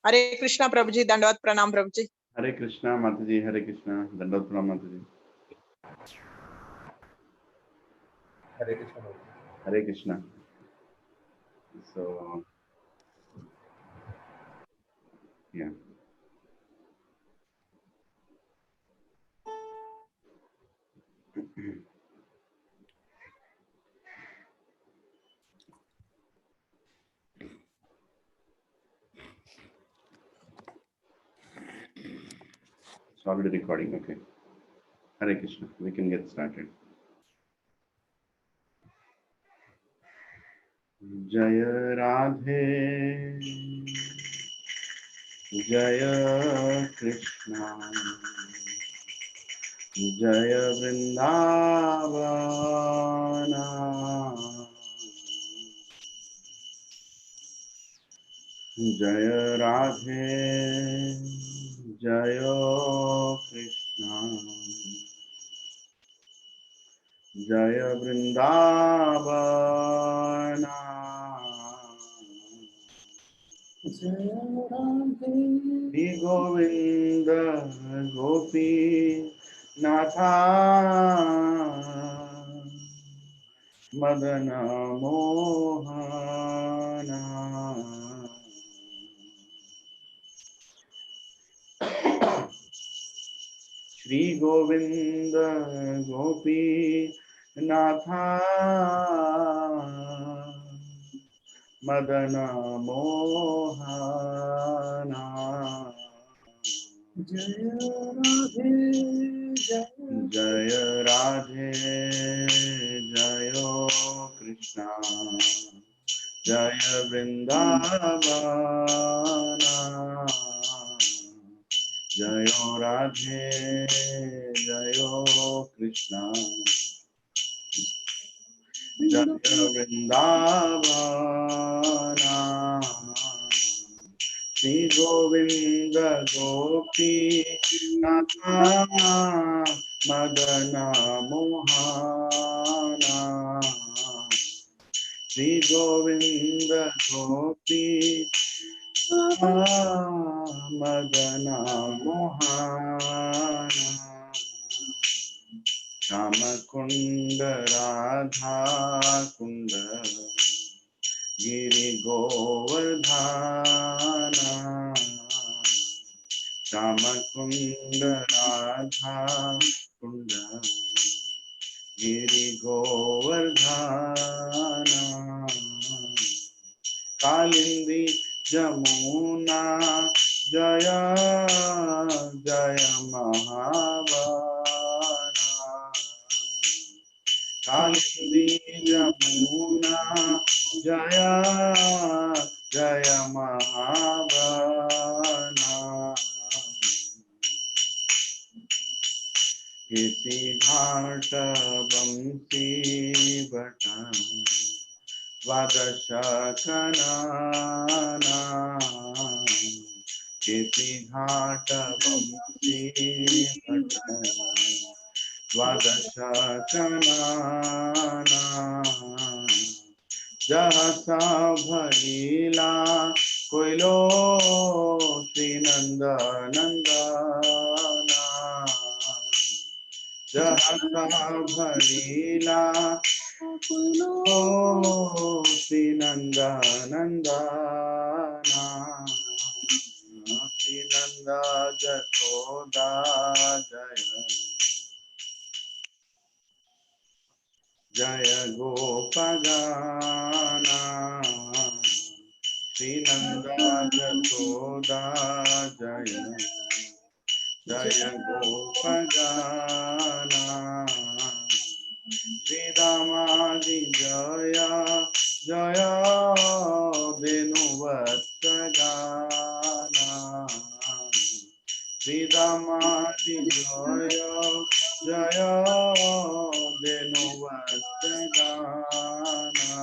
हरे कृष्णा प्रभु जी, दंडवत प्रणाम प्रभु जी। हरे कृष्णा माता जी, हरे कृष्णा, दंडवत प्रणाम माता जी। हरे कृष्णा। हरे Krishna. So, yeah. It's already recording, okay. Hare Krishna, we can get started. Jaya Radhe, Jaya Krishna, Jaya Vrindavana, Jaya Radhe, Jaya Krishna, Jaya Vrindavana, Jaya Radhe Govinda Gopi Natha Madana Mohana Shri Govinda Gopi Natha Madana Mohana Jaya Radhe Jaya Krishna Jaya Vrindavana Jaya Radhe Jaya Krishna Jaya Vrindavana Shri Govinda Gopi Natha Madana Mohana Shri Govinda Gopi Madana Mohana Shama Kunda Radha Kunda Giri Govardhana Shama Kunda Radha Kunda Giri Govardhana Kalindi Jamuna Jaya Jaya Mahabana Kalindi Jamuna Jaya Jaya Mahabana Kisi Ghat Bamsi Bata Vadasha Kanana Kisi Ghat Bamsi Bata Vadasha Kanana Jahasa Bhalila Koilo Srinanda Nandana Jahasa Bhalila Koilo Srinanda Nandana Srinanda Jatoda Jaya Jaya Gopagana Srinanda Jatoda Jaya Jaya Gopagana Sridamadi Jaya Jaya Venuvatsagana Sridamadi Jaya Jaya Venuvatsagana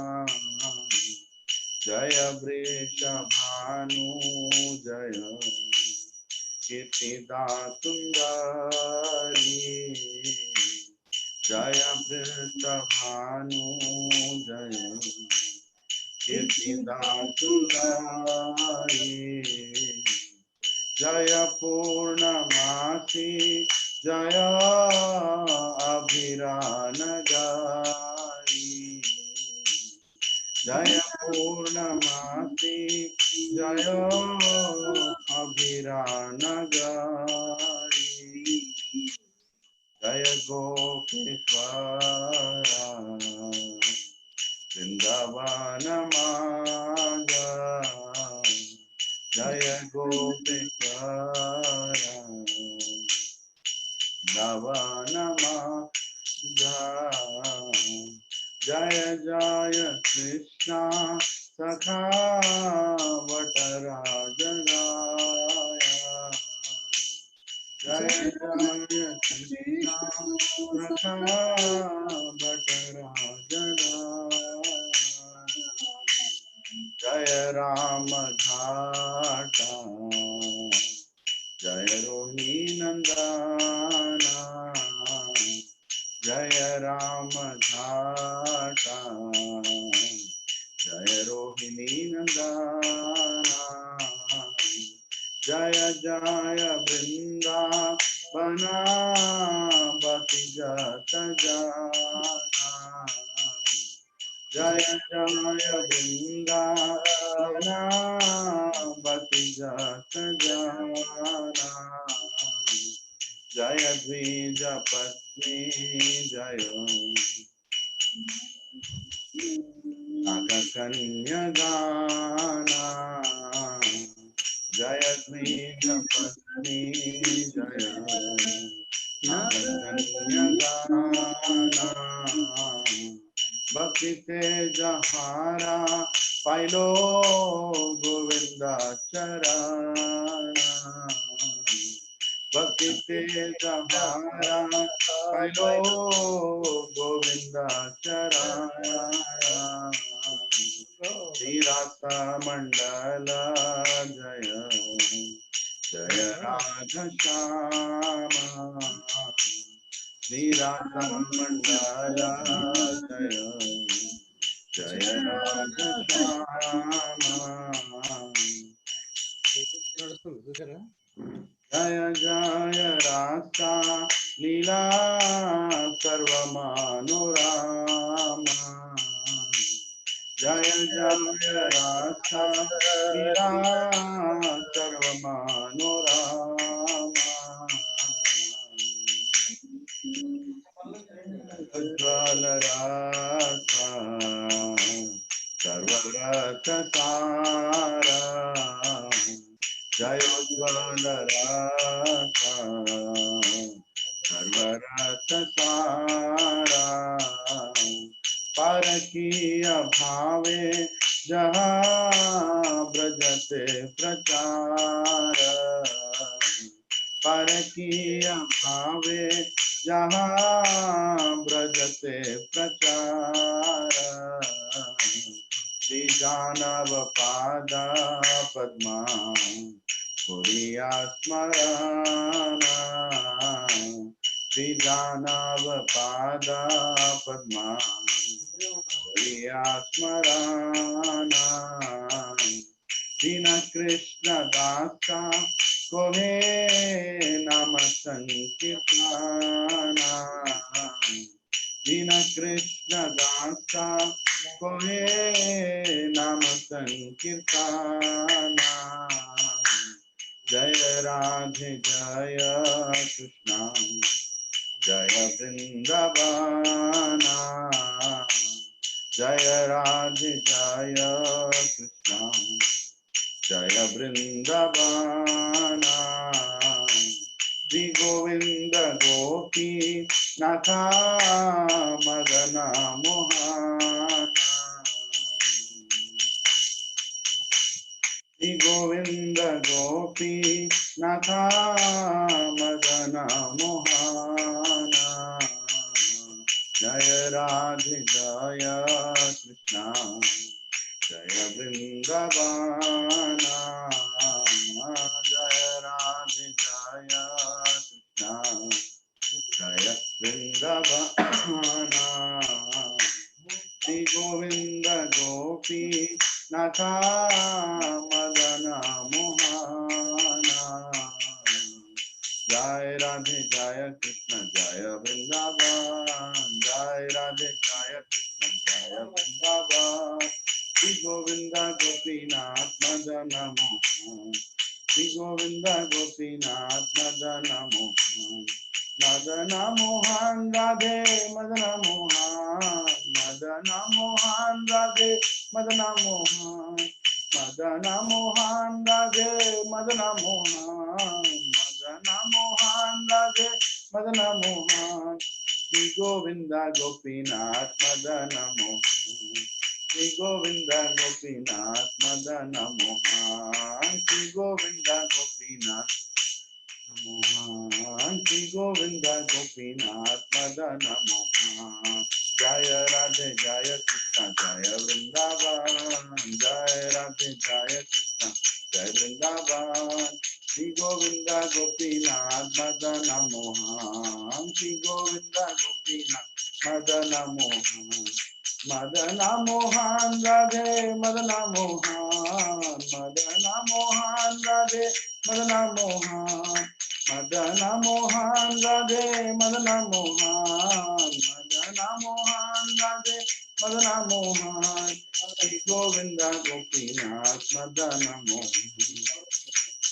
Jaya Vrishabhanu Jaya Kirtidatundari Jaya Vrishabhanu Jaya Kirtidatundari जय पूर्णमासी जय अभिरान गाई जय पूर्णमासी जय अभिरान गाई जय गोपेश्वरा वृंदावन मागा जय गोपेश्वरा वृंदावन मागा जय जय कृष्णा सखा वटराजनाया जय जय कृष्णा सखा वटराजनाया जय राम घाटा जय रोही नंदना जय राम घाटा जय रोहिणी नंदना जय जय वृंदावना बति जत जाना जय जय वृंदावना बति जत जाना जय द्विज पत्नी जय नागकन्या गाना जय द्विज पत्नी जय नागकन्या गाना भक्ति तेज हारा पाइलो गोविंदा चराना भक्ति तेज हारा पाइलो गोविंदा चराना श्रीरासा मंडल जय जय राधा श्यामा श्रीराधा मंडल जय जय राधा श्यामा जय जय रासा लीला सर्वमानुरामा जय जय रासा लीला सर्वमानुरामा उज्ज्वल रासा सर्वरस सारा जय उज्ज्वल रासा सर्वरस सारा परकीय भावे जहाँ ब्रजते प्रचार परकीय भावे जहाँ ब्रजते प्रचार श्री जानव पाद पद्मा पुरिया स्मरणा श्री जानव पाद पद्मा पुरिया स्मरणा दीन कृष्ण दासा कोहे नाम संकीर्तना दीन कृष्ण दासा कोहे नाम संकीर्तना जय राधे जय कृष्णा जय वृंदावना जय राधे जय कृष्णा जय वृंदावना श्री गोविंद गोपी नाथा मदना मोहना श्री गोविंद गोपी नाथा मदना मोहना जय राधे जय कृष्णा जय वृंदावना जय राधे जय कृष्णा जय वृंदावना श्री गोविंद गोपी नाथा Madna Mohana Jai Radhe Jaya Krishna Jaya Vrindavan. Jai Radhe Jaya Krishna Jaya Vrindavan. Shri Govinda Gopinath Madana Mohan. Shri Govinda Gopinath Madana Mohan. Madana Mohan Radhe Madana Mohan. Madana Mohan Radhe Madana Mohan. Madana Mohan Radhe Madana Mohan. Madana Mohan Radhe Madana Mohan. Shri Govinda Gopinath Madana Mohan. Shri Govinda Gopinath Madana Mohan. Shri Govinda Gopinath Mohan. Shri Govinda Gopinath Madana Mohan. Jaya Radhe Jaya Krishna Jaya Vrindavan. Jaya Radhe Jaya Krishna Jaya Vrindavan. Shri Govinda Gopinath Madana Mohan. Shri Govinda Gopinath Madana Mohan. Madana Mohan Radhe Madana Mohan. Madana Mohan Radhe Madana Mohan. Madana Mohan Radhe Madana Mohan. Madana Mohan Radhe Madana Mohan. Shri Govinda Gopinath Madana Mohan.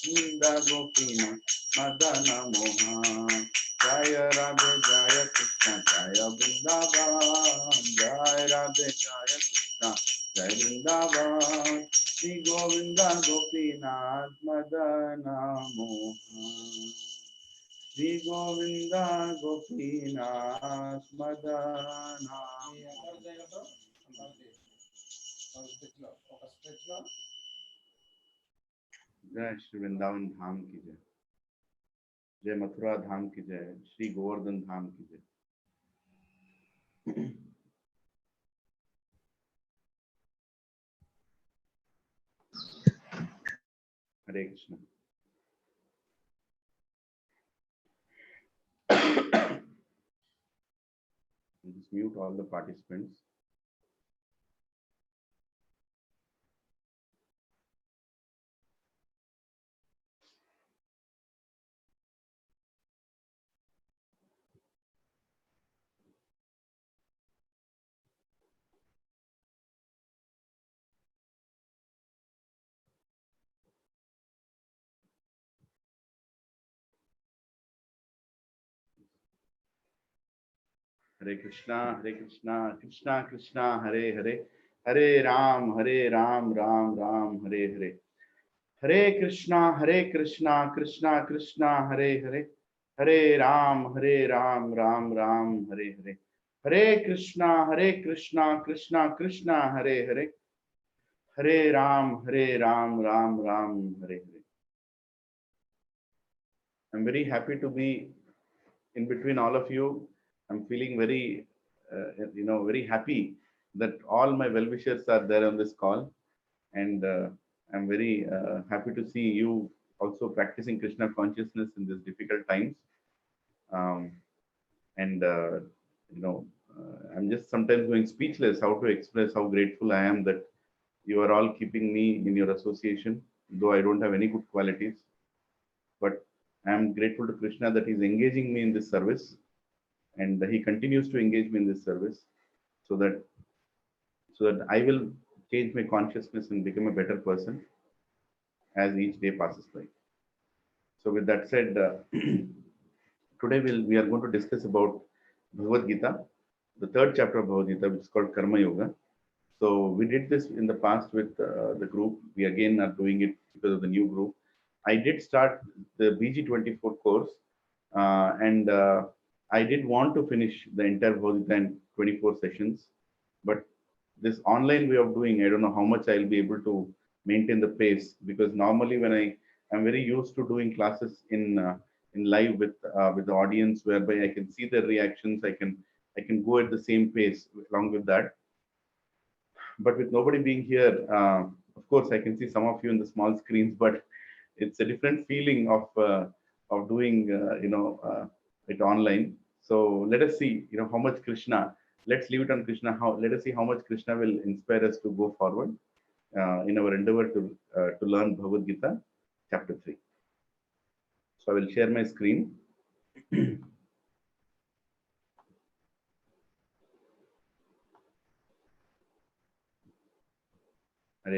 Govinda Gopinath Madana Mohan. Jaya Radhe Jaya Krishna Jaya Vrindavan. Jaya Radhe Jaya Krishna Jaya Vrindavan. Shri Govinda Gopinath Madana Mohan. Shri Govinda Gopinath Madana जय श्री वृंदावन धाम की जय, जय मथुरा धाम की जय, श्री गोवर्धन धाम की जय। Hare Krishna. Just mute all the participants. Hare Krishna, Krishna Krishna, Hare Hare, Hare Ram, Ram Ram, Hare Hare. Hare Krishna, Krishna Krishna, Hare Hare, Hare Ram, Ram Ram, Hare Hare. Hare Krishna, Krishna Krishna, Hare Hare, Hare Ram, Ram Ram, Hare Hare. I'm very happy to be in between all of you. I'm feeling very, very happy that all my well-wishers are there on this call. And I'm very happy to see you also practicing Krishna consciousness in these difficult times. I'm just sometimes going speechless how to express how grateful I am that you are all keeping me in your association, though I don't have any good qualities. But I am grateful to Krishna that he's engaging me in this service, and he continues to engage me in this service so that I will change my consciousness and become a better person as each day passes by. So with that said, today we are going to discuss about Bhagavad Gita, the third chapter of Bhagavad Gita, which is called Karma Yoga. So we did this in the past with the group. We again are doing it because of the new group. I did start the BG24 course, and I did want to finish the entire Bhagavad Gita in 24 sessions, but this online way of doing, I don't know how much I'll be able to maintain the pace, because normally when I'm very used to doing classes in live with the audience, whereby I can see their reactions, I can go at the same pace along with that. But with nobody being here, of course, I can see some of you in the small screens, but it's a different feeling of doing it online. So let us see, how much Krishna. Let's leave it on Krishna. Let us see how much Krishna will inspire us to go forward in our endeavor to learn Bhagavad Gita, chapter 3. So I will share my screen. हरे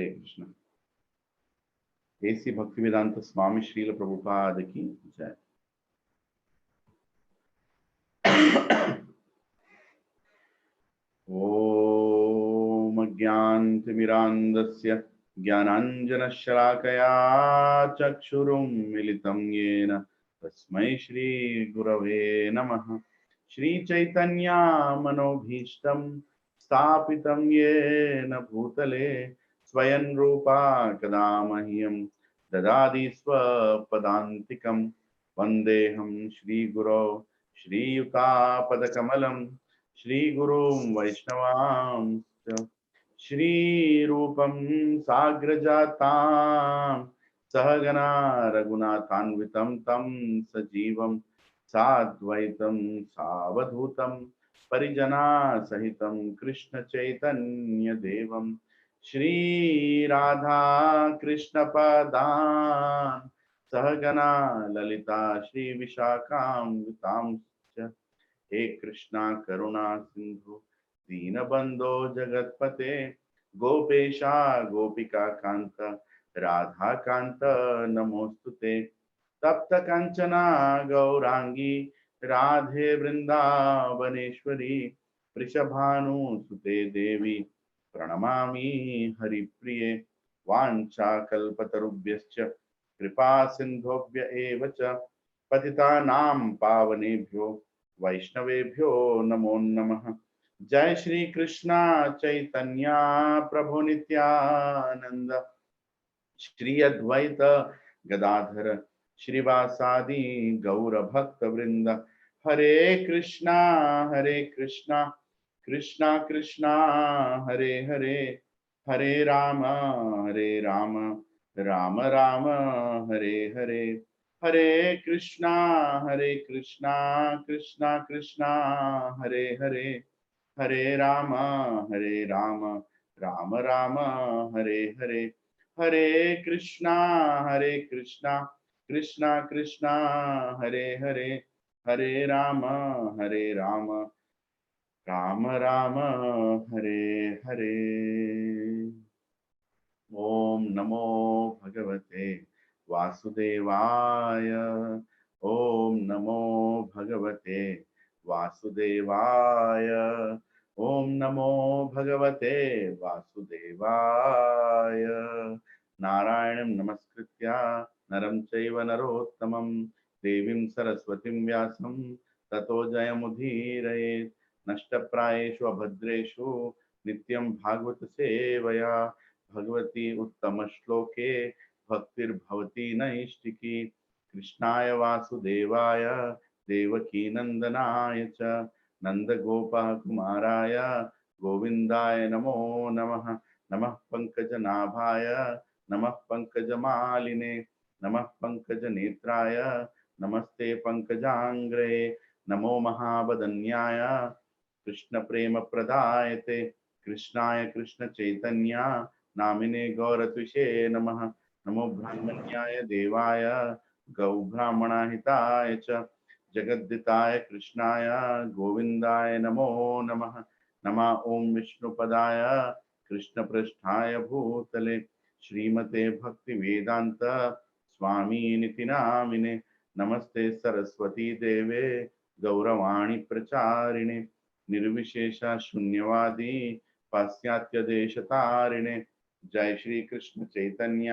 कृष्ण। ऐसी भक्तिवेदांत स्वामी श्रील प्रभुपाद की जय। ओम अज्ञानतिमिरान्धस्य ज्ञानाञ्जनशलाकया चक्षुरुन्मिलितं येन तस्मै श्रीगुरवे नमः। श्रीचैतन्य मनोभीष्टं स्थापितं येन भूतले स्वयं रूपा कदा मह्यं ददाति स्वपदान्तिकं। वन्देऽहं श्रीगुरो श्रीयुतापदकमलं श्रीगुरुं वैष्णवांश्च। श्रीरूपं साग्रजातां सहगना रघुनाथान्वितं तं सजीवं साद्वैतं सावधूतं परिजनासहितं कृष्णचैतन्यदेवं श्रीराधा कृष्णपदान् सहगना ललिता श्रीविशाखान्वितांश्च। हे कृष्णा करुणा सिंधु दीनबंधो जगतपते गोपेशा गोपिका कांत राधा कांत नमोस्तुते। तप्त कंचना गौरांगी राधे वृंदावनेश्वरी वृषभानुसुते देवी प्रणमामि हरिप्रिये। वाञ्छाकल्पतरुभ्यश्च कृपा सिन्धुभ्य एव च पतितानां पावनेभ्यो वैष्णवेभ्यो नमो नमः। जय श्री कृष्णा चैतन्य प्रभु नित्यानंद श्री अद्वैत गदाधर श्रीवासादि गौर भक्त वृंद। हरे कृष्णा कृष्णा कृष्णा हरे हरे, हरे राम राम राम हरे हरे। हरे कृष्णा कृष्णा कृष्णा हरे हरे, हरे राम राम हरे हरे। हरे कृष्णा कृष्णा कृष्णा हरे हरे, हरे राम राम हरे हरे। ओम नमो भगवते वासुदेवाय। ओम नमो भगवते वासुदेवाय। ओम नमो भगवते वासुदेवाय। नारायणं नमस्कृत्य नरं चैव नरोत्तमं देवीं सरस्वतीं व्यासं ततो जयमुदीरयेत्। नष्टप्रायेषु अभद्रेषु नित्यं भागवत सेवया भगवती उत्तम श्लोके भक्तिर्भवती नैष्टिकी। कृष्णाय वासुदेवाय देवकी नंदनाय च नंदगोपकुमाराय गोविंदाय नमो नमः। नमः पंकजनाभाय नमः पंकजमालिने नमः पंकजनेत्राय नमस्ते पंकजांग्रे। नमो महावदन्याय कृष्ण प्रेम प्रदायते कृष्णाय कृष्ण चैतन्य नामिने गौरत्विषे नमः। नमो ब्राह्मण्याय देवाय गौ ब्राह्मणाहिताय च जगद्दिताय कृष्णाय गोविंदाय नमो नमः। नमः ओम विष्णुपदाय कृष्णपृष्ठाय भूतले श्रीमते भक्ति वेदांत स्वामी निति नामिने। नमस्ते सरस्वती देवे गौरवाणी प्रचारिणे निर्विशेषा शून्यवादी पाश्चात्य देश तारिणे। जय श्री कृष्ण चैतन्य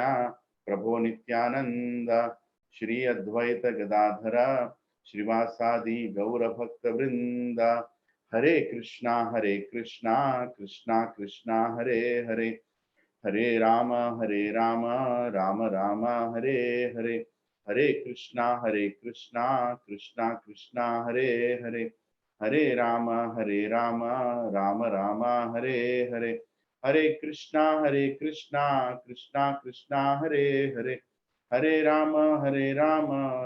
प्रभो नित्यानंद श्री अद्वैत गदाधर श्रीवासादि गौर भक्त वृंद। हरे कृष्णा कृष्णा कृष्णा हरे हरे, हरे राम राम राम हरे हरे। हरे कृष्णा कृष्णा कृष्णा हरे हरे, हरे राम राम राम हरे हरे। हरे कृष्णा कृष्णा कृष्णा हरे हरे, हरे राम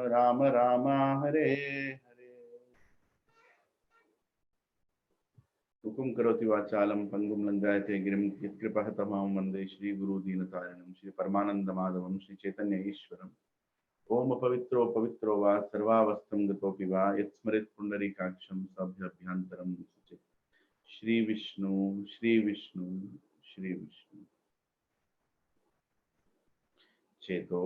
राम राम हरे हरे। हुकुम करोति वाचालं पंगुं लंघयते गिरिं यत्कृपः तमहं वन्दे श्री गुरु दीनतारिणं श्री परमानंद माधवं श्री चैतन्य ईश्वरं। Om Pavitro Pavitro Va Sarvavastam Gatopi Va Yatsmarit Pundarikaksham Sabhyabhyantaram Suchit. Shri Vishnu, Shri Vishnu, Shri Vishnu. Cheto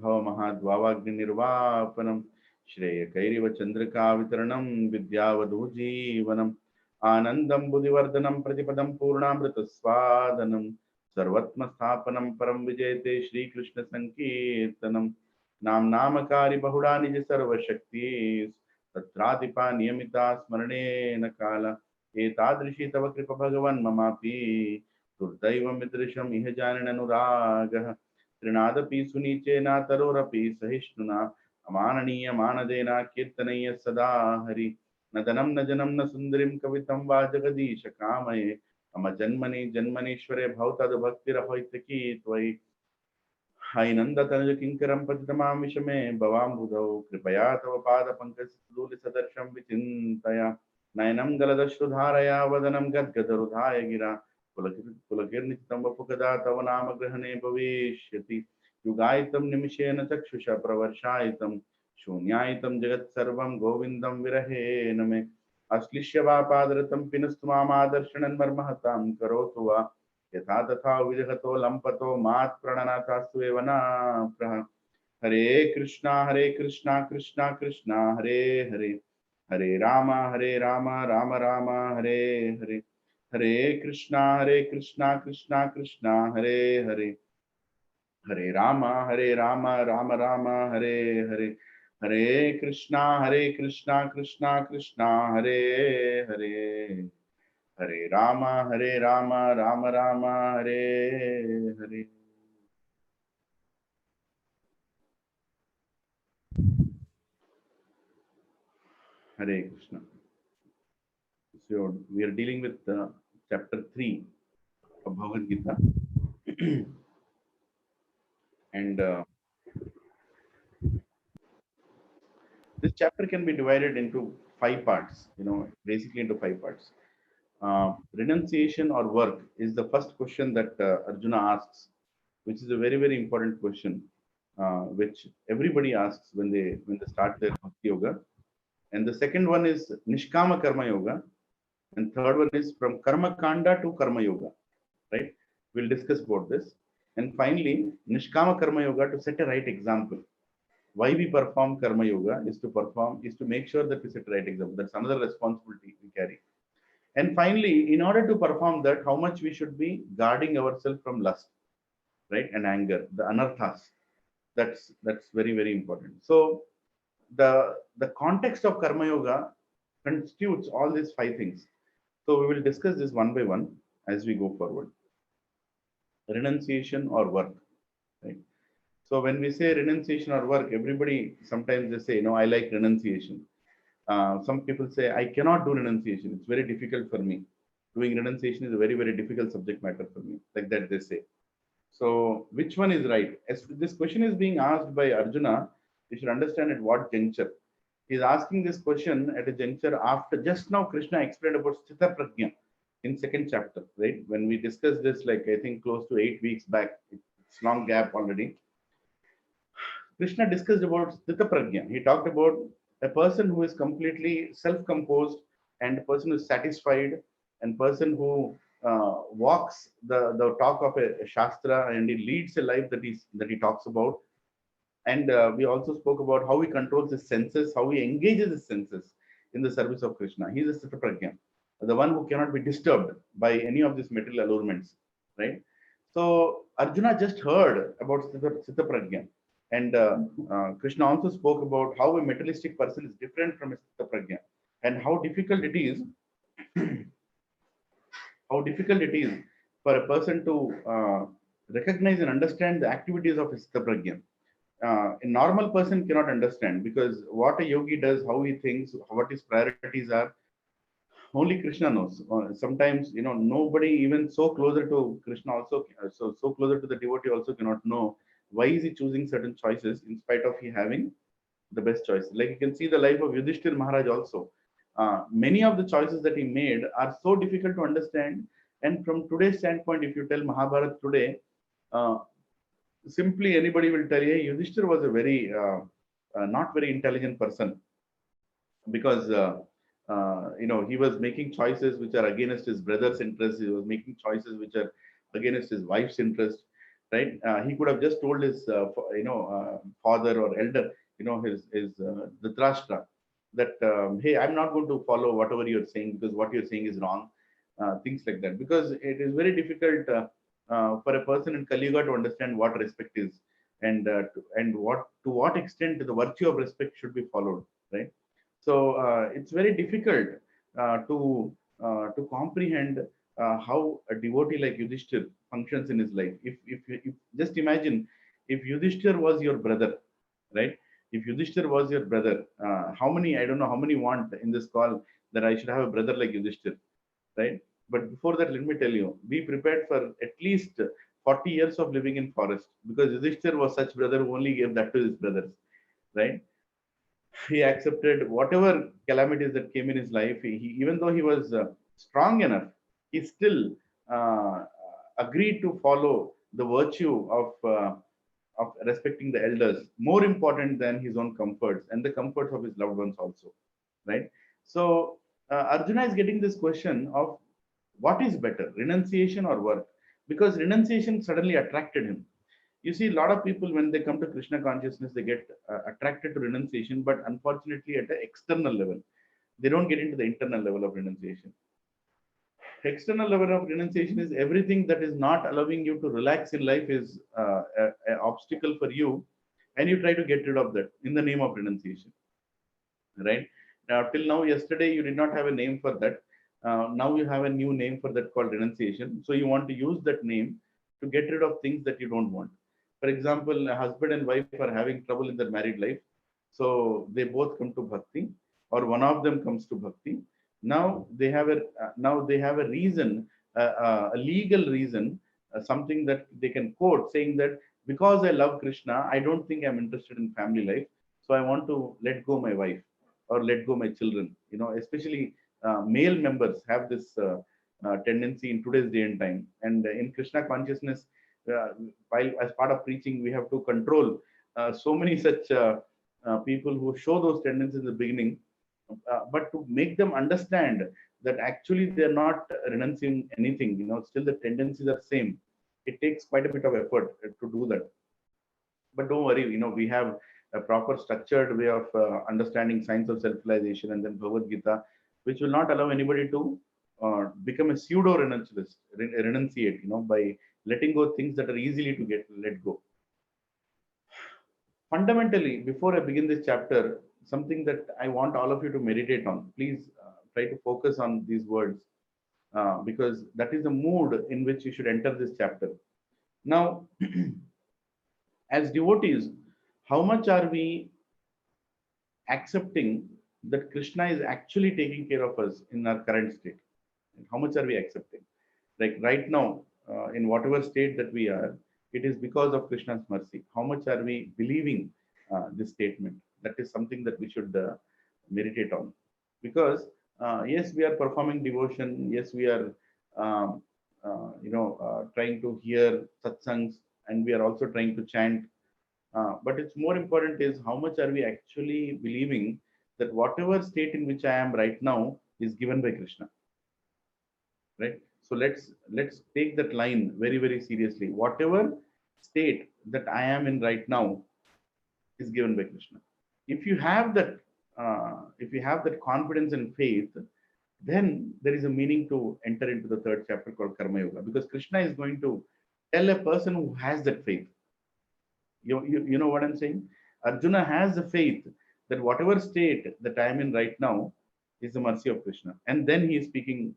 Bhavamahadvavagni Nirvapanam Shreya Kairiva Chandrika Vitaranam Vidyavadhu Jeevanam Anandam Buddhivardhanam Pratipadam Purnamrita Swadanam Sarvatma Sthapanam Param Vijayate Shri Krishna Sankirtanam Nam Namakari Bahudani Sarva Shaktis Tatradipa Niyamita Smarane Nakala Etadrishi Tava Kripa Bhagavan Mamapi Turdaivam Midrisham Ihajanan Anuragah Trinadapi Sunichena Tarorapi Sahishnuna Amananiya Manadena Kirtanaya Sada Hari Nadanam Najanam Nasundarim Kavitam Vajagadisha Kamaye Ama Janmani Janmanishware Bhautad Bhakti Rahoitaki Tvai Hainanda Tanaja Kinkaram Patitamam Vishame Bhavam Budho Kripaya Tava Pada Pankaj Suduli Sadarsham Vichintaya Nainam Galadashrudharaya Vadanam Gadgadarudhaya Gira Pulakirnitam Vapukada Tava Nama Grahane Bhavishyati Yugaitam Nimishena Chakshusha Pravarshayitam Shunyaitam Jagat Sarvam Govindam Virahe Name Aslishya Vapadaratam Pinastumamadarshanan Marmahatam Karotuva Yatha Tatha Vijahato Lampato Mat Prananatastu Evana Praha Hare Krishna Krishna Krishna Hare Hare Hare Rama Rama Rama Hare Hare Hare Krishna Krishna Krishna Hare Hare Hare Rama Rama Rama Hare Hare Hare Krishna Krishna Krishna Hare Hare Hare Rama Rama Rama Hare Hare. Hare Krishna. So we are dealing with chapter 3 of Bhagavad Gita. And this chapter can be divided into 5 parts, basically into 5 parts. Renunciation or work is the first question that Arjuna asks, which is a very, very important question, which everybody asks when they start their Bhakti Yoga. And the second one is Nishkama Karma Yoga. And third one is from Karma Kanda to Karma Yoga, right? We'll discuss about this. And finally, Nishkama Karma Yoga to set a right example. Why we perform Karma Yoga is to make sure that we set the right example. That's another responsibility we carry. And finally, in order to perform that, how much we should be guarding ourselves from lust, right? And anger, the anarthas. That's very, very important. So the context of Karma Yoga constitutes all these 5 things. So we will discuss this one by one as we go forward. Renunciation or work, right? So when we say renunciation or work, everybody sometimes they say, I like renunciation. Some people say, I cannot do renunciation. It's very difficult for me. Doing renunciation is a very, very difficult subject matter for me. Like that they say. So which one is right? As this question is being asked by Arjuna, you should understand at what juncture. He's asking this question at a juncture after just now Krishna explained about Sthita Prajna in 2nd chapter, right? When we discussed this, like I think close to 8 weeks back, it's long gap already. Krishna discussed about Sthita Prajna. He talked about a person who is completely self-composed and a person who is satisfied and person who walks the talk of a Shastra and he leads a life that he talks about. And we also spoke about how he controls his senses, how he engages his senses in the service of Krishna. He is a Sthita Prajna, the one who cannot be disturbed by any of these material allurements, right? So Arjuna just heard about Sthita Prajna. And Krishna also spoke about how a materialistic person is different from a Sthita Prajna and how difficult it is for a person to recognize and understand the activities of a Sthita Prajna. A normal person cannot understand because what a yogi does, how he thinks, what his priorities are, only Krishna knows. Sometimes, nobody even so closer to Krishna also, so closer to the devotee also cannot know why is he choosing certain choices in spite of he having the best choice. Like you can see the life of Yudhishthir Maharaj also. Many of the choices that he made are so difficult to understand. And from today's standpoint, if you tell Mahabharata today, simply anybody will tell you, hey, Yudhishthir was a very not very intelligent person, because he was making choices which are against his brother's interest. He was making choices which are against his wife's interest, right? He could have just told his father or elder, his Dhritarashtra, that hey, I'm not going to follow whatever you're saying because what you're saying is wrong, things like that. Because it is very difficult for a person in Kali Yuga to understand what respect is, and what to what extent the virtue of respect should be followed, right? So it's very difficult to comprehend how a devotee like Yudhishthir functions in his life. If just imagine if Yudhishthir was your brother, right? If Yudhishthir was your brother, how many, I don't know how many want in this call that I should have a brother like Yudhishthir, right? But before that, let me tell you, be prepared for at least 40 years of living in forest, because Yudhishthir was such brother who only gave that to his brothers, right? He accepted whatever calamities that came in his life. Even though he was strong enough, he still uh, agreed to follow the virtue of respecting the elders, more important than his own comforts and the comforts of his loved ones also, right? So Arjuna is getting this question of what is better, renunciation or work? Because renunciation suddenly attracted him. You see, a lot of people, when they come to Krishna consciousness, they get attracted to renunciation, but unfortunately at the external level. They don't get into the internal level of renunciation. External level of renunciation is everything that is not allowing you to relax in life is an obstacle for you, and you try to get rid of that in the name of renunciation, right? Now, till now, yesterday you did not have a name for that. Now you have a new name for that called renunciation. So you want to use that name to get rid of things that you don't want. For example, a husband and wife are having trouble in their married life. So they both come to bhakti, or one of them comes to bhakti. Now they have a reason, a legal reason, something that they can quote, saying that because I love Krishna, I don't think I'm interested in family life. So I want to let go my wife or let go my children. Especially male members have this tendency in today's day and time. And in Krishna consciousness, uh, while as part of preaching, we have to control so many such people who show those tendencies in the beginning, but to make them understand that actually they're not renouncing anything, still the tendencies are same. It takes quite a bit of effort to do that. But don't worry, we have a proper structured way of understanding science of self-realization, and then Bhagavad Gita, which will not allow anybody to become a pseudo renuncialist, renunciate, by letting go things that are easily to get let go. Fundamentally, before I begin this chapter, something that I want all of you to meditate on. Please try to focus on these words, because that is the mood in which you should enter this chapter. Now, as devotees, how much are we accepting that Krishna is actually taking care of us in our current state? How much are we accepting? Like right now, in whatever state that we are, it is because of Krishna's mercy. How much are we believing this statement? That is something that we should meditate on. Because yes, we are performing devotion. Yes, we are, trying to hear satsangs, and we are also trying to chant. But it's more important is how much are we actually believing that whatever state in which I am right now is given by Krishna, right? So let's take that line very, very seriously. Whatever state that I am in right now is given by Krishna. If you have that, confidence and faith, then there is a meaning to enter into the third chapter called Karma Yoga, because Krishna is going to tell a person who has that faith. You know what I'm saying? Arjuna has the faith that whatever state that I am in right now is the mercy of Krishna. And then he is speaking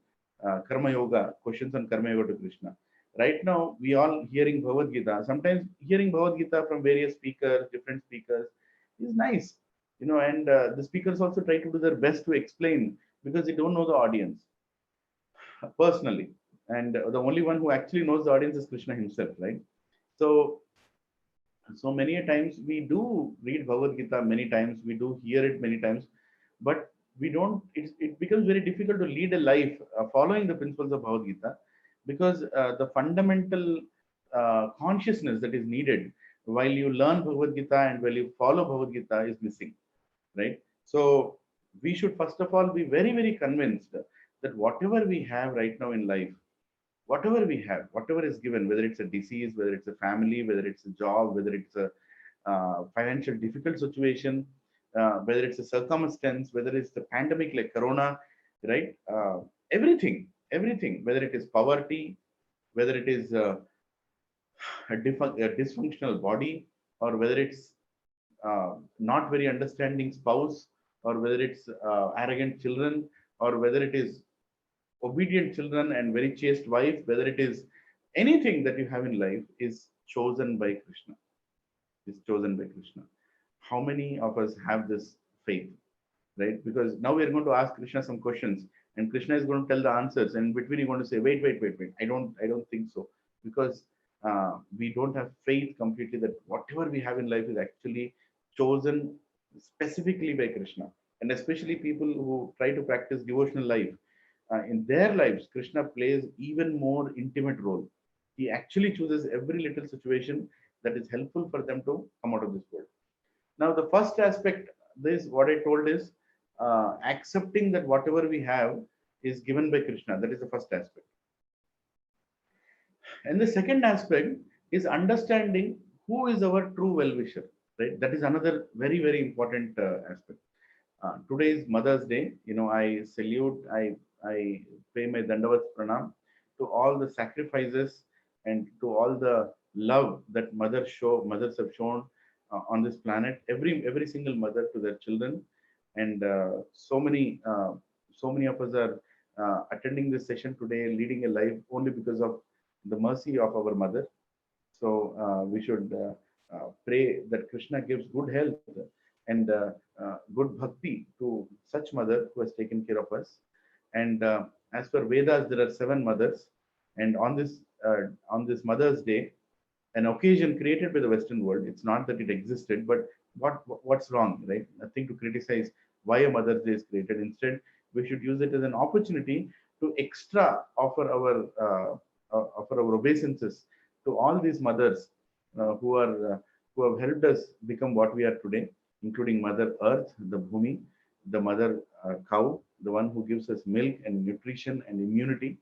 Karma Yoga, questions on Karma Yoga to Krishna. Right now, we all hearing Bhagavad Gita. Sometimes hearing Bhagavad Gita from various speakers, different speakers, is nice. And the speakers also try to do their best to explain, because they don't know the audience personally. And the only one who actually knows the audience is Krishna himself, right? So many a times we do read Bhagavad Gita, many times we do hear it many times, but we don't. It becomes very difficult to lead a life following the principles of Bhagavad Gita, because the fundamental consciousness that is needed while you learn Bhagavad Gita and while you follow Bhagavad Gita is missing, right? So we should first of all be very, very convinced that whatever we have right now in life, whatever we have, whatever is given, whether it's a disease, whether it's a family, whether it's a job, whether it's a financial difficult situation, whether it's a circumstance, whether it's the pandemic like Corona, right? Everything, whether it is poverty, whether it is a dysfunctional body, or whether it's not very understanding spouse, or whether it's arrogant children, or whether it is obedient children and very chaste wife, whether it is anything that you have in life is chosen by Krishna. Is chosen by Krishna. How many of us have this faith, right? Because now we are going to ask Krishna some questions, and Krishna is going to tell the answers, and in between you're going to say, wait. I don't think so, because we don't have faith completely that whatever we have in life is actually chosen specifically by Krishna. And especially people who try to practice devotional life, in their lives, Krishna plays even more intimate role. He actually chooses every little situation that is helpful for them to come out of this world. Now, the first aspect, this what I told is accepting that whatever we have is given by Krishna. That is the first aspect. And the second aspect is understanding who is our true well-wisher, right? That is another very, very important aspect. Today is Mother's Day. I salute, I pay my Dandavat Pranam to all the sacrifices and to all the love that mothers have shown on this planet. Every single mother to their children, and so many of us are attending this session today, leading a life only because of the mercy of our mother. So we should pray that Krishna gives good health and good bhakti to such mother who has taken care of us. And as per Vedas, there are 7 mothers, and on this Mother's Day, an occasion created by the Western world. It's not that it existed, but what's wrong, right? Nothing to criticize why a Mother's Day is created. Instead, we should use it as an opportunity to extra offer our obeisances to all these mothers who have helped us become what we are today, including Mother Earth, the Bhumi, the mother cow, the one who gives us milk and nutrition and immunity,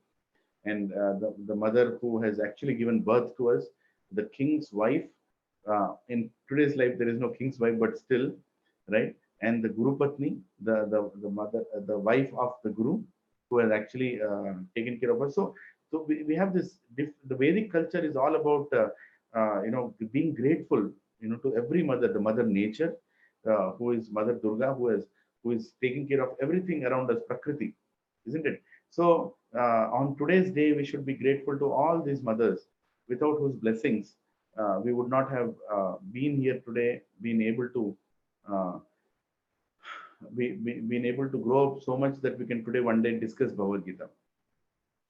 and the mother who has actually given birth to us, the king's wife. In today's life, there is no king's wife, but still, right? And the Guru Patni, the mother, the wife of the Guru, who has actually taken care of us. So we have this. The Vedic culture is all about being grateful, to every mother, the Mother Nature, who is Mother Durga, who is taking care of everything around us, Prakriti, isn't it? So on today's day, we should be grateful to all these mothers, without whose blessings we would not have been here today, been able to grow up so much that we can today one day discuss Bhagavad Gita.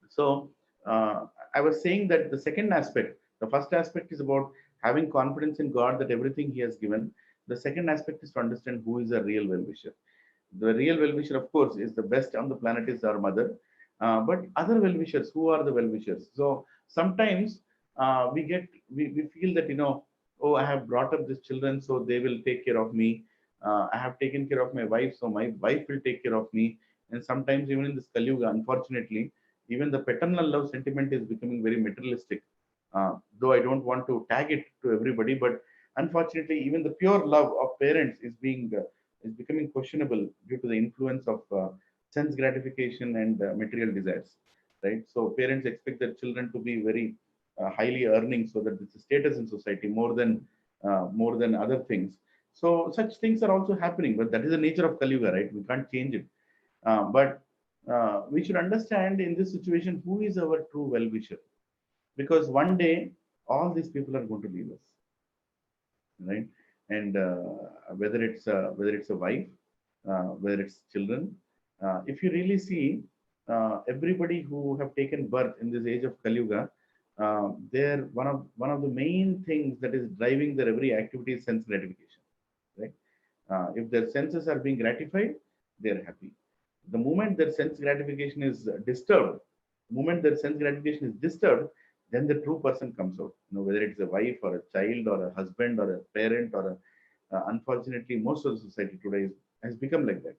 So I was saying that the second aspect, the first aspect is about having confidence in God that everything He has given. The second aspect is to understand who is a real well-wisher. The real well-wisher, of course, is the best on the planet, is our mother. But other well-wishers, who are the well-wishers? So sometimes we feel that, oh, I have brought up these children, so they will take care of me. I have taken care of my wife, so my wife will take care of me. And sometimes even in this Kali Yuga, unfortunately, even the paternal love sentiment is becoming very materialistic. Though I don't want to tag it to everybody, but unfortunately, even the pure love of parents is becoming questionable due to the influence of sense gratification and material desires, right? So parents expect their children to be very highly earning, so that it's a status in society more than other things. So such things are also happening, but that is the nature of Kali Yuga, right? We can't change it. But we should understand in this situation who is our true well-wisher, because one day all these people are going to leave us, right? And whether it's a wife, whether it's children, if you really see everybody who have taken birth in this age of Kali Yuga, they're one of the main things that is driving their every activity is sense gratification, right? If their senses are being gratified, they're happy. The moment their sense gratification is disturbed, then the true person comes out. Whether it's a wife or a child or a husband or a parent or unfortunately, most of the society today has become like that.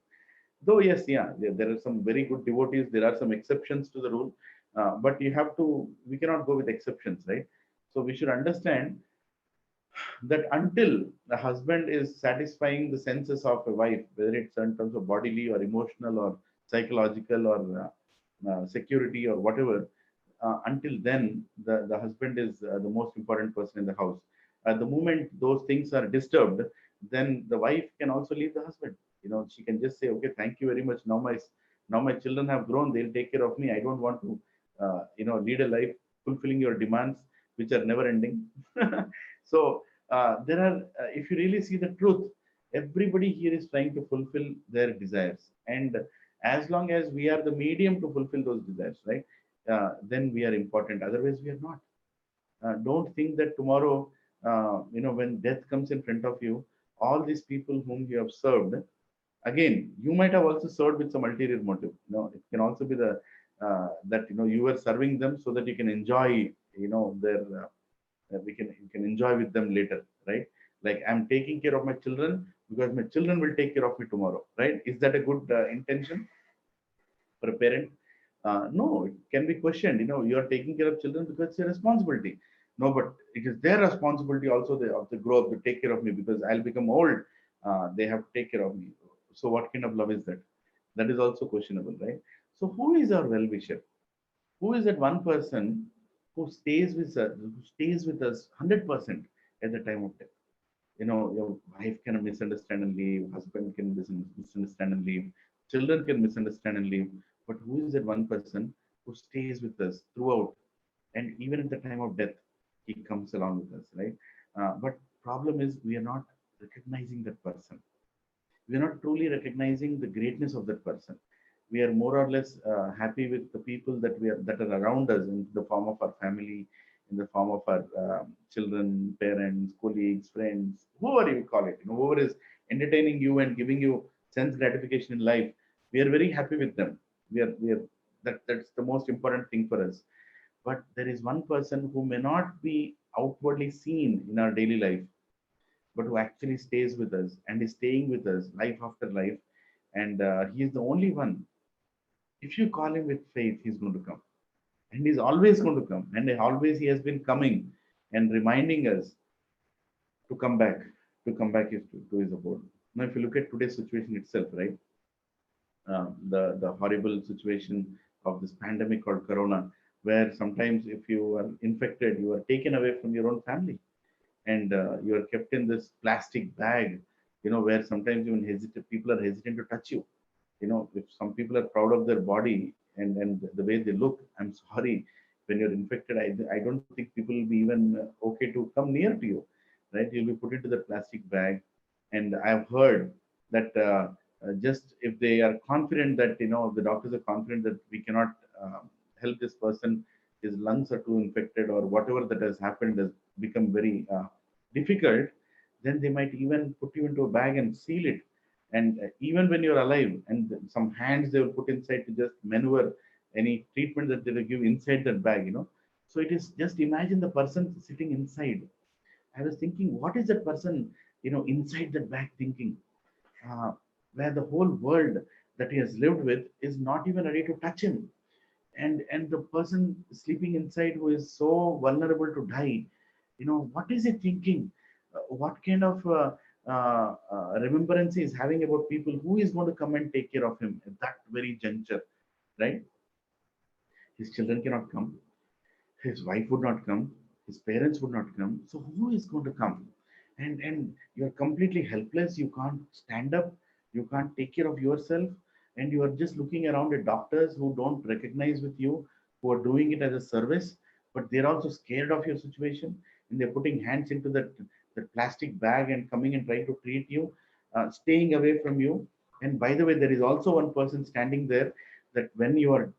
Though yes, yeah, there are some very good devotees. There are some exceptions to the rule, but we cannot go with exceptions, right? So we should understand that until the husband is satisfying the senses of a wife, whether it's in terms of bodily or emotional or psychological or security or whatever, until then, the husband is the most important person in the house. At the moment those things are disturbed, then the wife can also leave the husband. She can just say, okay, thank you very much. Now my children have grown. They'll take care of me. I don't want to, lead a life fulfilling your demands, which are never ending. So if you really see the truth, everybody here is trying to fulfill their desires. And as long as we are the medium to fulfill those desires, right? Then we are important. Otherwise, we are not. Don't think that tomorrow, when death comes in front of you, all these people whom you have served, again, you might have also served with some ulterior motive. It can also be that you were serving them so that you can enjoy, their you can enjoy with them later, right? Like, I'm taking care of my children because my children will take care of me tomorrow, right? Is that a good intention for a parent? No, it can be questioned. You are taking care of children because it's your responsibility. No, but it is their responsibility also of the grow up to take care of me because I'll become old. They have to take care of me. So what kind of love is that? That is also questionable, right? So who is our well-wisher? Who is that one person who stays with us 100% at the time of death? Your wife can misunderstand and leave, husband can misunderstand and leave, children can misunderstand and leave. But who is that one person who stays with us throughout? And even at the time of death, he comes along with us, right? But problem is we are not recognizing that person. We are not truly recognizing the greatness of that person. We are more or less happy with the people that are around us in the form of our family, in the form of our children, parents, colleagues, friends, whoever you call it. Whoever is entertaining you and giving you sense gratification in life, we are very happy with them. We are that's the most important thing for us. But there is one person who may not be outwardly seen in our daily life, but who actually stays with us and is staying with us life after life. And he is the only one. If you call him with faith, he's going to come. And he's always going to come. And always he has been coming and reminding us to his abode. Now, if you look at today's situation itself, right? The horrible situation of this pandemic called Corona, where sometimes if you are infected, you are taken away from your own family and you are kept in this plastic bag, where sometimes even people are hesitant to touch you. If some people are proud of their body and the way they look, I'm sorry, when you're infected, I don't think people will be even okay to come near to you, right? You'll be put into the plastic bag. And I've heard that just if they are confident that, the doctors are confident that we cannot help this person, his lungs are too infected or whatever that has happened has become very difficult, then they might even put you into a bag and seal it. And even when you're alive, and some hands they will put inside to just maneuver any treatment that they will give inside that bag. So it is just imagine the person sitting inside. I was thinking, what is that person, inside that bag thinking? Uh, where the whole world that he has lived with is not even ready to touch him. And the person sleeping inside who is so vulnerable to die, what is he thinking? What kind of remembrance he is having about people who is going to come and take care of him at that very juncture, right? His children cannot come, his wife would not come, his parents would not come. So who is going to come? And you're completely helpless. You can't stand up, you can't take care of yourself, and you are just looking around at doctors who don't recognize with you, who are doing it as a service, but they're also scared of your situation, and they're putting hands into that plastic bag and coming and trying to treat you, staying away from you. And by the way, there is also one person standing there that when you are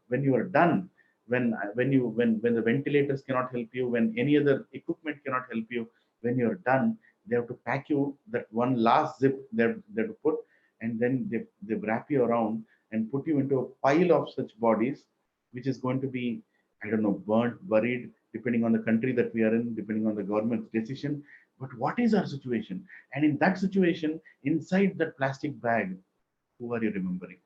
done, when the ventilators cannot help you, when any other equipment cannot help you, when you're done, they have to pack you that one last zip they have to put, and then they wrap you around and put you into a pile of such bodies, which is going to be, I don't know, burnt, buried, depending on the country that we are in, depending on the government's decision. But what is our situation? And in that situation, inside that plastic bag, who are you remembering?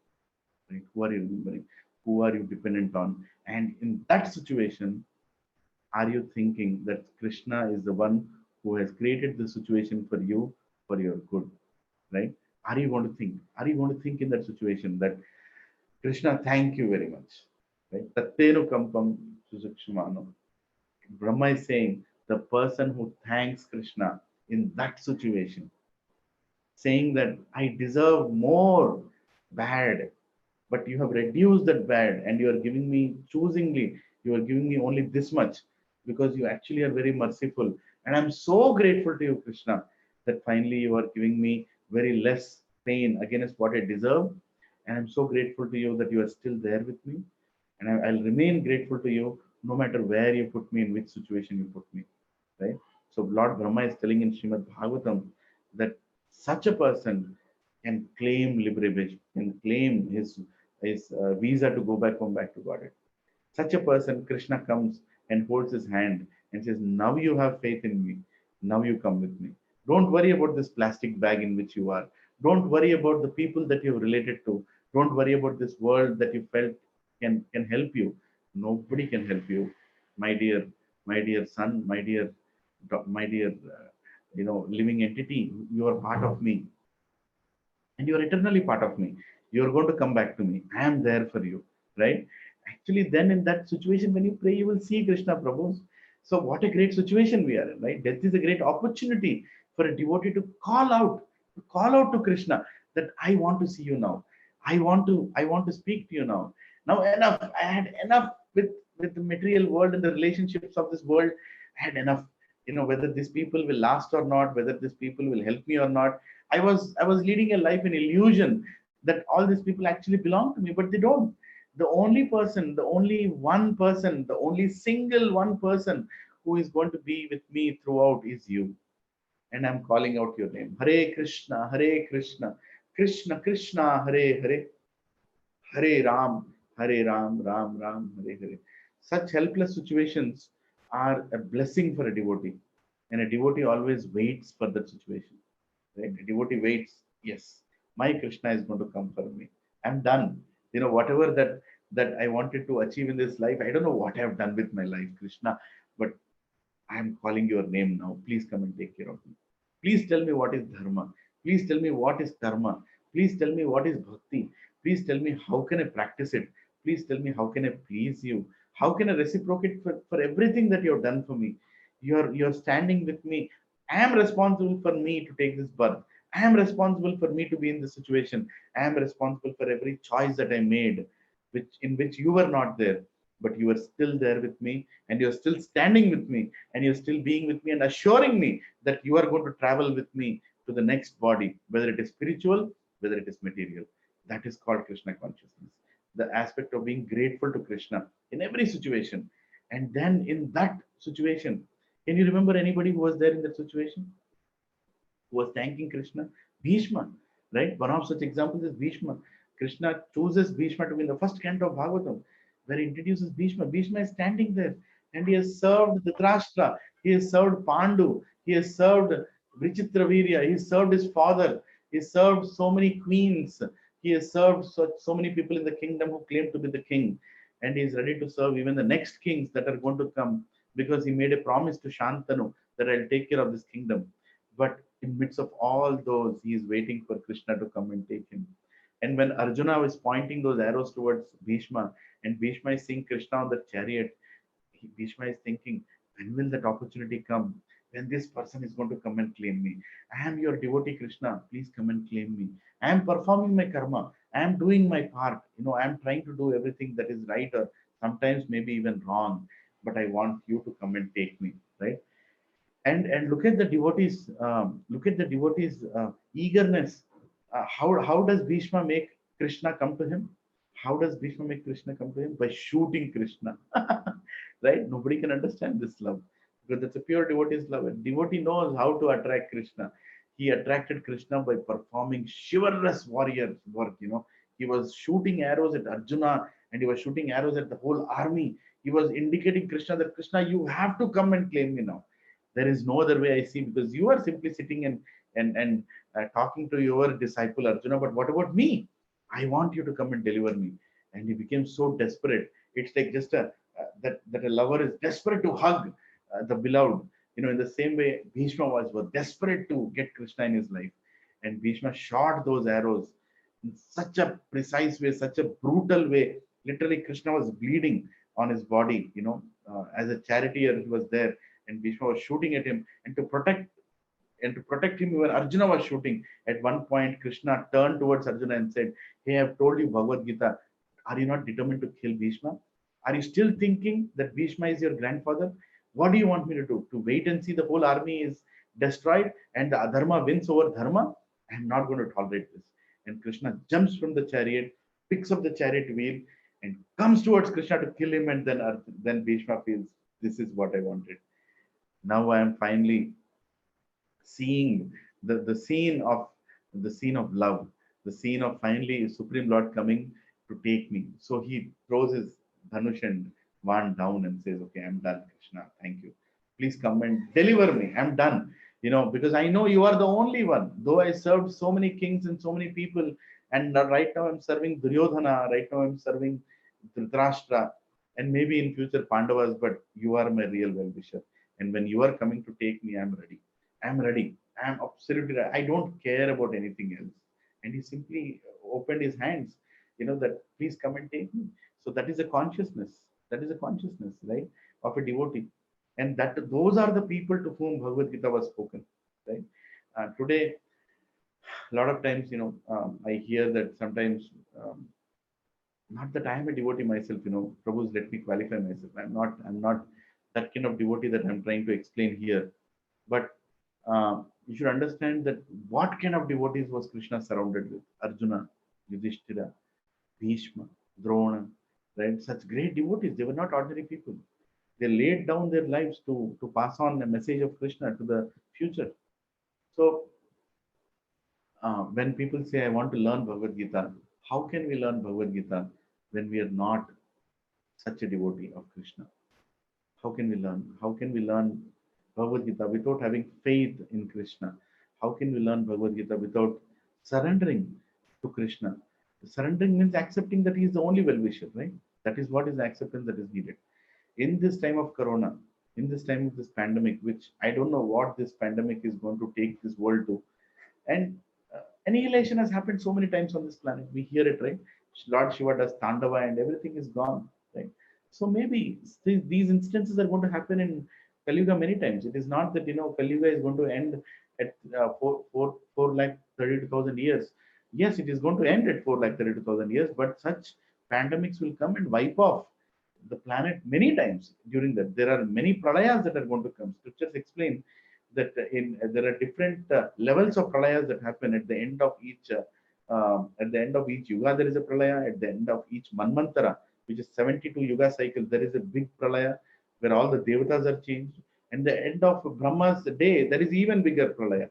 Right? Who are you remembering? Who are you dependent on? And in that situation, are you thinking that Krishna is the one who has created the situation for you for your good? Right? Are you going to think? Are you going to think in that situation that Krishna, thank you very much? Right? Tattenu kampam susukshmano. Brahma is saying the person who thanks Krishna in that situation, saying that I deserve more bad, but you have reduced that bad and you are giving me choosingly, you are giving me only this much because you actually are very merciful. And I'm so grateful to you, Krishna, that finally you are giving me very less pain against what I deserve. And I'm so grateful to you that you are still there with me. And I'll remain grateful to you no matter where you put me, in which situation you put me. Right? So Lord Brahma is telling in Srimad Bhagavatam that such a person can claim liberation, can claim his visa to go back to Godhead. Such a person, Krishna comes and holds his hand and says, now you have faith in me. Now you come with me. Don't worry about this plastic bag in which you are. Don't worry about the people that you've related to. Don't worry about this world that you felt can help you. Nobody can help you, my dear son, my dear living entity. You are part of me, and you are eternally part of me. You are going to come back to me. I am there for you, right? Actually, then in that situation, when you pray, you will see Krishna Prabhu. So, what a great situation we are in, right? Death is a great opportunity for a devotee to call out to Krishna that I want to see you now. I want to speak to you now. Now enough. I had enough with the material world and the relationships of this world. I had enough. Whether these people will last or not, whether these people will help me or not. I was leading a life in illusion that all these people actually belong to me, but they don't. The only person, the only one person, the only single one person who is going to be with me throughout is you. And I'm calling out your name. Hare Krishna, Hare Krishna, Krishna Krishna, Hare Hare, Hare Ram, Hare Ram, Ram Ram, Hare Hare. Such helpless situations are a blessing for a devotee. And a devotee always waits for that situation. Right? A devotee waits, yes, my Krishna is going to come for me. I'm done. Whatever that I wanted to achieve in this life, I don't know what I've done with my life, Krishna, but I'm calling your name now. Please come and take care of me. Please tell me what is dharma. Please tell me what is karma. Please tell me what is bhakti. Please tell me how can I practice it. Please tell me how can I please you. How can I reciprocate for everything that you have done for me. You're standing with me. I am responsible for me to take this birth. I am responsible for me to be in this situation. I am responsible for every choice that I made, in which you were not there, but you are still there with me, and you're still standing with me, and you're still being with me, and assuring me that you are going to travel with me to the next body, whether it is spiritual, whether it is material. That is called Krishna consciousness. The aspect of being grateful to Krishna in every situation. And then in that situation, can you remember anybody who was there in that situation? Who was thanking Krishna? Bhishma, right? One of such examples is Bhishma. Krishna chooses Bhishma to be in the first canto of Bhagavatam, where he introduces Bhishma. Bhishma is standing there, and he has served Dhritarashtra, he has served Pandu, he has served Vichitravirya, he has served his father, he has served so many queens, he has served so many people in the kingdom who claim to be the king, and he is ready to serve even the next kings that are going to come, because he made a promise to Shantanu that I'll take care of this kingdom. But in midst of all those, he is waiting for Krishna to come and take him. And when Arjuna was pointing those arrows towards Bhishma, and Bhishma is seeing Krishna on the chariot, Bhishma is thinking, when will that opportunity come? When this person is going to come and claim me? I am your devotee, Krishna. Please come and claim me. I am performing my karma. I am doing my part. I am trying to do everything that is right, or sometimes maybe even wrong. But I want you to come and take me, right? And look at the devotees, eagerness. How does Bhishma make Krishna come to him? How does Bhishma make Krishna come to him? By shooting Krishna. Right? Nobody can understand this love, because that's a pure devotee's love. A devotee knows how to attract Krishna. He attracted Krishna by performing chivalrous warrior work. He was shooting arrows at Arjuna, and he was shooting arrows at the whole army. He was indicating Krishna that Krishna, you have to come and claim me now. There is no other way I see, because you are simply sitting and talking to your disciple Arjuna. But what about me? I want you to come and deliver me. And he became so desperate. It's like just that a lover is desperate to hug the beloved. In the same way, Bhishma was desperate to get Krishna in his life. And Bhishma shot those arrows in such a precise way, such a brutal way. Literally, Krishna was bleeding on his body, as a charioteer, he was there, and Bhishma was shooting at him. And to protect him, even Arjuna was shooting. At one point, Krishna turned towards Arjuna and said, "Hey, I've told you Bhagavad Gita. Are you not determined to kill Bhishma? Are you still thinking that Bhishma is your grandfather? What do you want me to do? To wait and see the whole army is destroyed and the adharma wins over dharma? I'm not going to tolerate this." And Krishna jumps from the chariot, picks up the chariot wheel, and comes towards Krishna to kill him. And then Bhishma feels, this is what I wanted. Now I am finally seeing the scene of love, the scene of finally Supreme Lord coming to take me. So he throws his dhanush and wand down and says, "Okay, I'm done, Krishna. Thank you. Please come and deliver me. I'm done. Because I know you are the only one. Though I served so many kings and so many people, and right now I'm serving Duryodhana, right now I'm serving Dhritarashtra, and maybe in future Pandavas, but you are my real well-wisher. And when you are coming to take me, I'm ready. I'm ready. I'm absolutely ready. I don't care about anything else." And he simply opened his hands, that please come and take me. So that is a consciousness. That is a consciousness, right, of a devotee. And those are the people to whom Bhagavad Gita was spoken, right? Today, a lot of times, I hear that sometimes, not that I am a devotee myself, Prabhu's let me qualify myself. I'm not that kind of devotee that I'm trying to explain here. But you should understand that what kind of devotees was Krishna surrounded with? Arjuna, Yudhishthira, Bhishma, Drona, right? Such great devotees. They were not ordinary people. They laid down their lives to pass on a message of Krishna to the future. So when people say, "I want to learn Bhagavad Gita," how can we learn Bhagavad Gita when we are not such a devotee of Krishna? How can we learn? How can we learn Bhagavad Gita without having faith in Krishna? How can we learn Bhagavad Gita without surrendering to Krishna? Surrendering means accepting that he is the only well-wisher, right? That is what is the acceptance that is needed. In this time of Corona, in this time of this pandemic, which I don't know what this pandemic is going to take this world to, and annihilation has happened so many times on this planet. We hear it, right? Lord Shiva does Tandava and everything is gone, right? So maybe these instances are going to happen in Kali Yuga many times. It is not that, Kali Yuga is going to end at 4,32,000 years. Yes, it is going to end at 4,32,000 years, but such pandemics will come and wipe off the planet many times during that. There are many pralayas that are going to come. Scriptures explain that there are different levels of pralayas that happen at the end of each yuga. There is a pralaya. At the end of each manvantara, which is 72 yuga cycles, there is a big pralaya where all the devatas are changed. And the end of Brahma's day, there is even bigger pralaya,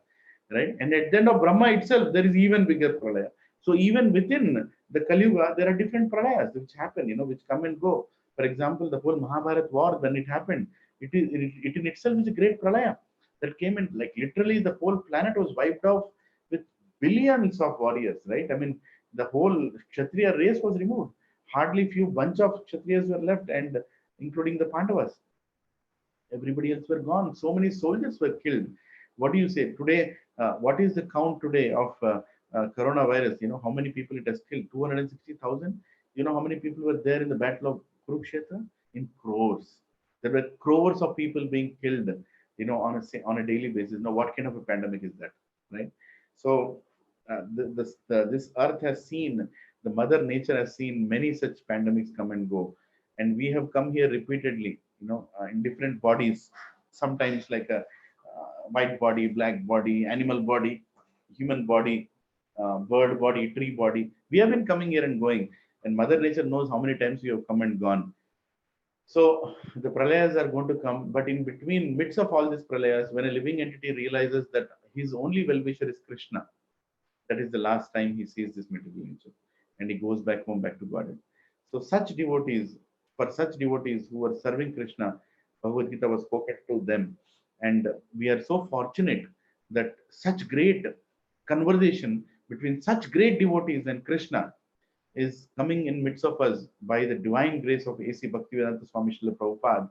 right? And at the end of Brahma itself, there is even bigger pralaya. So even within the Kali Yuga, there are different pralayas which happen, which come and go. For example, the whole Mahabharat war, when it happened, it in itself is a great pralaya that came in, like literally the whole planet was wiped off with billions of warriors, right? I mean, the whole Kshatriya race was removed. Hardly few bunch of Kshatriyas were left, and including the Pandavas. Everybody else were gone. So many soldiers were killed. What do you say today? What is the count today of coronavirus? How many people it has killed? 260,000. How many people were there in the battle of Kurukshetra? In crores. There were crores of people being killed, on a daily basis. Now, what kind of a pandemic is that, right? So, this earth has seen, the Mother Nature has seen many such pandemics come and go, and we have come here repeatedly, in different bodies. Sometimes like a white body, black body, animal body, human body, bird body, tree body. We have been coming here and going, and Mother Nature knows how many times we have come and gone. So the pralayas are going to come, but in between, midst of all these pralayas, when a living entity realizes that his only well-wisher is Krishna, that is the last time he sees this material nature, and he goes back home, back to Godhead. So such devotees for such devotees who were serving Krishna, Bhagavad Gita was spoken to them. And we are so fortunate that such great conversation between such great devotees and Krishna is coming in midst of us by the divine grace of A.C. Bhaktivedanta Swami Srila Prabhupada,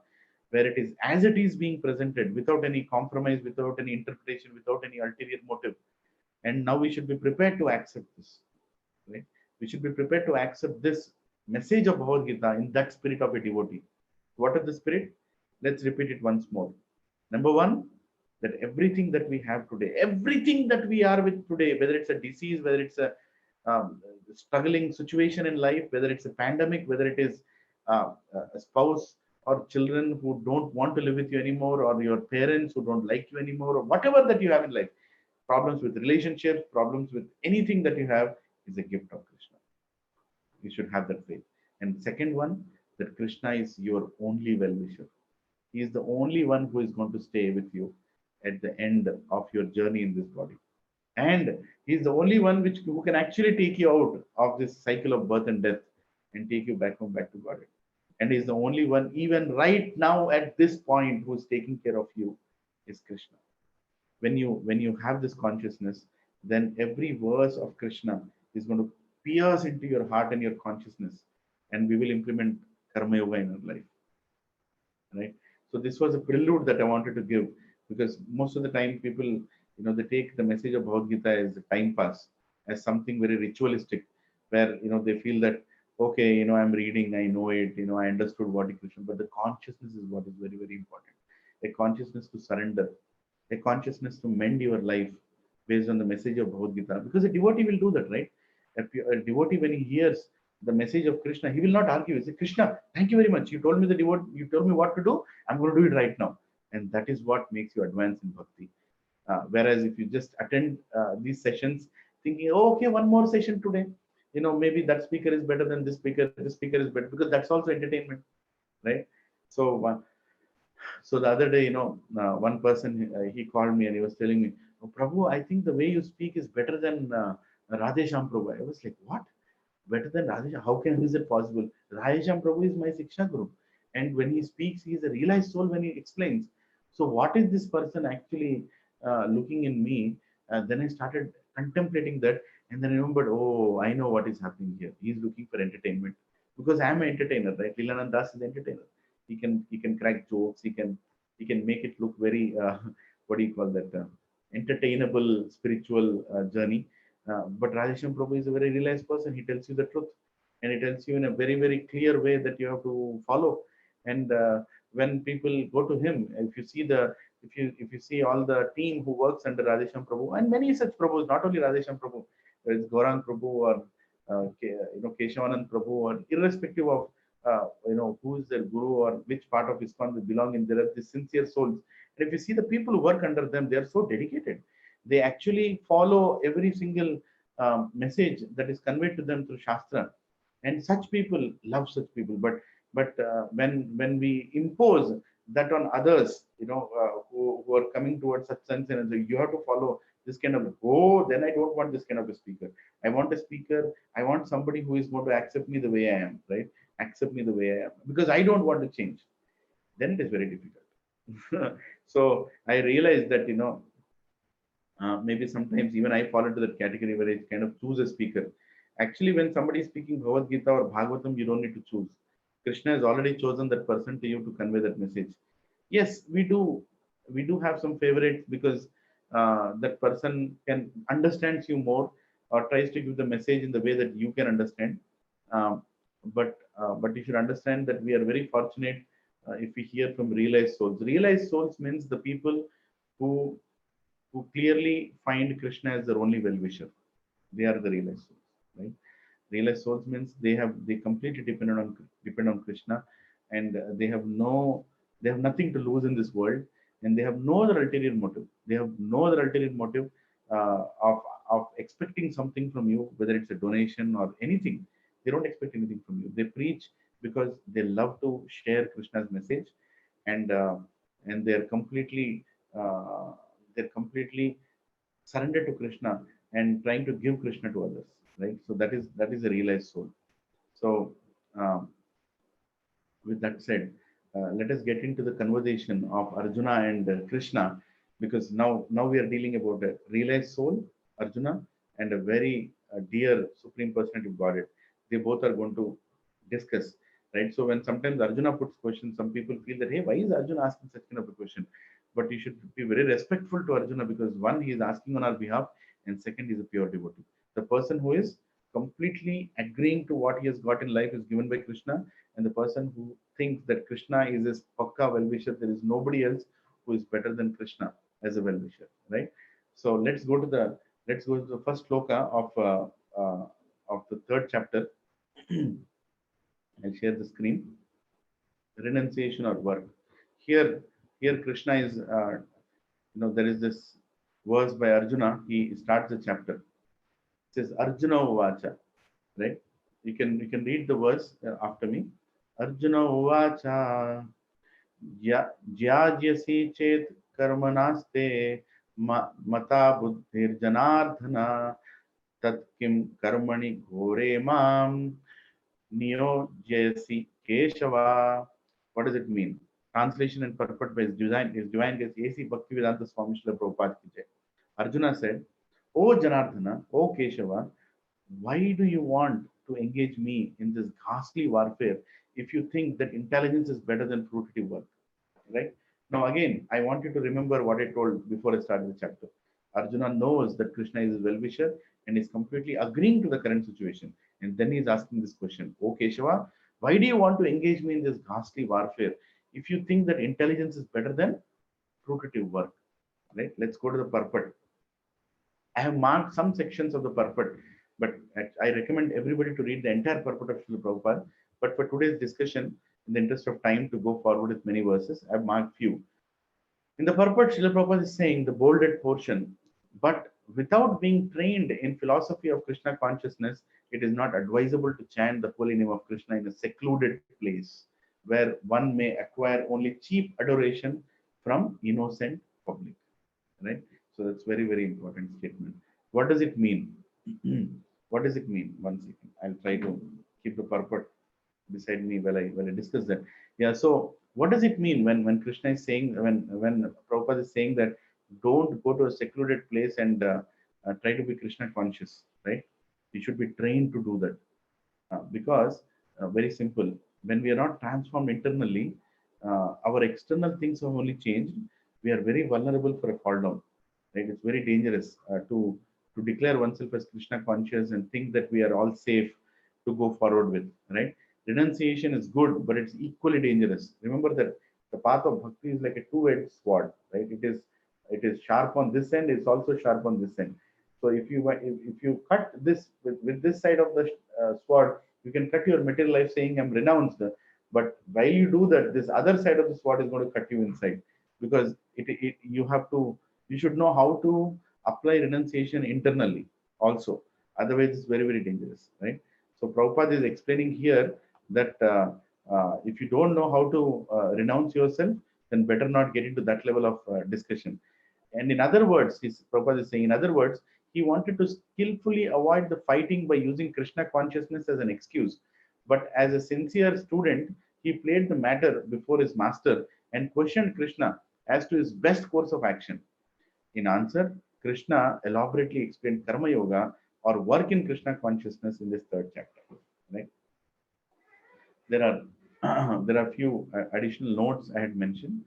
where it is as it is being presented without any compromise, without any interpretation, without any ulterior motive. And now we should be prepared to accept this. Right? We should be prepared to accept this message of Bhagavad Gita in that spirit of a devotee. What is the spirit? Let's repeat it once more. Number one, that everything that we have today, everything that we are with today, whether it's a disease, whether it's a struggling situation in life, whether it's a pandemic, whether it is a spouse or children who don't want to live with you anymore, or your parents who don't like you anymore, or whatever that you have in life, problems with relationships, problems with anything that you have, is a gift of Krishna. You should have that faith. And second one, that Krishna is your only well-wisher. He is the only one who is going to stay with you at the end of your journey in this body. And he is the only one who can actually take you out of this cycle of birth and death and take you back home, back to God. And he is the only one, even right now at this point, who is taking care of you, is Krishna. When you have this consciousness, then every verse of Krishna is going to pierce into your heart and your consciousness, and we will implement Karma Yoga in our life. Right? So this was a prelude that I wanted to give, because most of the time people, they take the message of Bhagavad Gita as a time pass, as something very ritualistic, where they feel that, okay, I'm reading, I know it, I understood what is Krishna, but the consciousness is what is very, very important. A consciousness to surrender, a consciousness to mend your life based on the message of Bhagavad Gita, because a devotee will do that, right? A devotee, when he hears the message of Krishna, he will not argue. He says, Krishna, thank you very much. You told me you told me what to do. I'm going to do it right now. And that is what makes you advance in bhakti. Whereas if you just attend these sessions thinking, oh, okay, one more session today, maybe that speaker is better than this speaker is better, because that's also entertainment, right? So the other day, one person, he called me and he was telling me, oh, Prabhu, I think the way you speak is better than Radhesham Prabhu. I was like, what? Better than Radhesham? How is it possible? Radhesham Prabhu is my Siksha Guru. And when he speaks, he is a realized soul when he explains. So what is this person actually looking in me? Then I started contemplating that, and then I remembered, oh, I know what is happening here. He is looking for entertainment, because I am an entertainer, right? Lilananda Dasa is an entertainer. He can crack jokes. He can make it look very what do you call that, entertainable spiritual journey. But Radhesham Prabhu is a very realized person. He tells you the truth, and he tells you in a very, very clear way that you have to follow. And when people go to him, if you see all the team who works under Radhesham Prabhu, and many such Prabhus, not only Radhesham Prabhu, there is Gaurang Prabhu, or Keshavanand Prabhu, or irrespective of who is their guru or which part of ISKCON they belong in, there are these sincere souls. And if you see the people who work under them, they are so dedicated. They actually follow every single message that is conveyed to them through Shastra. And such people love such people. But when we impose that on others, who are coming towards Satsang, and say, you have to follow this kind of, then I don't want this kind of a speaker. I want a speaker. I want somebody who is going to accept me the way I am, right? Accept me the way I am, because I don't want to change. Then it is very difficult. So I realized that, maybe sometimes even I fall into that category where I kind of choose a speaker. Actually, when somebody is speaking Bhagavad Gita or Bhagavatam, you don't need to choose. Krishna has already chosen that person to you to convey that message. Yes, we do have some favorites, because that person understands you more, or tries to give the message in the way that you can understand. But you should understand that we are very fortunate if we hear from realized souls. Realized souls means the people who clearly find Krishna as their only well-wisher. They are the realized souls, right? Realized souls means they completely depend on Krishna, and they have nothing to lose in this world, and they have no other ulterior motive. They have no other ulterior motive of expecting something from you, whether it's a donation or anything. They don't expect anything from you. They preach because they love to share Krishna's message, and they're completely surrendered to Krishna and trying to give Krishna to others, right? So that is a realized soul. So with that said, let us get into the conversation of Arjuna and Krishna, because now we are dealing about a realized soul, Arjuna, and a very dear Supreme Personality of Godhead. They both are going to discuss, right? So when sometimes Arjuna puts questions, some people feel that, hey, why is Arjuna asking such kind of a question? But you should be very respectful to Arjuna, because one, he is asking on our behalf, and second, he is a pure devotee. The person who is completely agreeing to what he has got in life is given by Krishna, and the person who thinks that Krishna is his pakka well-wisher, there is nobody else who is better than Krishna as a well-wisher, right? So let's go to the first sloka of the third chapter. I'll share the screen. Renunciation or work. Here Krishna is, there is this verse by Arjuna. He starts the chapter. It says Arjuna Uvacha, right? You can read the verse after me. Arjuna Uvacha Jyajyasi chet karmanaste mata buddhir janardhana tat kim karmani ghore mam niyojyasi keshava. What does it mean? Translation and purport by His Divine Grace A.C. Bhaktivedanta Swami Srila Prabhupada ki jai. Arjuna said, O Janardhana, O Keshava, why do you want to engage me in this ghastly warfare if you think that intelligence is better than fruitive work? Right? Now, again, I want you to remember what I told before I started the chapter. Arjuna knows that Krishna is his well-wisher and is completely agreeing to the current situation. And then he's asking this question, O Keshava, why do you want to engage me in this ghastly warfare if you think that intelligence is better than fruitive work? Right? Let's go to the purport. I have marked some sections of the purport, but I recommend everybody to read the entire purport of Srila Prabhupada. But for today's discussion, in the interest of time to go forward with many verses, I have marked few. In the purport, Srila Prabhupada is saying the bolded portion, but without being trained in philosophy of Krishna consciousness, it is not advisable to chant the holy name of Krishna in a secluded place where one may acquire only cheap adoration from innocent public. Right? So that's very, very important statement. What does it mean? What does it mean? One second. I'll try to keep the purport beside me while I discuss that. Yeah. So what does it mean when Krishna is saying, when Prabhupada is saying that don't go to a secluded place and try to be Krishna conscious, right? You should be trained to do that. Because very simple, when we are not transformed internally, our external things have only changed. We are very vulnerable for a fall down. Right? It's very dangerous to declare oneself as Krishna conscious and think that we are all safe to go forward with. Right? Renunciation is good, but it's equally dangerous. Remember that the path of bhakti is like a two-edged sword. Right? It is sharp on this end. It's also sharp on this end. So if you cut this with this side of the sword, you can cut your material life saying I'm renounced. But while you do that, this other side of the sword is going to cut you inside, because you should know how to apply renunciation internally also. Otherwise, it's very, very dangerous, right? So Prabhupada is explaining here that if you don't know how to renounce yourself, then better not get into that level of discussion. And in other words, Prabhupada is saying, in other words, he wanted to skillfully avoid the fighting by using Krishna consciousness as an excuse. But as a sincere student, he played the matter before his master and questioned Krishna as to his best course of action. In answer, Krishna elaborately explained Karma Yoga or work in Krishna consciousness in this third chapter. Right? There are few additional notes I had mentioned.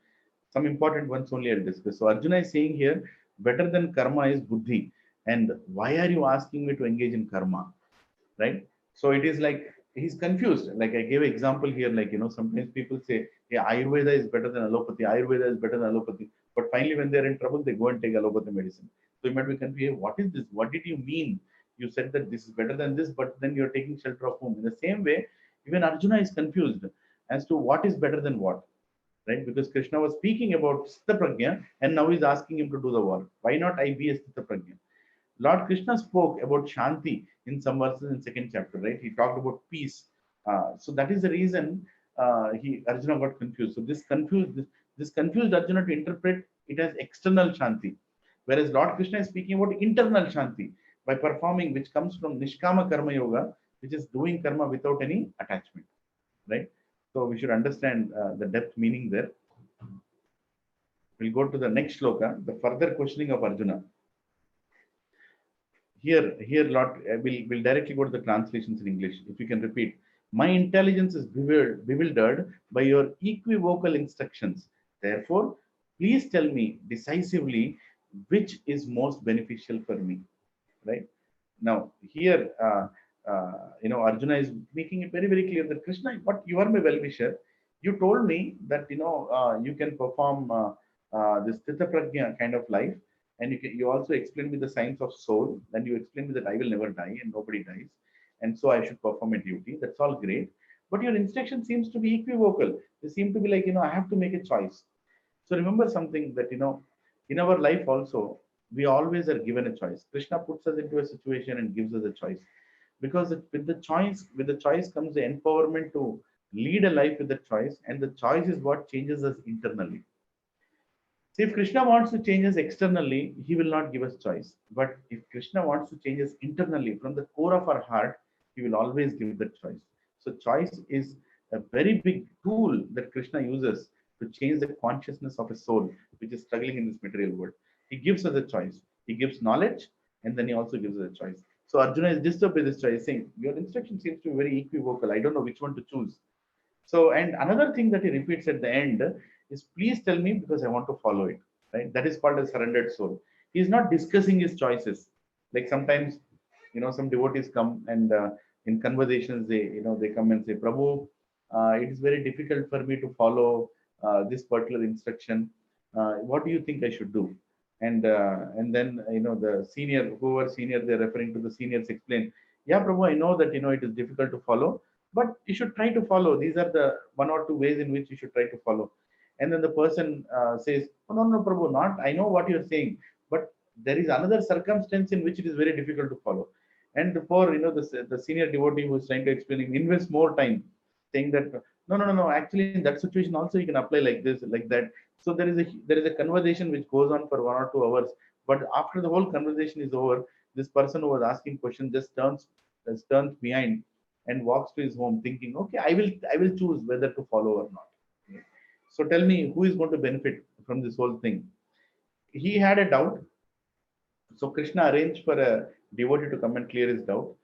Some important ones only I'll discuss. So Arjuna is saying here, better than karma is buddhi. And why are you asking me to engage in karma? Right? So it is like he's confused. Like I gave an example here, like, sometimes people say, yeah, Ayurveda is better than allopathy. Ayurveda is better than allopathy. But finally, when they're in trouble, they go and take allopathy medicine. So you might be confused. What is this? What did you mean? You said that this is better than this, but then you're taking shelter of whom? In the same way, even Arjuna is confused as to what is better than what. Right? Because Krishna was speaking about Sthita Prajna and now he's asking him to do the work. Why not I be a Sthita Prajna? Lord Krishna spoke about Shanti in some verses in second chapter, right? He talked about peace. So that is the reason Arjuna got confused. So this confused Arjuna to interpret it as external Shanti. Whereas Lord Krishna is speaking about internal Shanti by performing, which comes from Nishkama Karma Yoga, which is doing karma without any attachment. Right? So we should understand the depth meaning there. We'll go to the next shloka, the further questioning of Arjuna. Here, Lord, we'll directly go to the translations in English. If you can repeat, my intelligence is bewildered by your equivocal instructions. Therefore, please tell me decisively which is most beneficial for me. Right now, here, Arjuna is making it very, very clear that Krishna, what you are my well-wisher. You told me that you can perform this Titha Prajna kind of life, and you also explained me the science of soul, and you explained me that I will never die and nobody dies, and so I should perform a duty. That's all great, but your instruction seems to be equivocal. They seem to be like, I have to make a choice. So remember something that in our life also we always are given a choice. Krishna puts us into a situation and gives us a choice, because with the choice comes the empowerment to lead a life with the choice, and the choice is what changes us internally. See, if Krishna wants to change us externally, he will not give us choice. But if Krishna wants to change us internally, from the core of our heart, he will always give the choice. So choice is a very big tool that Krishna uses to change the consciousness of a soul which is struggling in this material world. He gives us a choice. He gives knowledge, and then he also gives us a choice. So Arjuna is disturbed by this choice, saying, your instruction seems to be very equivocal. I don't know which one to choose. So, and another thing that he repeats at the end is, please tell me because I want to follow it. Right? That is called a surrendered soul. He is not discussing his choices. Like sometimes, some devotees come and in conversations, they come and say, Prabhu, it is very difficult for me to follow this particular instruction. What do you think I should do? And then the senior, whoever senior they're referring to, the seniors explain, yeah, Prabhu, I know that it is difficult to follow, but you should try to follow. These are the one or two ways in which you should try to follow. And then the person says, oh, no, Prabhu, not. I know what you're saying, but there is another circumstance in which it is very difficult to follow. And for the senior devotee who is trying to explain, invest more time, saying that no. Actually, in that situation also you can apply like this, like that. So there is a conversation which goes on for 1 or 2 hours. But after the whole conversation is over, this person who was asking questions just turns behind and walks to his home thinking, okay, I will choose whether to follow or not. So tell me, who is going to benefit from this whole thing? He had a doubt. So Krishna arranged for a devotee to come and clear his doubt.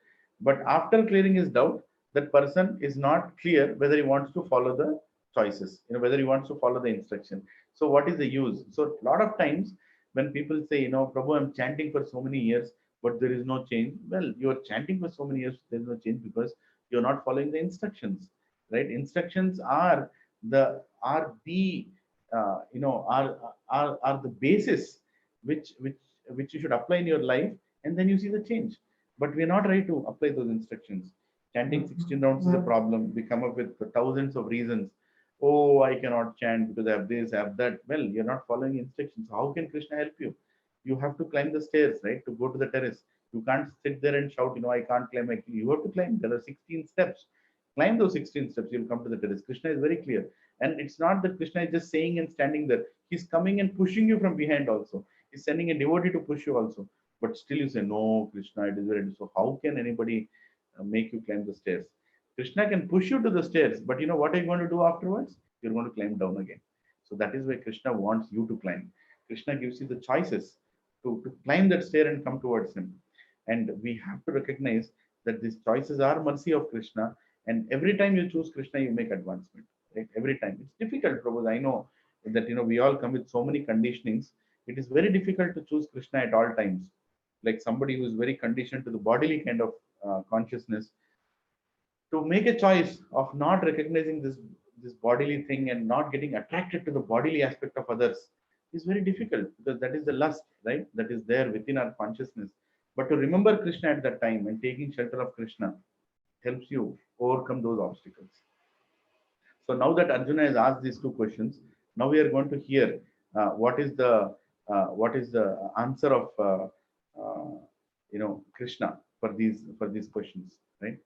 But after clearing his doubt, that person is not clear whether he wants to follow the choices, whether he wants to follow the instruction. So what is the use? So a lot of times when people say, Prabhu, I'm chanting for so many years, but there is no change. Well, you're chanting for so many years, there's no change because you're not following the instructions, right? Instructions are the basis which you should apply in your life, and then you see the change. But we're not ready to apply those instructions. Chanting 16 rounds is a problem. We come up with thousands of reasons. Oh, I cannot chant because I have this, I have that. Well, you're not following instructions. How can Krishna help you? You have to climb the stairs, right, to go to the terrace. You can't sit there and shout, I can't climb. You have to climb. There are 16 steps. Climb those 16 steps, you'll come to the terrace. Krishna is very clear. And it's not that Krishna is just saying and standing there. He's coming and pushing you from behind also. He's sending a devotee to push you also. But still you say, no, Krishna, it is very... So how can anybody make you climb the stairs? Krishna can push you to the stairs, but what are you going to do afterwards? You're going to climb down again. So that is why Krishna wants you to climb. Krishna gives you the choices to climb that stair and come towards him. And we have to recognize that these choices are mercy of Krishna. And every time you choose Krishna, you make advancement. Right? Every time. It's difficult, Prabhu. I know that we all come with so many conditionings. It is very difficult to choose Krishna at all times. Like somebody who is very conditioned to the bodily kind of consciousness, to make a choice of not recognizing this bodily thing and not getting attracted to the bodily aspect of others is very difficult, because that is the lust, right? That is there within our consciousness. But to remember Krishna at that time and taking shelter of Krishna helps you overcome those obstacles. So now that Arjuna has asked these two questions, now we are going to hear what is the answer of Krishna for these questions, right?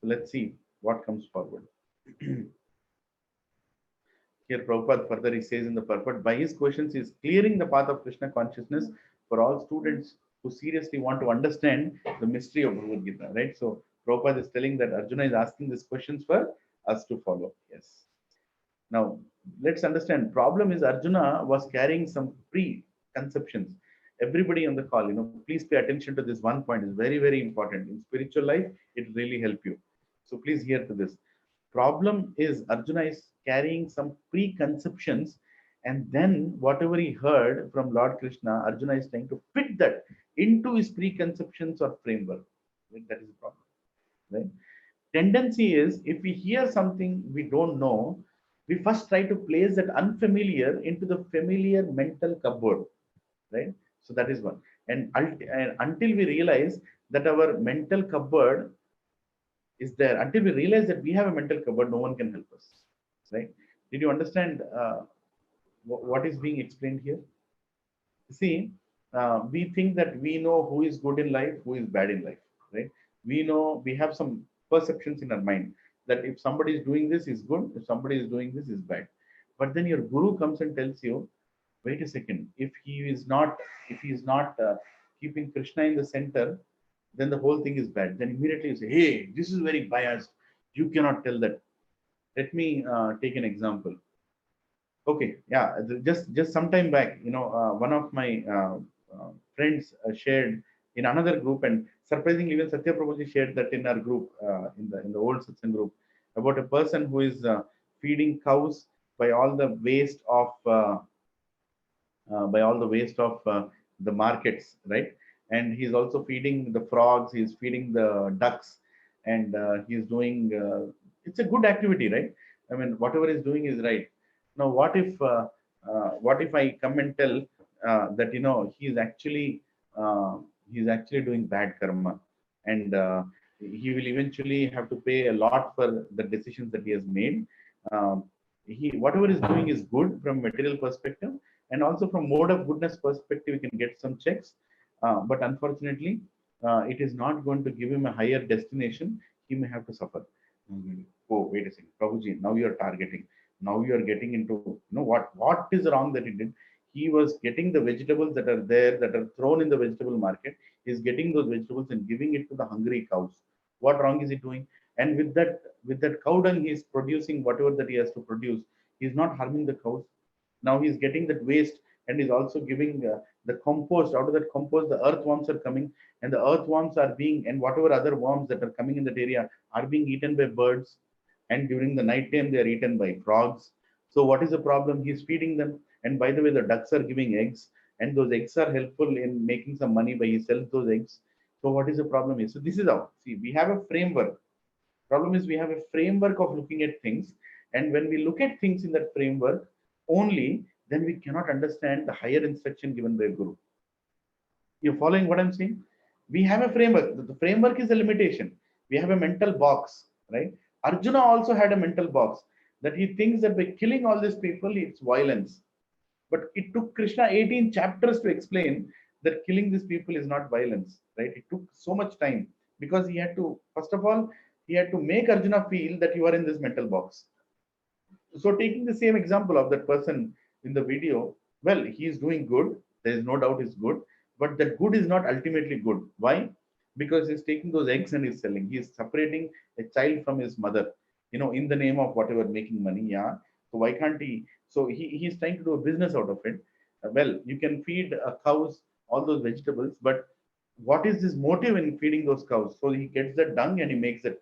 So let's see what comes forward. Here Prabhupada further he says in the purport, by his questions he is clearing the path of Krishna consciousness for all students who seriously want to understand the mystery of Bhagavad Gita, right? So Prabhupada is telling that Arjuna is asking these questions for us to follow. Yes. Now, let's understand. Problem is Arjuna was carrying some preconceptions. Everybody on the call, please pay attention to this one point. It's very, very important. In spiritual life, it really help you. So please hear to this. Problem is Arjuna is carrying some preconceptions, and then whatever he heard from Lord Krishna, Arjuna is trying to fit that into his preconceptions or framework. Right? That is the problem. Right? Tendency is if we hear something we don't know, we first try to place that unfamiliar into the familiar mental cupboard, right? So that is one. And until we realize that our mental cupboard is there, until we realize that we have a mental cupboard, no one can help us, right? Did you understand what is being explained here? See, we think that we know who is good in life, who is bad in life, right? We know we have some perceptions in our mind that if somebody is doing this is good, if somebody is doing this is bad. But then your guru comes and tells you, wait a second, if he is not keeping Krishna in the center, then the whole thing is bad. Then immediately you say, hey, this is very biased. You cannot tell that. Let me take an example. Okay, yeah, just some time back, one of my friends shared in another group, and surprisingly, even Satya Prabhuji shared that in our group, in the old Satsang group, about a person who is feeding cows by all the waste of the markets, right? And he's also feeding the frogs, he's feeding the ducks, and he's doing. It's a good activity, right? I mean, whatever he's doing is right. Now, what if I come and tell that he's actually doing bad karma, and he will eventually have to pay a lot for the decisions that he has made. Um, he whatever he's doing is good from material perspective, and also from mode of goodness perspective, we can get some checks. But unfortunately, it is not going to give him a higher destination. He may have to suffer. Oh, wait a second, Prabhuji, now you are targeting. Now you are getting into, what is wrong that he did. He was getting the vegetables that are there, that are thrown in the vegetable market. He's getting those vegetables and giving it to the hungry cows. What wrong is he doing? And with that cow dung, he is producing whatever that he has to produce. He's not harming the cows. Now he's getting that waste, and he's also giving the compost. Out of that compost, the earthworms are coming, and the earthworms are being, and whatever other worms that are coming in that area are being eaten by birds, and during the night time they are eaten by frogs. So what is the problem? He's feeding them, and by the way, the ducks are giving eggs, and those eggs are helpful in making some money by he sells those eggs. So what is the problem is, so this is how, see, we have a framework. Problem is we have a framework of looking at things, and when we look at things in that framework only, then we cannot understand the higher instruction given by Guru. You're following what I'm saying? We have a framework. The framework is a limitation. We have a mental box, right? Arjuna also had a mental box that he thinks that by killing all these people, it's violence. But it took Krishna 18 chapters to explain that killing these people is not violence, right? It took so much time because he had to, first of all, he had to make Arjuna feel that you are in this mental box. So taking the same example of that person in the video, well, he is doing good. There is no doubt he's good, but that good is not ultimately good. Why? Because he's taking those eggs and he's selling. He's separating a child from his mother, in the name of whatever making money. Yeah. So why can't he? So he's trying to do a business out of it. Well, you can feed cows all those vegetables, but what is his motive in feeding those cows? So he gets the dung and he makes that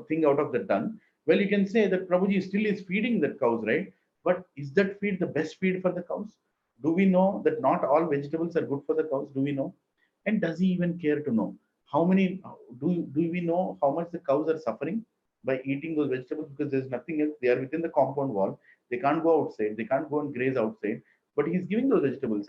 thing out of the dung. Well, you can say that Prabhuji still is feeding the cows, right? But is that feed the best feed for the cows? Do we know that not all vegetables are good for the cows? Do we know? And does he even care to know? How many, do we know how much the cows are suffering by eating those vegetables? Because there's nothing else. They are within the compound wall. They can't go outside. They can't go and graze outside. But he's giving those vegetables,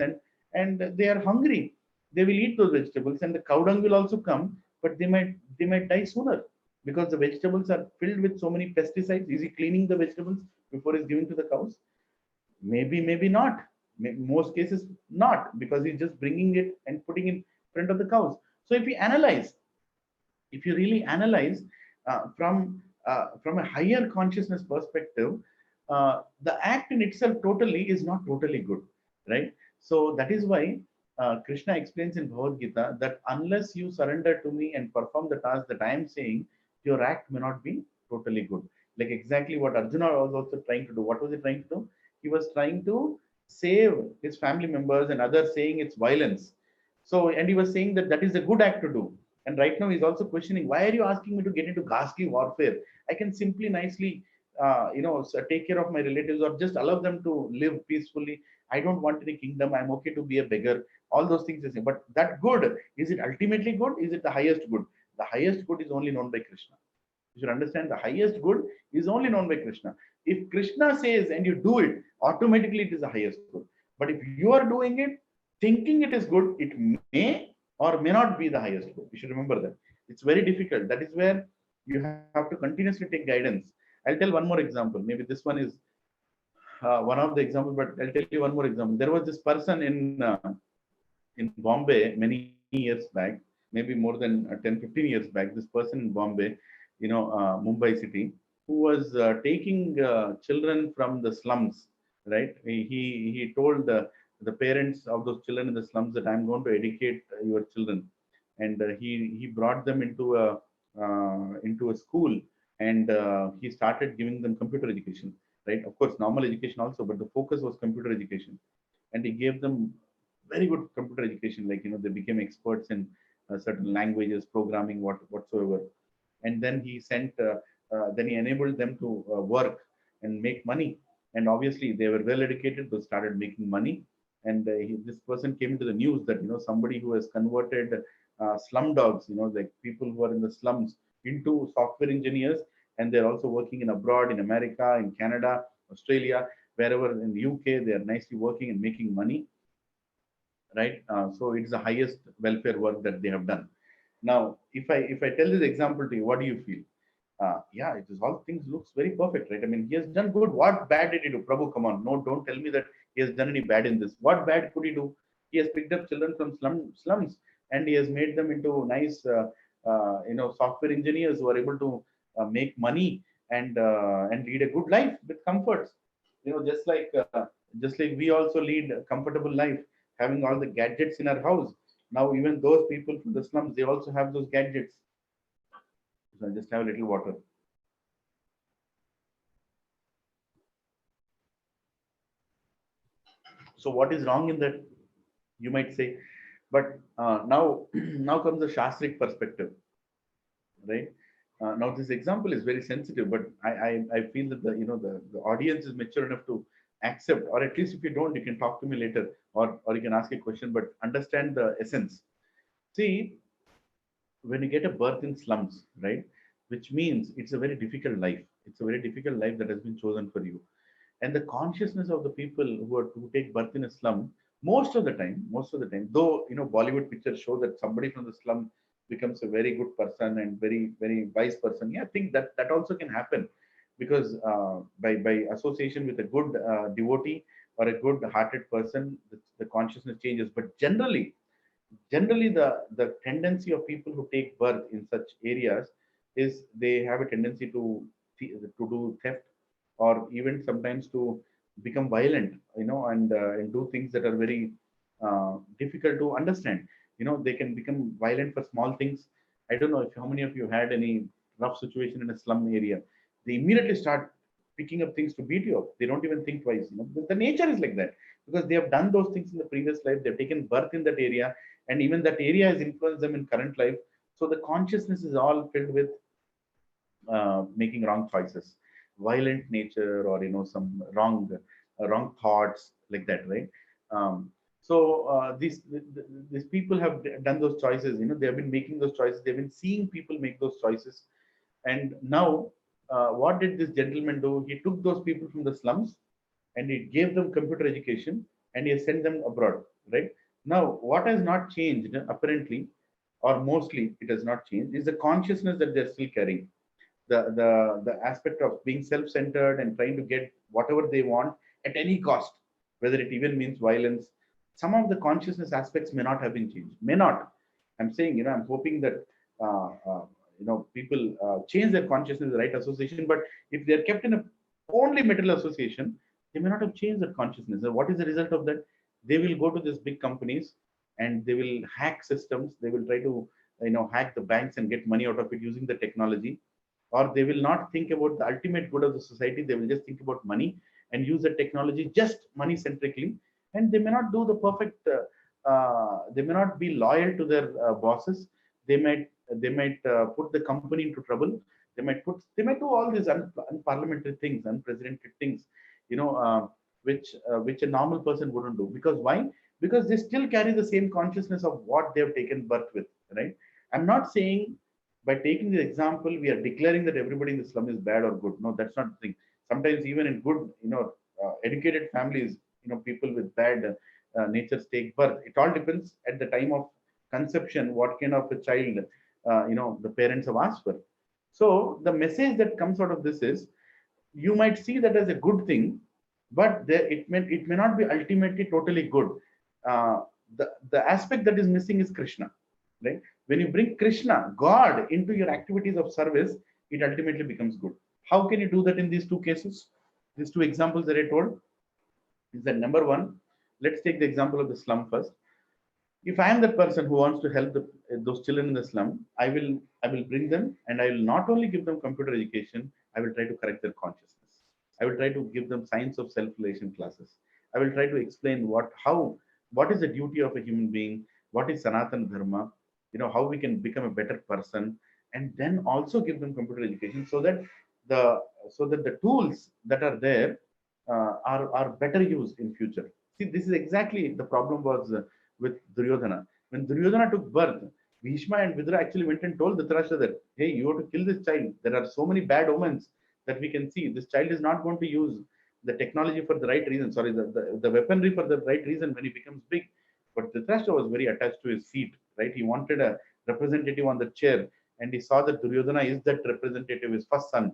and they are hungry. They will eat those vegetables, and the cow dung will also come, but they might die sooner because the vegetables are filled with so many pesticides. Is he cleaning the vegetables before he's giving to the cows? Maybe, maybe not. Most cases not, because he's just bringing it and putting it in front of the cows. So if you really analyze from a higher consciousness perspective, the act in itself totally is not totally good, right? So that is why Krishna explains in Bhagavad Gita that unless you surrender to me and perform the task that I am saying, your act may not be totally good. Like exactly what Arjuna was also trying to do. What was he trying to do? He was trying to save his family members, and others saying it's violence. So, and he was saying that that is a good act to do. And right now he's also questioning, why are you asking me to get into ghastly warfare? I can simply nicely, take care of my relatives or just allow them to live peacefully. I don't want any kingdom. I'm okay to be a beggar. All those things. But that good, is it ultimately good? Is it the highest good? The highest good is only known by Krishna. You should understand the highest good is only known by Krishna. If Krishna says and you do it, automatically it is the highest good. But if you are doing it, thinking it is good, it may or may not be the highest good. You should remember that. It's very difficult. That is where you have to continuously take guidance. I'll tell one more example. Maybe this one is one of the examples, but I'll tell you one more example. There was this person in Bombay many years back, maybe more than 10, 15 years back. This person in Bombay, Mumbai city, who was taking children from the slums, right? He told the parents of those children in the slums that I'm going to educate your children, and he brought them into a school, and he started giving them computer education, right? Of course, normal education also, but the focus was computer education, and he gave them very good computer education, like they became experts in certain languages, programming, whatsoever. And then then he enabled them to work and make money. And obviously they were well educated, they started making money. And this person came into the news that somebody who has converted slum dogs, like people who are in the slums, into software engineers, and they're also working in abroad, in America, in Canada, Australia, wherever, in the UK. They are nicely working and making money, right? So it's the highest welfare work that they have done. Now, if I tell this example to you, what do you feel? Yeah, it is, all things looks very perfect, right? I mean, he has done good. What bad did he do? Prabhu, come on, no, don't tell me that he has done any bad in this. What bad could he do? He has picked up children from slums, and he has made them into nice, software engineers who are able to make money and lead a good life with comforts. Just like we also lead a comfortable life, having all the gadgets in our house. Now, even those people from the slums, they also have those gadgets. So I just have a little water. So what is wrong in that? You might say, but now now comes the Shastric perspective, right? Now this example is very sensitive, but I feel that the audience is mature enough to accept, or at least if you don't, you can talk to me later, or you can ask a question, but understand the essence. See, when you get a birth in slums, right, which means it's a very difficult life. It's a very difficult life that has been chosen for you. And the consciousness of the people who take birth in a slum, most of the time, though Bollywood pictures show that somebody from the slum becomes a very good person and very, very wise person. Yeah, I think that also can happen, because by association with a good devotee or a good hearted person, the consciousness changes. But generally the tendency of people who take birth in such areas is they have a tendency to do theft, or even sometimes to become violent, and do things that are very difficult to understand. They can become violent for small things. I don't know if how many of you had any rough situation in a slum area. They immediately start picking up things to beat you up. They don't even think twice. The nature is like that, because they have done those things in the previous life. They've taken birth in that area, and even that area has influenced them in current life. So the consciousness is all filled with making wrong choices, violent nature, or some wrong thoughts, like that, right? These people have done those choices. They have been making those choices. They've been seeing people make those choices, and now what did this gentleman do? He took those people from the slums, and he gave them computer education, and he sent them abroad, right? Now, what has not changed, apparently, or mostly it has not changed, is the consciousness that they're still carrying. The aspect of being self-centered and trying to get whatever they want at any cost, whether it even means violence. Some of the consciousness aspects may not have been changed. May not. I'm saying, I'm hoping that people change their consciousness, the right association. But if they're kept in a only material association, they may not have changed their consciousness. So what is the result of that? They will go to these big companies, and they will hack systems. They will try to hack the banks and get money out of it using the technology. or they will not think about the ultimate good of the society. They will just think about money and use the technology just money centrically, and they may not do the perfect. They may not be loyal to their bosses. They might put the company into trouble. They might do all these unparliamentary things, unprecedented things, you know, which a normal person wouldn't do. Because why? Because they still carry the same consciousness of what they have taken birth with, right? I'm not saying by taking the example we are declaring that everybody in the slum is bad or good. No, that's not the thing. Sometimes even in good, educated families, people with bad natures take birth. It all depends at the time of conception, what kind of a child, the parents have asked for. So the message that comes out of this is, you might see that as a good thing, but it may not be ultimately totally good. The aspect that is missing is Krishna, right? When you bring Krishna, God, into your activities of service, it ultimately becomes good. How can you do that in these two cases? These two examples that I told is that, number one, let's take the example of the slum first. If I am the person who wants to help those children in the slum, I will bring them, and I will not only give them computer education, I will try to correct their consciousness. I will try to give them science of self-relation classes. I will try to explain what is the duty of a human being, what is Sanatana Dharma, how we can become a better person, and then also give them computer education, so that the tools that are there are better used in future. See, this is exactly the problem was with Duryodhana. When Duryodhana took birth, Bhishma and Vidura actually went and told Dhritarashtra that, hey, you have to kill this child. There are so many bad omens that we can see. This child is not going to use the technology for the right reason, the weaponry for the right reason when he becomes big. But Dhritarashtra was very attached to his seat, right? He wanted a representative on the chair, and he saw that Duryodhana is that representative, his first son.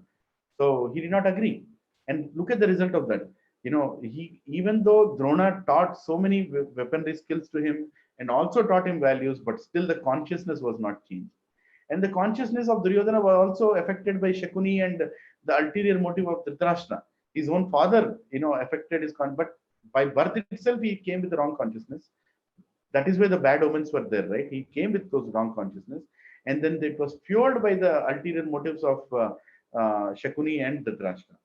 So he did not agree. And look at the result of that. Even though Drona taught so many weaponry skills to him and also taught him values, but still the consciousness was not changed. And the consciousness of Duryodhana was also affected by Shakuni and the ulterior motive of Dhritarashtra. His own father, affected his but by birth itself, he came with the wrong consciousness. That is where the bad omens were there, right? He came with those wrong consciousness, and then it was fueled by the ulterior motives of Shakuni and Dhritarashtra.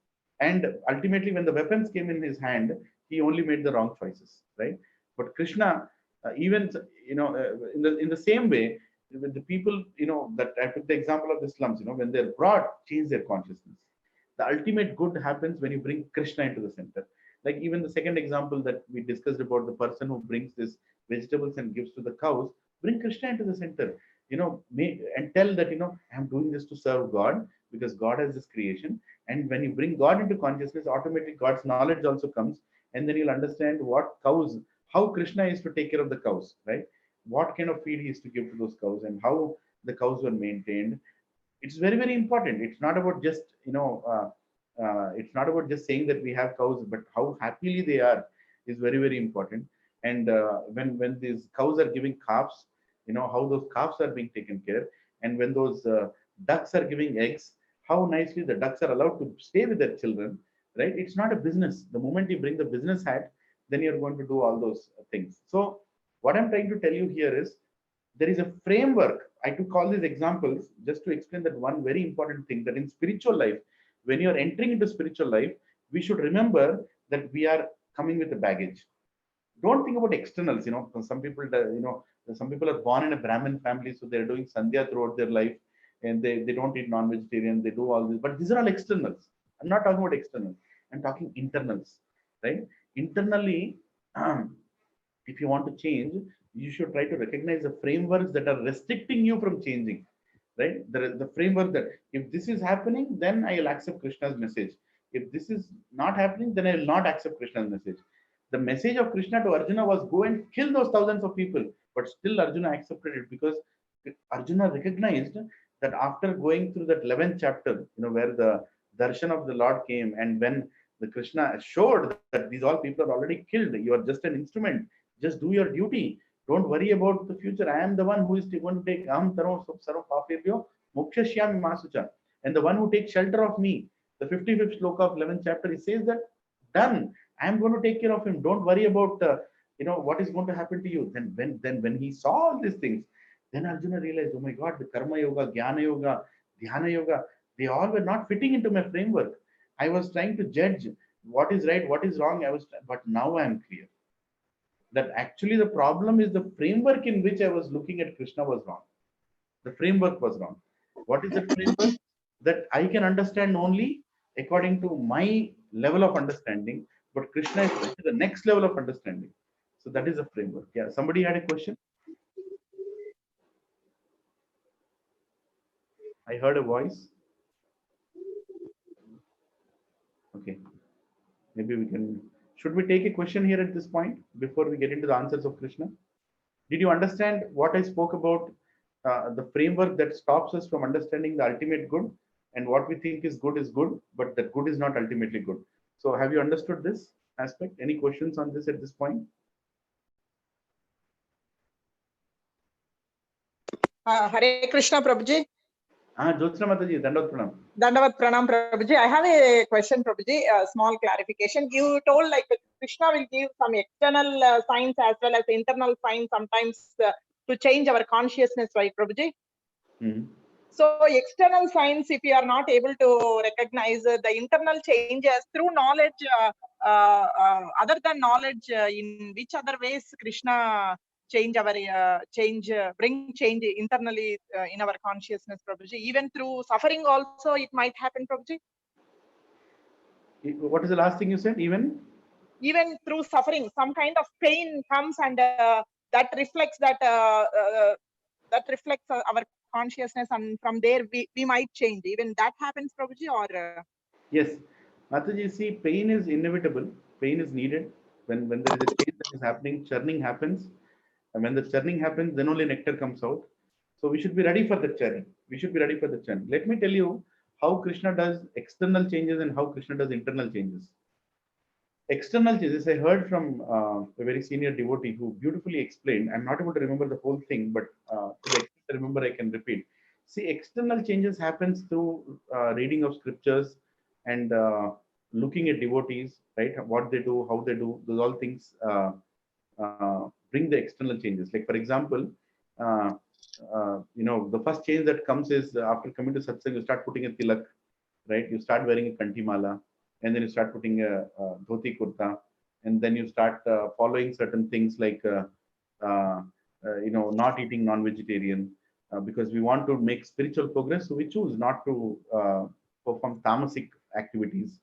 And ultimately, when the weapons came in his hand, he only made the wrong choices, right? But Krishna, even in the same way, with the people, that I took the example of the slums, when they're brought, change their consciousness. The ultimate good happens when you bring Krishna into the center. Like even the second example that we discussed about the person who brings this vegetables and gives to the cows, bring Krishna into the center, and tell that, I'm doing this to serve God, because God has this creation. And when you bring God into consciousness, automatically God's knowledge also comes, and then you'll understand how Krishna is to take care of the cows, right? What kind of feed he is to give to those cows, and how the cows were maintained. It's very, very important. It's not about just, it's not about just saying that we have cows, but how happily they are is very, very important. And when these cows are giving calves, how those calves are being taken care. And when those ducks are giving eggs, how nicely the ducks are allowed to stay with their children, right? It's not a business. The moment you bring the business hat, then you're going to do all those things. So what I'm trying to tell you here is, there is a framework. I took all these examples just to explain that one very important thing, that in spiritual life, when you're entering into spiritual life, we should remember that we are coming with a baggage. Don't think about externals. Some people are born in a Brahmin family, so they're doing Sandhya throughout their life, and they don't eat non-vegetarian, they do all this. But these are all externals. I'm not talking about externals. I'm talking internals, right? Internally, if you want to change, you should try to recognize the frameworks that are restricting you from changing, right? The framework that if this is happening, then I will accept Krishna's message. If this is not happening, then I will not accept Krishna's message. The message of Krishna to Arjuna was go and kill those thousands of people, but still Arjuna accepted it, because Arjuna recognized that after going through that 11th chapter, where the darshan of the Lord came, and when the Krishna showed that these all people are already killed, you are just an instrument, just do your duty, don't worry about the future. I am the one who is going to take aham taro sarva papebhyo mokshashyami masucha, and the one who takes shelter of me. The 55th sloka of 11th chapter, it says that done. I am going to take care of him. Don't worry about what is going to happen to you. Then when he saw all these things, then Arjuna realized, oh my God, the karma yoga, jnana yoga, dhyana yoga, They all were not fitting into my framework. I was trying to judge what is right, what is wrong. But now I am clear that actually the problem is the framework in which I was looking at Krishna was wrong. The framework was wrong. What is the framework? That I can understand only according to my level of understanding, but Krishna is going to the next level of understanding. So that is the framework. Yeah, somebody had a question. I heard a voice. Okay, maybe we can. Should we take a question here at this point before we get into the answers of Krishna? Did you understand what I spoke about? The framework that stops us from understanding the ultimate good, and what we think is good, but that good is not ultimately good. So, have you understood this aspect? Any questions on this at this point? Hare Krishna, Prabhuji. Jyotsna Mataji, Dandavat Pranam. Dandavat Pranam, Prabhuji. I have a question, Prabhuji, a small clarification. You told like Krishna will give some external signs as well as internal signs sometimes to change our consciousness, right, Prabhuji? Mm-hmm. So external signs, if you are not able to recognize the internal changes through knowledge, other than knowledge, in which other ways Krishna bring change internally in our consciousness, Prabhuji? Even through suffering also it might happen, Prabhuji? What is the last thing you said? Even Through suffering, some kind of pain comes, and that reflects our consciousness, and from there we might change. Even that happens, Prabhuji, or? Yes, Mataji, see, pain is inevitable. Pain is needed. When there is a change that is happening, churning happens. And when the churning happens, then only nectar comes out. So we should be ready for the churning. We should be ready for the churn. Let me tell you how Krishna does external changes and how Krishna does internal changes. External changes, I heard from a very senior devotee who beautifully explained. I'm not able to remember the whole thing, but to the extent I remember, I can repeat. See, external changes happens through reading of scriptures and looking at devotees, right? What they do, how they do, those all things bring the external changes. Like for example, the first change that comes is after coming to Satsang, you start putting a tilak, right? You start wearing a kantimala, and then you start putting a dhoti kurta, and then you start following certain things like not eating non-vegetarian because we want to make spiritual progress, so we choose not to perform tamasic activities.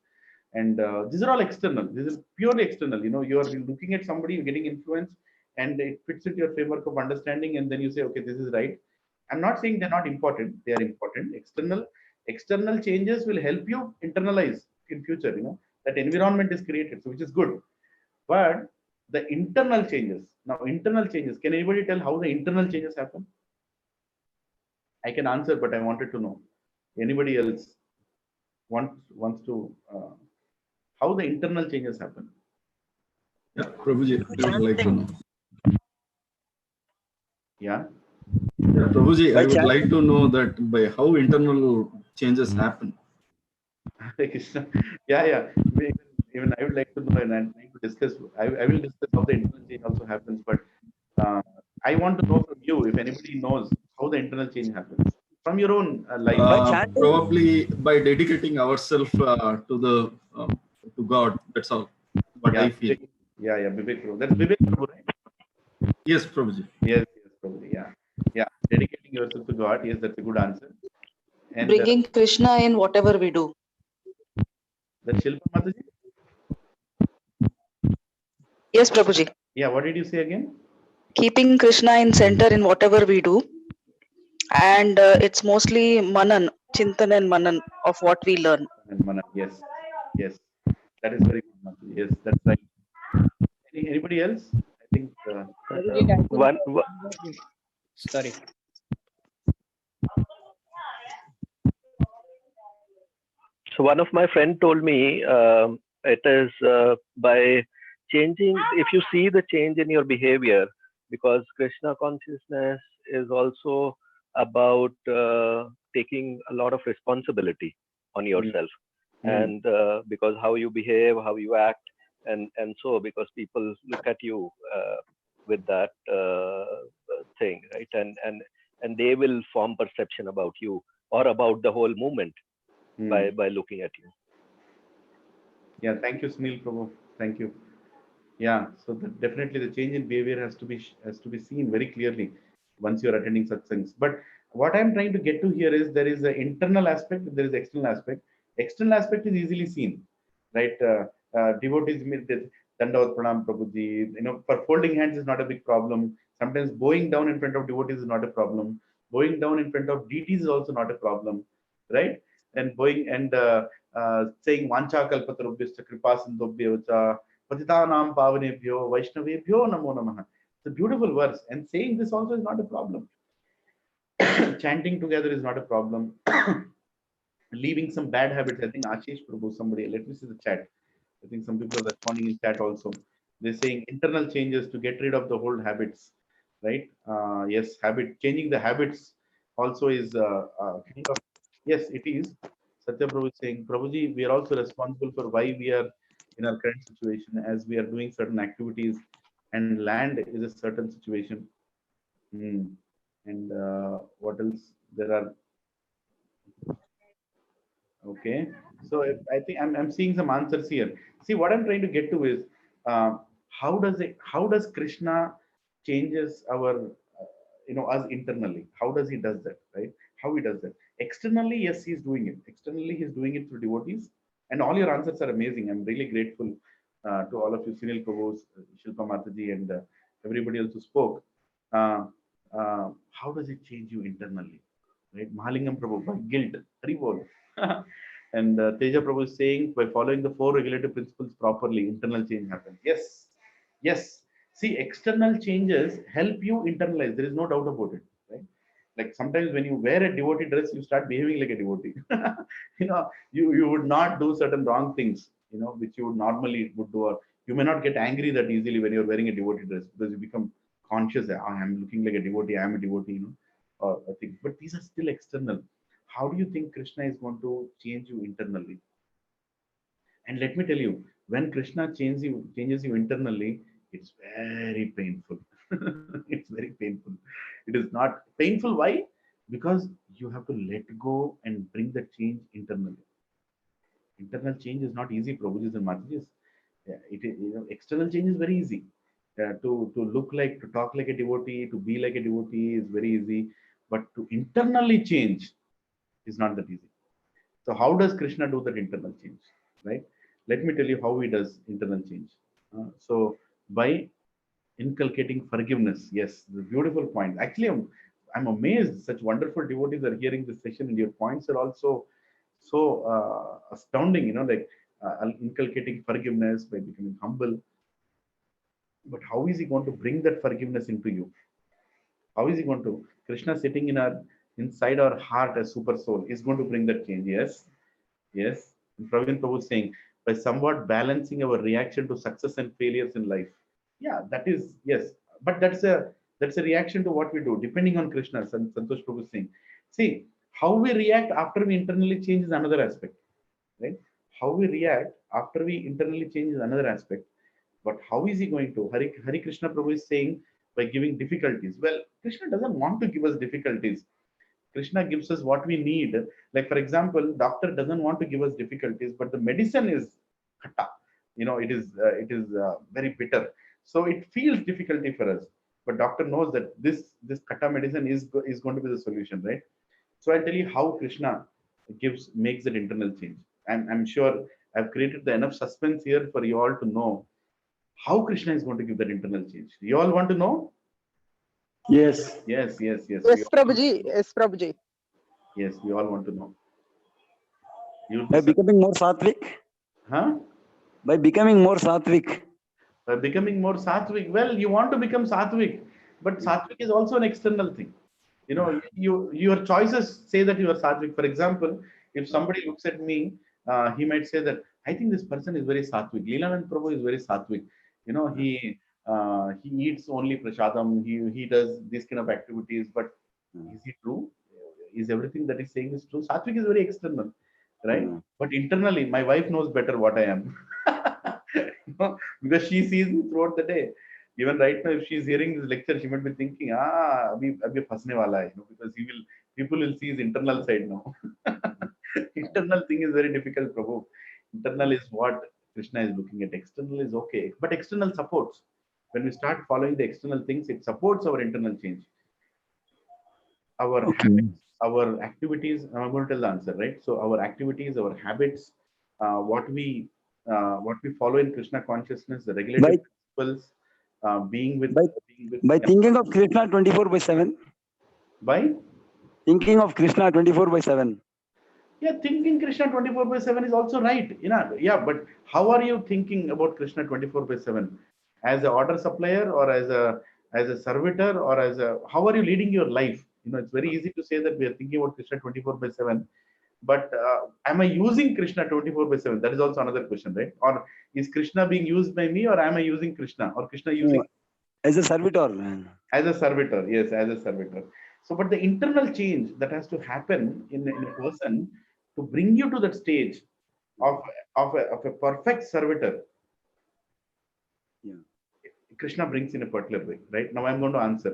And these are all external. This is purely external. You are looking at somebody, you're getting influence, and it fits into your framework of understanding, and then you say, okay, this is right. I'm not saying they're not important. They are important. External changes will help you internalize in future. That environment is created, so which is good. But the internal changes. Now, internal changes. Can anybody tell how the internal changes happen? I can answer, but I wanted to know. Anybody else wants to how the internal changes happen? Yeah, Prabhuji, I would like to know. Yeah. Yeah, Prabhuji, I would like to know that by how internal changes happen. Yeah. Even I would like to know, and I'm trying to discuss. I will discuss how the internal change also happens, but I want to know from you if anybody knows how the internal change happens from your own life. Probably by dedicating ourselves to God. That's all. What I feel. Yeah, Vivek Prabhu. That's Vivek Prabhu, right? Yes, Prabhuji. Yes, Prabhu. Yeah. Dedicating yourself to God. Yes, that's a good answer. And bringing Krishna in whatever we do. That's Shilpa Mataji? Yes, Prabhuji. Yeah, what did you say again? Keeping Krishna in center in whatever we do. And it's mostly manan, chintan and manan of what we learn. And manan, yes. That is very good, Mataji. Yes, that's right. Anybody else? I think Sorry. So one of my friend told me it is by changing, if you see the change in your behavior, because Krishna consciousness is also about taking a lot of responsibility on yourself. And because how you behave, how you act, and so because people look at you with that thing, right? And they will form perception about you or about the whole movement. by looking at you. Yeah, thank you, Sunil Prabhu. Thank you. Yeah, so definitely the change in behavior has to be seen very clearly once you're attending satsangs. But what I'm trying to get to here is there is an internal aspect, there is external aspect. External aspect is easily seen, right? Devotees meet this Dandavat Pranam Prabhuji. For folding hands is not a big problem. Sometimes bowing down in front of devotees is not a problem. Bowing down in front of deities is also not a problem, right? And bowing and saying Vancha Kalpatarubhyascha Kripa Sindhobhya Patitanam Pavanebhyo Vaishnavebhyo Namo Namaha. It's a beautiful verse. And saying this also is not a problem. Chanting together is not a problem. Leaving some bad habits. I think Ashish Prabhu, somebody, let me see the chat. I think some people are responding in chat also. They're saying internal changes to get rid of the old habits, right? Yes, changing the habits also is kind of, yes, it is. Satya Prabhu is saying, Prabhuji, we are also responsible for why we are in our current situation, as we are doing certain activities, and land is a certain situation. And what else? There are, okay. So I think I'm seeing some answers here. See, what I'm trying to get to is how does Krishna changes our us internally? How does he does that, right? How he does that? Externally, yes, he's doing it. Externally, he's doing it through devotees. And all your answers are amazing. I'm really grateful to all of you, Sunil Prabhu, Shilpa Mataji, and everybody else who spoke. How does it change you internally? Right? Mahalingam Prabhu, by guilt, Haribol. And Teja Prabhu is saying, by following the 4 regulative principles properly, internal change happens. Yes, yes. See, external changes help you internalize. There is no doubt about it, right? Like sometimes when you wear a devotee dress, you start behaving like a devotee. You would not do certain wrong things, which you would normally would do. Or you may not get angry that easily when you're wearing a devotee dress because you become conscious. I'm looking like a devotee. I'm a devotee, or I think. But these are still external. How do you think Krishna is going to change you internally? And let me tell you, when Krishna changes you internally, it's very painful. It's very painful. It is not painful. Why? Because you have to let go and bring the change internally. Internal change is not easy, Prabhujis and Matajis. Yeah, external change is very easy. To talk like a devotee, to be like a devotee is very easy. But to internally change is not that easy. So how does Krishna do that internal change, right? Let me tell you how he does internal change. So by inculcating forgiveness, yes, the beautiful point. Actually, I'm amazed. Such wonderful devotees are hearing this session, and your points are also so astounding. Inculcating forgiveness by becoming humble. But how is he going to bring that forgiveness into you? How is he going to? Krishna sitting inside our heart as super soul is going to bring that change. Yes, yes. And Praveen Prabhu is saying by somewhat balancing our reaction to success and failures in life. Yeah, that is yes. But that's a reaction to what we do, depending on Krishna. Santosh Prabhu is saying. See, how we react after we internally change is another aspect, right? How we react after we internally change is another aspect. But how is he going to? Hari Krishna Prabhu is saying by giving difficulties. Well, Krishna doesn't want to give us difficulties. Krishna gives us what we need. Like, for example, doctor doesn't want to give us difficulties, but the medicine is khatta. It is very bitter. So it feels difficulty for us. But doctor knows that this khatta medicine is going to be the solution, right? So I'll tell you how Krishna makes that internal change. I'm sure I've created the enough suspense here for you all to know how Krishna is going to give that internal change. You all want to know? Yes. Yes. Yes, Prabhuji. Yes, Prabhuji. Yes, we all want to know. By becoming more sattvic? Huh? By becoming more sattvic. By becoming more sattvic. Well, you want to become sattvic, but sattvic is also an external thing. Your choices say that you are sattvic. For example, if somebody looks at me, he might say that I think this person is very sattvic. Lilananda Prabhu is very sattvic. He eats only prasadam. He does these kind of activities. But is it true? Is everything that he's saying is true? Sattvic is very external, right? But internally, my wife knows better what I am. Because she sees me throughout the day. Even right now, if she's hearing this lecture, she might be thinking, abhi phasne wala hai, because people will see his internal side now. Internal thing is very difficult, Prabhu. Internal is what Krishna is looking at. External is okay, but external supports. When we start following the external things, it supports our internal change. Our Okay. habits, our activities. I'm going to tell the answer, right? So our activities, our habits, what we follow in Krishna consciousness, the regulative By principles, being with by being with by yeah, thinking of Krishna 24/7. by Thinking of Krishna 24/7. yeah, thinking Krishna 24/7 is also right. You know, yeah, but how are you thinking about Krishna 24/7? As a order supplier or as a servitor or as a how are you leading your life? You know, it's very easy to say that we are thinking about Krishna 24/7, but am I using Krishna 24/7? That is also another question, right? Or is Krishna being used by me, or am I using Krishna, or Krishna using As a servitor. as a servitor? Yes, as a servitor. So, but the internal change that has to happen in a person to bring you to that stage of of a perfect servitor, Yeah. Krishna brings in a particular way, right? Now I'm going to answer.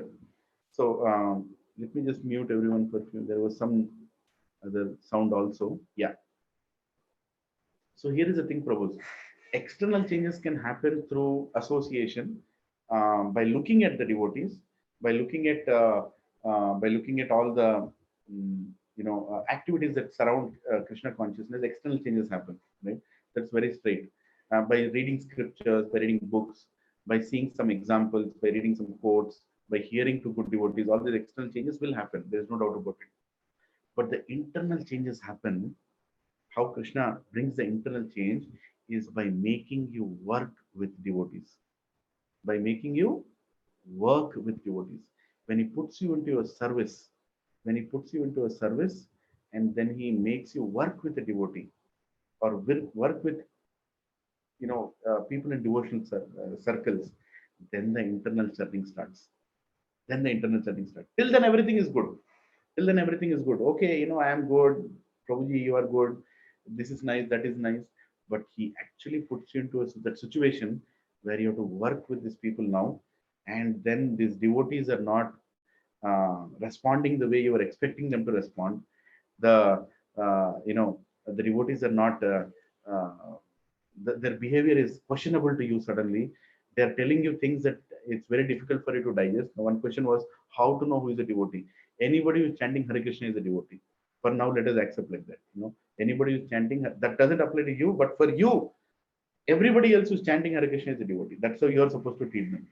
So let me just mute everyone for a few. There was some other sound also. Yeah. So here is the thing, Prabhu. External changes can happen through association, by looking at the devotees, by looking at all the activities that surround Krishna consciousness. External changes happen, right? That's very straight. By reading scriptures, by reading books, by seeing some examples, by reading some quotes, by hearing to good devotees, all these external changes will happen. There is no doubt about it. But the internal changes happen. How Krishna brings the internal change is by making you work with devotees. By making you work with devotees. When he puts you into a service, when he puts you into a service, and then he makes you work with a devotee or will work with people in devotional circles, then the internal churning starts. Then the internal churning starts. Till then, everything is good. Till then, everything is good. Okay, I am good. Prabhuji, you are good. This is nice. That is nice. But he actually puts you into that situation where you have to work with these people now, and then these devotees are not responding the way you were expecting them to respond. The the devotees are not. Their behavior is questionable to you suddenly. They are telling you things that it's very difficult for you to digest. One question was how to know who is a devotee. Anybody who is chanting Hare Krishna is a devotee. For now, let us accept like that. Anybody who is chanting that doesn't apply to you, but for you, everybody else who's chanting Hare Krishna is a devotee. That's how you are supposed to treat them.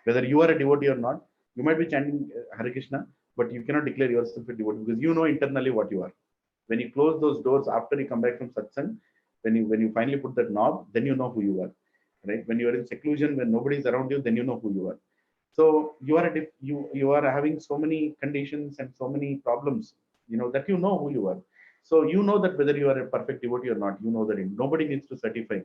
Whether you are a devotee or not, you might be chanting Hare Krishna, but you cannot declare yourself a devotee because you know internally what you are. When you close those doors after you come back from satsang, when you finally put that knob, then you know who you are, right? When you are in seclusion, when nobody is around you, then you know who you are. So you are having so many conditions and so many problems, that you know who you are. So you know that whether you are a perfect devotee or not, you know that nobody needs to certify.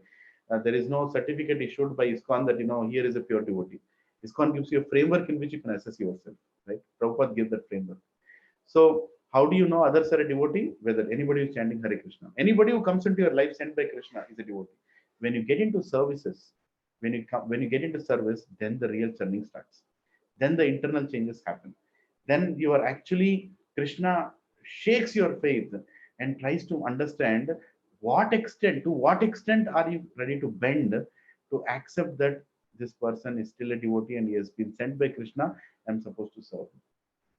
There is no certificate issued by ISKCON that here is a pure devotee. ISKCON gives you a framework in which you can assess yourself, right? Prabhupada gave that framework. So how do you know others are a devotee? Whether anybody is chanting Hare Krishna. Anybody who comes into your life sent by Krishna is a devotee. When you get into services, when you get into service, then the real churning starts. Then the internal changes happen. Then you are actually, Krishna shakes your faith and tries to understand to what extent are you ready to bend to accept that this person is still a devotee and he has been sent by Krishna, I'm supposed to serve him,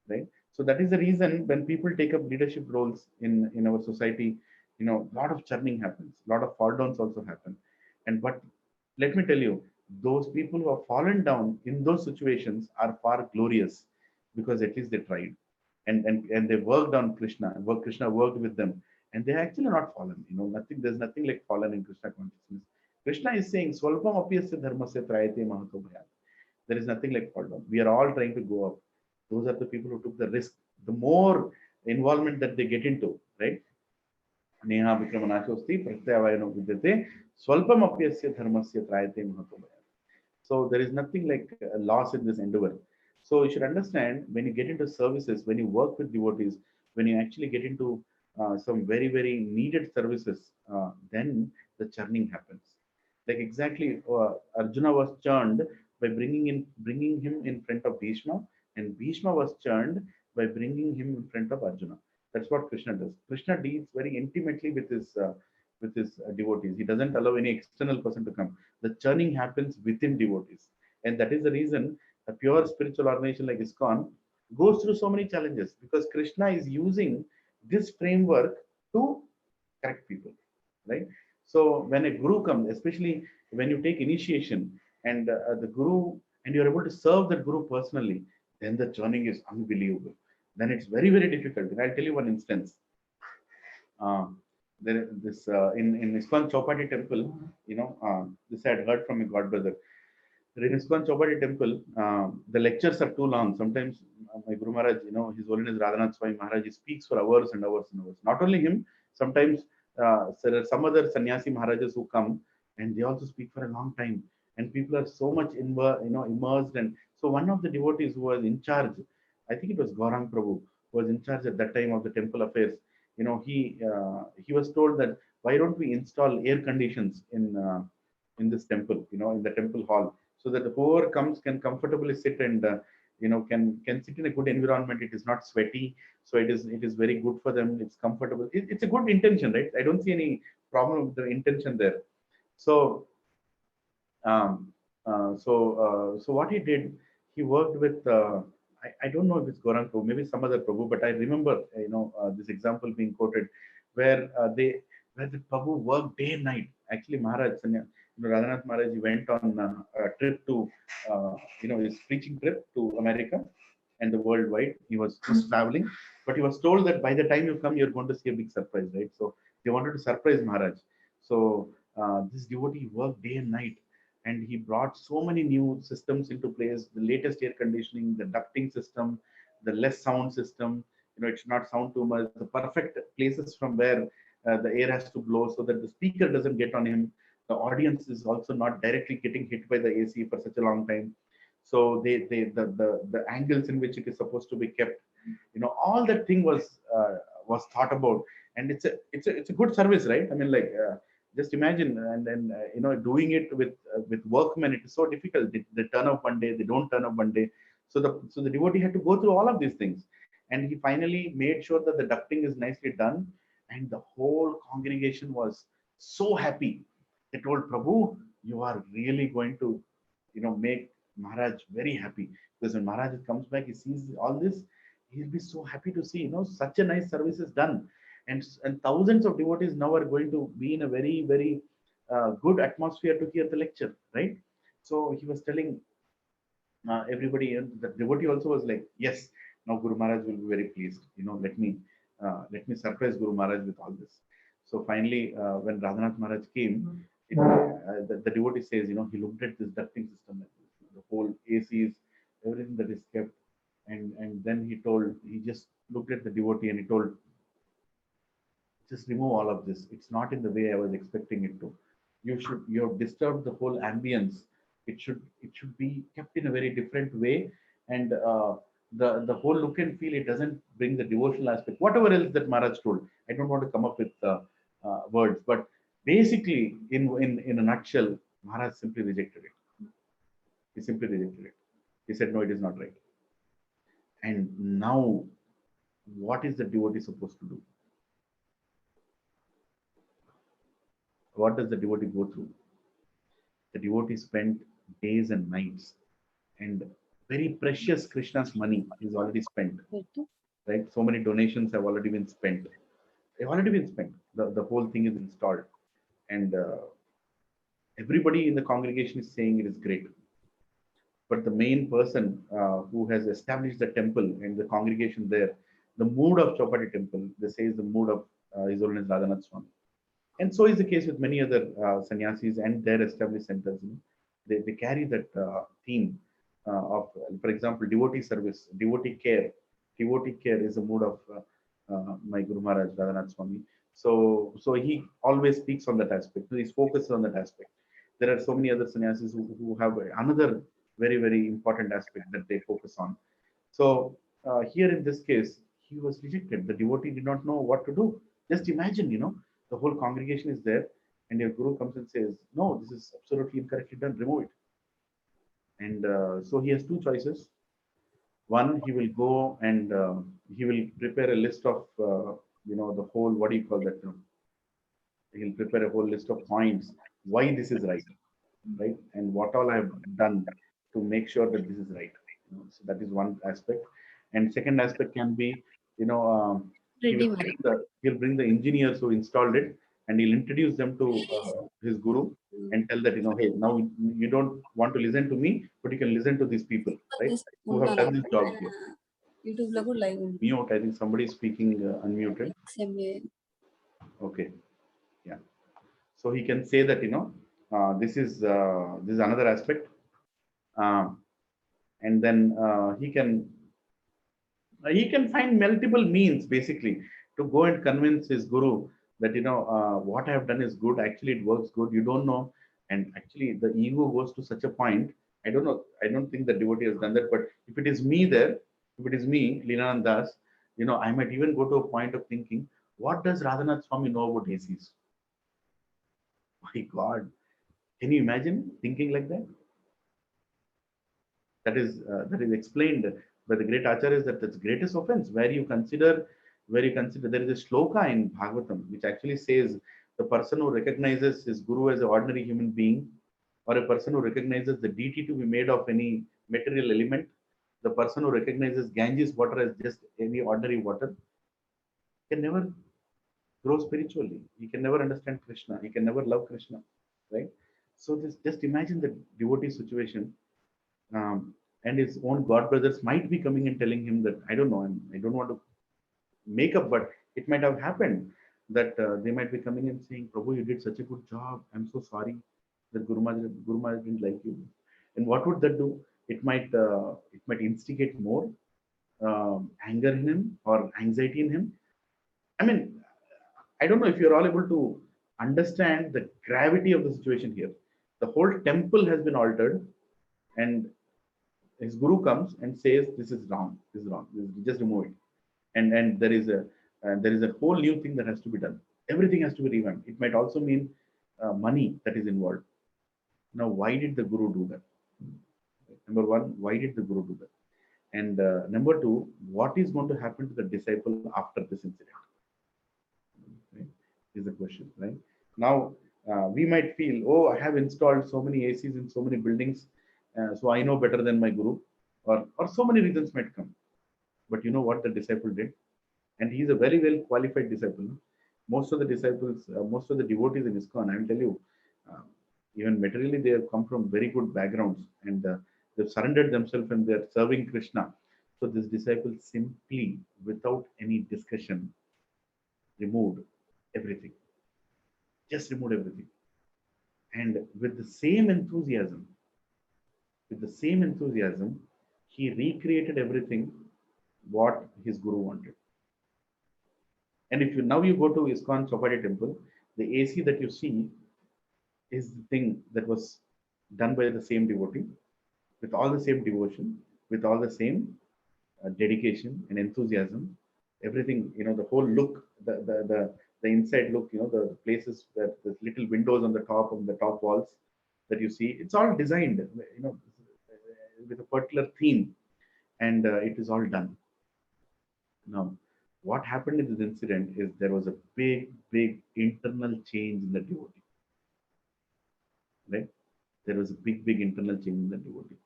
right? So that is the reason when people take up leadership roles in our society, a lot of churning happens, a lot of fall downs also happen. And but let me tell you, those people who have fallen down in those situations are far glorious because at least they tried, and they worked on Krishna, and Krishna worked with them, and they actually not fallen. Nothing. There's nothing like fallen in Krishna consciousness. Krishna is saying, "Swalpam apyasya dharmasya trayate mahato bhayat." There is nothing like fall down. We are all trying to go up. Those are the people who took the risk. The more involvement that they get into, right? Neha Vikramanashosti Pratyavayano Vidyate Swalpam apyasya dharmasya trayate mahato bhayat. So there is nothing like a loss in this endeavor. So you should understand when you get into services, when you work with devotees, when you actually get into some very, very needed services, then the churning happens. Like exactly, Arjuna was churned by bringing him in front of Bhishma, and Bhishma was churned by bringing him in front of Arjuna. That's what Krishna does. Krishna deals very intimately with his devotees. He doesn't allow any external person to come. The churning happens within devotees, and that is the reason a pure spiritual organization like ISKCON goes through so many challenges, because Krishna is using this framework to correct people, right? So when a guru comes, especially when you take initiation and the guru, and you're able to serve that guru personally, then the churning is unbelievable. Then it's very, very difficult. And I'll tell you one instance. This in ISKCON Chowpatty temple, this I had heard from a god brother. In ISKCON Chowpatty temple, the lectures are too long. Sometimes my Guru Maharaj, His Holiness Radhanath Swami Maharaj, he speaks for hours and hours and hours. Not only him, sometimes there are some other sannyasi Maharajas who come and they also speak for a long time. And people are so much immersed. And so one of the devotees who was in charge, I think it was Gaurang Prabhu, who was in charge at that time of the temple affairs. He was told that why don't we install air conditions in this temple, in the temple hall, so that whoever comes can comfortably sit and can sit in a good environment. It is not sweaty, so it is very good for them. It's comfortable. It's a good intention, right? I don't see any problem with the intention there. So so what he did, he worked with I don't know if it's Gaurang Prabhu, maybe some other Prabhu, but I remember this example being quoted where where the Prabhu worked day and night. Actually, Maharaj, Radhanath Maharaj, he went on a trip to his preaching trip to America and the worldwide. He was just traveling, but he was told that by the time you come, you're going to see a big surprise, right? So they wanted to surprise Maharaj. So this devotee worked day and night, and he brought so many new systems into place, the latest air conditioning, the ducting system, the less sound system. It should not sound too much, the perfect places from where the air has to blow so that the speaker doesn't get on him. The audience is also not directly getting hit by the AC for such a long time. So the angles in which it is supposed to be kept, all that thing was thought about. And it's a good service, right? I mean, like, just imagine, and then doing it with workmen, it is so difficult. They turn up one day, they don't turn up one day. So the devotee had to go through all of these things, and he finally made sure that the ducting is nicely done, and the whole congregation was so happy. They told Prabhu, you are really going to make Maharaj very happy, because when Maharaj comes back, he sees all this, he'll be so happy to see such a nice service is done. And thousands of devotees now are going to be in a very, very good atmosphere to hear the lecture, right? So he was telling everybody, and the devotee also was like, yes, now Guru Maharaj will be very pleased. Let me surprise Guru Maharaj with all this. So finally, when Radhanath Maharaj came, the devotee says, he looked at this ducting system, the whole ACs, everything that is kept, and then he just looked at the devotee and he told, just remove all of this. It's not in the way I was expecting it to. You have disturbed the whole ambience. It should be kept in a very different way, and the whole look and feel, it doesn't bring the devotional aspect. Whatever else that Maharaj told, I don't want to come up with words, but basically, in a nutshell, Maharaj simply rejected it. He simply rejected it. He said, no, it is not right. And now, what is the devotee supposed to do? What does the devotee go through? The devotee spent days and nights, and very precious Krishna's money is already spent, right? So many donations have already been spent. They've already been spent. The whole thing is installed, and everybody in the congregation is saying it is great. But the main person who has established the temple and the congregation there, the mood of Chowpatty temple, they say, is the mood of His Holiness Radhanath Swami. And so is the case with many other sannyasis and their established centers. They carry that theme of, for example, devotee service, devotee care. Devotee care is the mood of my Guru Maharaj, Radhanath Swami. So he always speaks on that aspect. He's focused on that aspect. There are so many other sannyasis who have another very, very important aspect that they focus on. So here in this case, he was rejected. The devotee did not know what to do. Just imagine, the whole congregation is there, and your guru comes and says, no, this is absolutely incorrectly done, remove it. And so he has two choices. One, he will go and he will prepare a list of, the whole, what do you call that? He'll prepare a whole list of points, why this is right, right? And what all I have done to make sure that this is right. So that is one aspect. And second aspect can be, he'll bring the engineers who installed it, and he'll introduce them to his guru and tell that, hey, now you don't want to listen to me, but you can listen to these people, right? Who have done this job here. Mute, I think somebody is speaking unmuted. Okay, yeah. So he can say that, this is another aspect, and then he can find multiple means basically to go and convince his guru that, what I have done is good. Actually, it works good. You don't know, and actually the ego goes to such a point. I don't know. I don't think the devotee has done that. But if it is me there, if it is me, Lilananda Das, I might even go to a point of thinking, what does Radhanath Swami know about ACs? My God, can you imagine thinking like that? That is explained by the great acharyas, that that's greatest offense, where you consider there is a shloka in Bhagavatam which actually says the person who recognizes his guru as an ordinary human being, or a person who recognizes the deity to be made of any material element, the person who recognizes Ganges water as just any ordinary water, can never grow spiritually. He can never understand Krishna. He can never love Krishna, right? So just imagine the devotee situation. And his own god brothers might be coming and telling him that, I don't know, and I don't want to make up, but it might have happened that they might be coming and saying, Prabhu, you did such a good job. I'm so sorry that Guru Maharaj didn't like you. And what would that do? It might instigate more anger in him or anxiety in him. I mean, I don't know if you're all able to understand the gravity of the situation here. The whole temple has been altered, and his guru comes and says, this is wrong, just remove it. And there is a whole new thing that has to be done. Everything has to be revamped. It might also mean money that is involved. Now, why did the guru do that? Number one, why did the guru do that? And number two, what is going to happen to the disciple after this incident? Right? Is the question, right? Now, we might feel, oh, I have installed so many ACs in so many buildings, so I know better than my guru, or so many reasons might come. But you know what the disciple did? And he is a very well qualified disciple. Most of the disciples, most of the devotees in ISKCON, I will tell you, even materially, they have come from very good backgrounds, and they've surrendered themselves and they're serving Krishna. So this disciple simply, without any discussion, removed everything. Just removed everything. And with the same enthusiasm, he recreated everything what his guru wanted. And if you now go to ISKCON Chowpatty temple, the AC that you see is the thing that was done by the same devotee, with all the same devotion, with all the same dedication and enthusiasm. Everything, the whole look, the inside look, the places that the little windows on the top walls that you see, it's all designed, with a particular theme, and it is all done. Now, what happened in this incident is there was a big internal change in the devotee. Right? There was a big internal change in the devotee.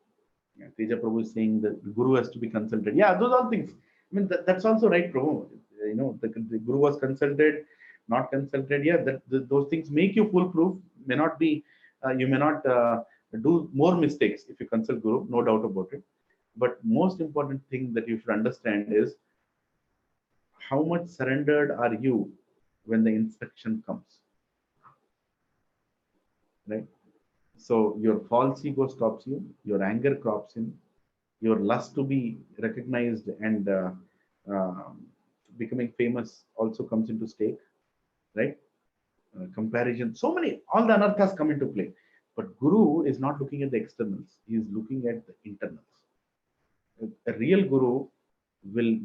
Yeah, Teja Prabhu is saying that the guru has to be consulted. Yeah, those are things. I mean, that's also right, Prabhu. The guru was consulted, not consulted. Yeah, those things make you foolproof. May not be. You may not do more mistakes if you consult guru. No doubt about it. But most important thing that you should understand is, how much surrendered are you when the instruction comes? Right? So your false ego stops you, your anger crops in, your lust to be recognized and becoming famous also comes into stake, right? Comparison, all the anarthas come into play. But Guru is not looking at the externals, he is looking at the internals. A real Guru will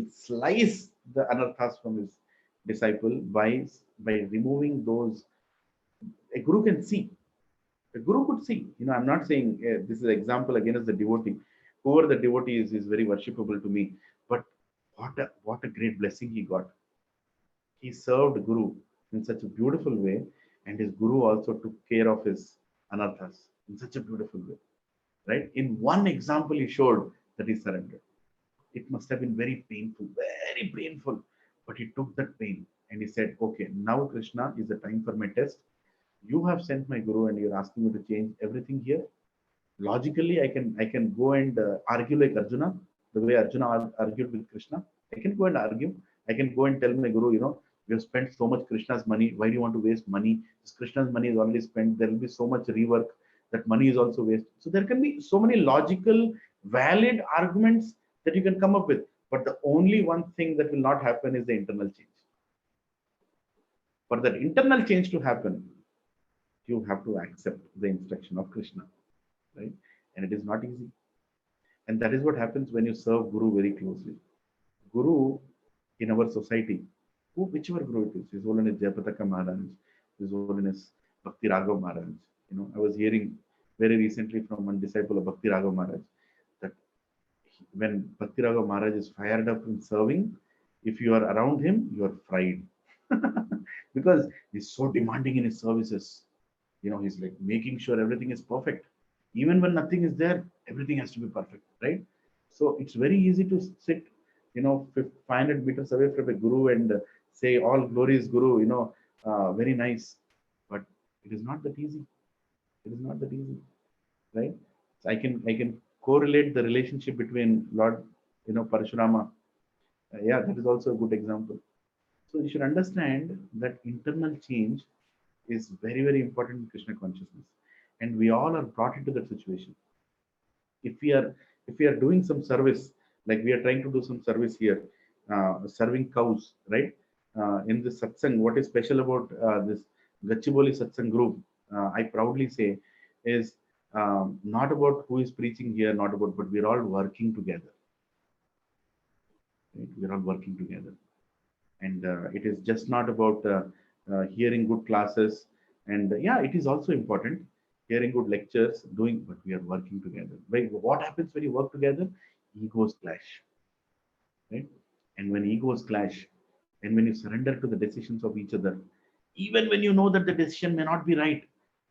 slice the anarthas from his disciple by removing those. A Guru can see. A Guru could see. I'm not saying this is an example again as the devotee, whoever the devotee is very worshipable to me. But what a great blessing he got. He served Guru in such a beautiful way, and his Guru also took care of his anarthas in such a beautiful way. Right? In one example, he showed that he surrendered. It must have been very painful, very painful. But he took that pain and he said, okay, now Krishna is the time for my test. You have sent my Guru and you're asking me to change everything here. Logically, I can go and argue like Arjuna, the way Arjuna argued with Krishna. I can go and argue. I can go and tell my Guru, we have spent so much Krishna's money. Why do you want to waste money? This Krishna's money is already spent. There will be so much rework. That money is also waste. So there can be so many logical, valid arguments that you can come up with. But the only one thing that will not happen is the internal change. For that internal change to happen, you have to accept the instruction of Krishna, right? And it is not easy. And that is what happens when you serve Guru very closely. Guru in our society, whichever Guru it is, His Holiness Jayapataka Maharaj, His Holiness Bhakti Raghav Maharaj. I was hearing very recently from one disciple of Bhakti Raghav Maharaj that when Bhakti Raghav Maharaj is fired up in serving, if you are around him, you are fried. Because he's so demanding in his services. He's like making sure everything is perfect. Even when nothing is there, everything has to be perfect, right? So it's very easy to sit, 500 meters away from a Guru and say, all glory is Guru, very nice. But it is not that easy. It is not that easy, right? So I can correlate the relationship between Lord, Parashurama. Yeah, that is also a good example. So you should understand that internal change is very, very important in Krishna consciousness, and we all are brought into that situation. If we are doing some service, like we are trying to do some service here, serving cows, right? In this satsang, what is special about this Gachibowli satsang group? I proudly say is not about who is preaching here, not about, but we're all working together. Right? We're all working together. And it is just not about hearing good classes. And yeah, it is also important, hearing good lectures, but we are working together. Right? What happens when you work together? Egos clash. Right? And when egos clash, and when you surrender to the decisions of each other, even when you know that the decision may not be right,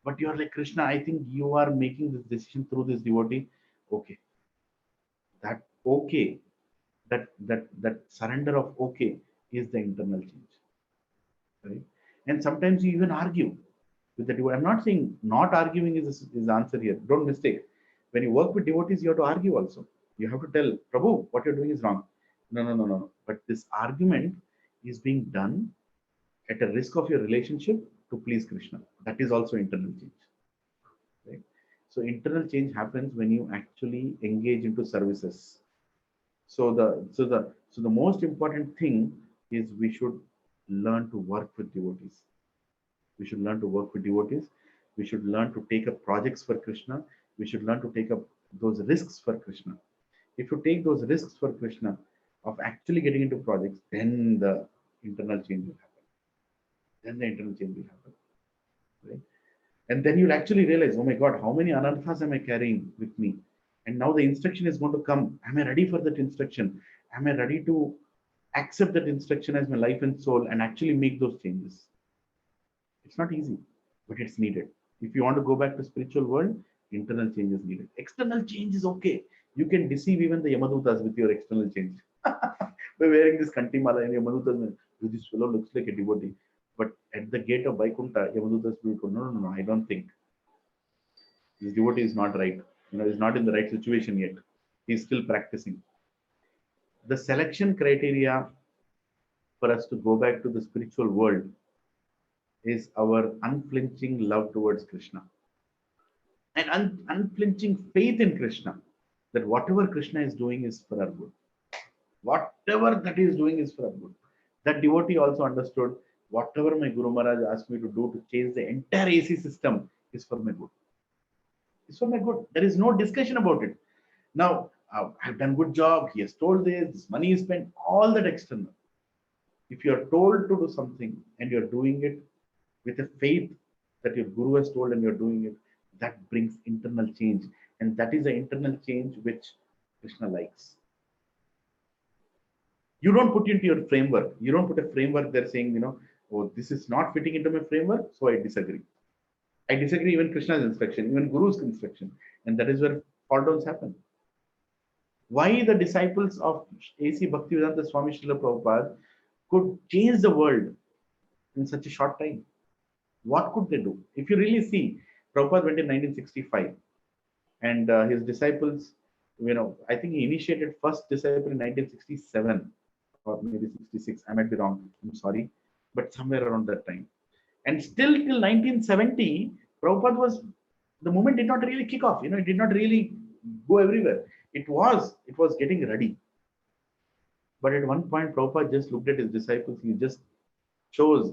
but you are like, Krishna, I think you are making this decision through this devotee. Okay. That surrender of okay is the internal change. Right? And sometimes you even argue with the devotee. I'm not saying not arguing is the answer here. Don't mistake. When you work with devotees, you have to argue also. You have to tell, Prabhu, what you're doing is wrong. No. But this argument is being done at a risk of your relationship to please Krishna. That is also internal change. Right? So internal change happens when you actually engage into services. So the most important thing is we should learn to work with devotees. We should learn to work with devotees. We should learn to take up projects for Krishna. We should learn to take up those risks for Krishna. If you take those risks for Krishna of actually getting into projects, then the internal change will happen. Right? And then you'll actually realize, oh my God, how many anarthas am I carrying with me? And now the instruction is going to come. Am I ready for that instruction? Am I ready to accept that instruction as my life and soul and actually make those changes? It's not easy, but it's needed. If you want to go back to spiritual world, internal change is needed. External change is okay. You can deceive even the Yamadutas with your external change. By wearing this Kantimala and Yamadutas, this fellow looks like a devotee. But at the gate of Vaikuntha, Yamadutas will go, no, I don't think. This devotee is not right. He's not in the right situation yet. He's still practicing. The selection criteria for us to go back to the spiritual world is our unflinching love towards Krishna and unflinching faith in Krishna, that whatever Krishna is doing is for our good. Whatever that he is doing is for our good. That devotee also understood, whatever my Guru Maharaj asked me to do to change the entire AC system is for my good. It's for my good. There is no discussion about it. Now, I've done good job. He has told this money is spent, all that external. If you are told to do something and you're doing it with a faith that your Guru has told and you're doing it, that brings internal change. And that is the internal change which Krishna likes. You don't put into your framework. You don't put a framework there saying, oh, this is not fitting into my framework, so I disagree. I disagree even Krishna's instruction, even Guru's instruction. And that is where fall downs happen. Why the disciples of A.C. Bhaktivedanta Swami Srila Prabhupada could change the world in such a short time? What could they do? If you really see, Prabhupada went in 1965 and his disciples, I think he initiated first disciple in 1967 or maybe 66. I might be wrong. I'm sorry. But somewhere around that time. And still till 1970, Prabhupada the movement did not really kick off. It did not really go everywhere. It was getting ready. But at one point, Prabhupada just looked at his disciples. He just chose,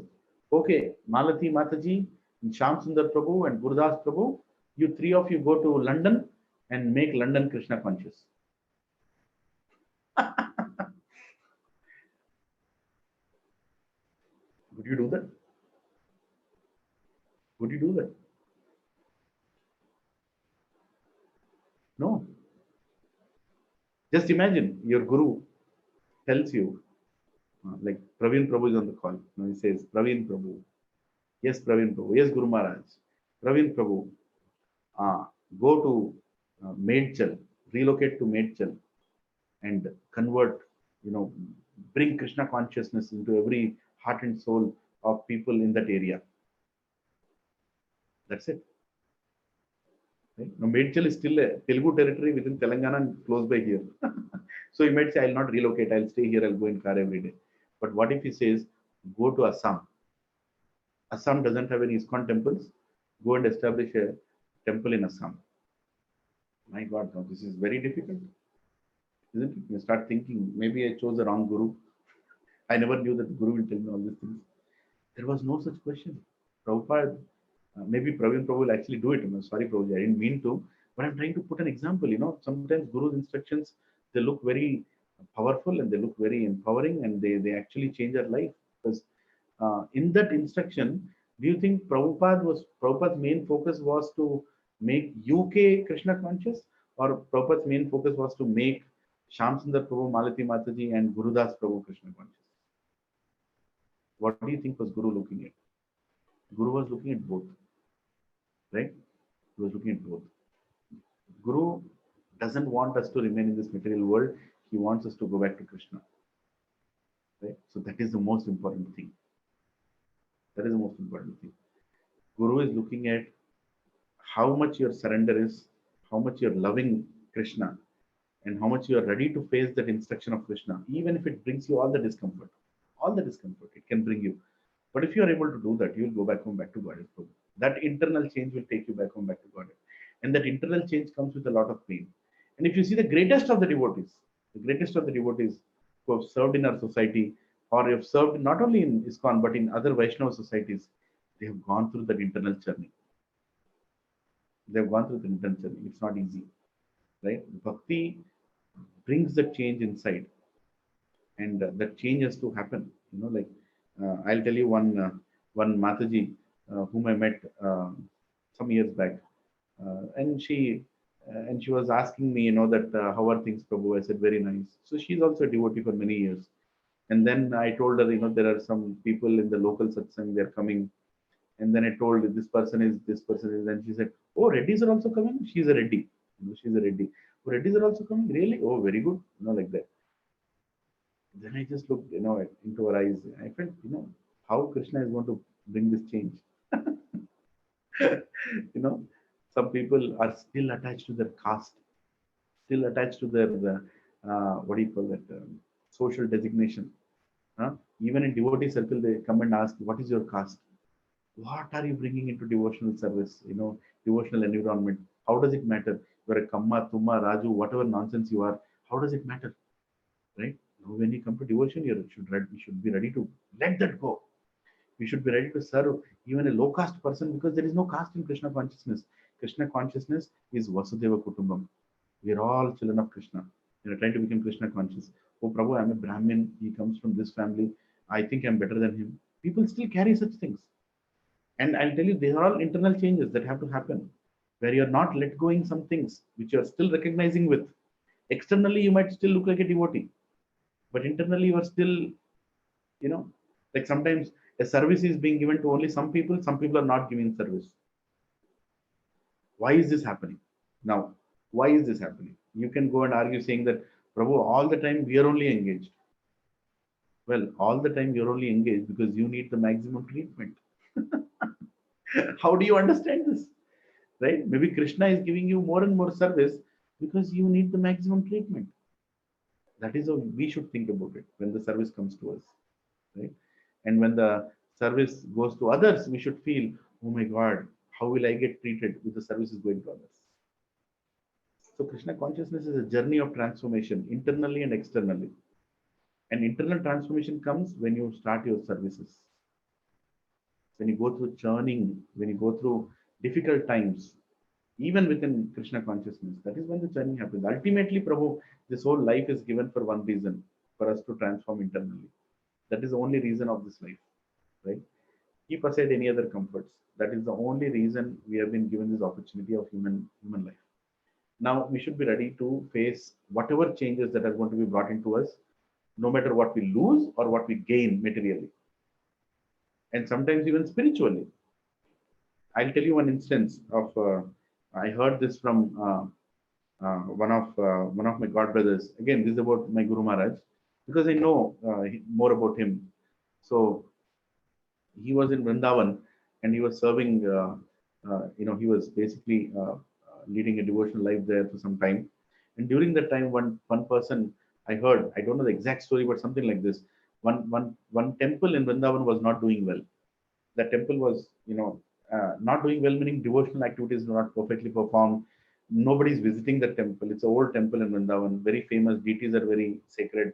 okay, Malati Mataji, and Shyam Sundar Prabhu and Gurudas Prabhu, you three of you go to London and make London Krishna conscious. Would you do that? Would you do that? No. Just imagine your guru tells you, like Praveen Prabhu is on the call. He says, Praveen Prabhu, yes, Praveen Prabhu, yes, Guru Maharaj, Praveen Prabhu, go to Medchal, relocate to Medchal and convert, bring Krishna consciousness into every heart and soul of people in that area. That's it. Right? Now, Medchal is still a Telugu territory within Telangana and close by here. So he might say, I'll not relocate, I'll stay here, I'll go in car every day. But what if he says, go to Assam? Assam doesn't have any ISKCON temples. Go and establish a temple in Assam. My God, now this is very difficult. Isn't it? You start thinking, maybe I chose the wrong guru. I never knew that the guru will tell me all these things. There was no such question. Prabhupada, maybe Praveen Prabhu will actually do it. I'm sorry, Prabhuji, I didn't mean to. But I'm trying to put an example. Sometimes Guru's instructions, they look very powerful and they look very empowering and they actually change our life. Because in that instruction, do you think Prabhupada's main focus was to make UK Krishna conscious, or Prabhupada's main focus was to make Shyam Sundar Prabhu, Malati Mataji and Gurudas Prabhu Krishna conscious? What do you think was Guru looking at? Guru was looking at both. Right? He was looking at both. Guru doesn't want us to remain in this material world. He wants us to go back to Krishna. Right? So that is the most important thing. That is the most important thing. Guru is looking at how much your surrender is, how much you're loving Krishna, and how much you are ready to face that instruction of Krishna, even if it brings you all the discomfort. All the discomfort it can bring you. But if you are able to do that, you will go back home, back to Godhead. That internal change will take you back home, back to Godhead. And that internal change comes with a lot of pain. And if you see the greatest of the devotees who have served in our society, or have served not only in ISKCON, but in other Vaishnava societies, they have gone through that internal journey. They have gone through the internal journey. It's not easy. Right? Bhakti brings the change inside. And that change has to happen. I'll tell you one Mataji whom I met some years back, and she was asking me, that how are things, Prabhu? I said, very nice. So she's also a devotee for many years. And then I told her, there are some people in the local satsang, they're coming. And then I told her, this person is, and she said, oh, Reddys are also coming? She's a Reddy. She's a Reddy. Oh, Reddys are also coming? Really? Oh, very good. Like that. Then I just looked, into her eyes. I felt, how Krishna is going to bring this change. Some people are still attached to their caste, still attached to their, social designation. Even in devotee circle, they come and ask, what is your caste? What are you bringing into devotional service, devotional environment? How does it matter? You're a Kamma, Tumma, Raju, whatever nonsense you are, how does it matter? Right? Now, when you come to devotion, you should be ready to let that go. We should be ready to serve even a low caste person, because there is no caste in Krishna consciousness. Krishna consciousness is Vasudeva Kutumbam. We are all children of Krishna. We are trying to become Krishna conscious. Oh, Prabhu, I'm a Brahmin. He comes from this family. I think I'm better than him. People still carry such things. And I'll tell you, these are all internal changes that have to happen, where you're not let going some things which you're still recognizing with. Externally, you might still look like a devotee, but internally, you are still, like sometimes a service is being given to only some people are not giving service. Why is this happening? Now, why is this happening? You can go and argue saying that, Prabhu, all the time we are only engaged. Well, all the time you're only engaged because you need the maximum treatment. How do you understand this? Right? Maybe Krishna is giving you more and more service because you need the maximum treatment. That is how we should think about it when the service comes to us. Right? And when the service goes to others, we should feel, oh my God, how will I get treated with the services going to others? So Krishna consciousness is a journey of transformation internally and externally. And internal transformation comes when you start your services. When you go through churning, when you go through difficult times, even within Krishna consciousness, that is when the journey happens. Ultimately, Prabhu, this whole life is given for one reason, for us to transform internally. That is the only reason of this life, right? Keep aside any other comforts. That is the only reason we have been given this opportunity of human life. Now, we should be ready to face whatever changes that are going to be brought into us, no matter what we lose or what we gain materially, and sometimes even spiritually. I'll tell you one instance of, I heard this from one of my god brothers. Again, this is about my Guru Maharaj, because I know more about him. So he was in Vrindavan and he was serving, he was basically leading a devotional life there for some time. And during that time, one person I heard, I don't know the exact story, but something like this. One temple in Vrindavan was not doing well. The temple was, not doing well, meaning devotional activities were not perfectly performed. Nobody's visiting the temple. It's an old temple in Vrindavan, very famous. Deities are very sacred,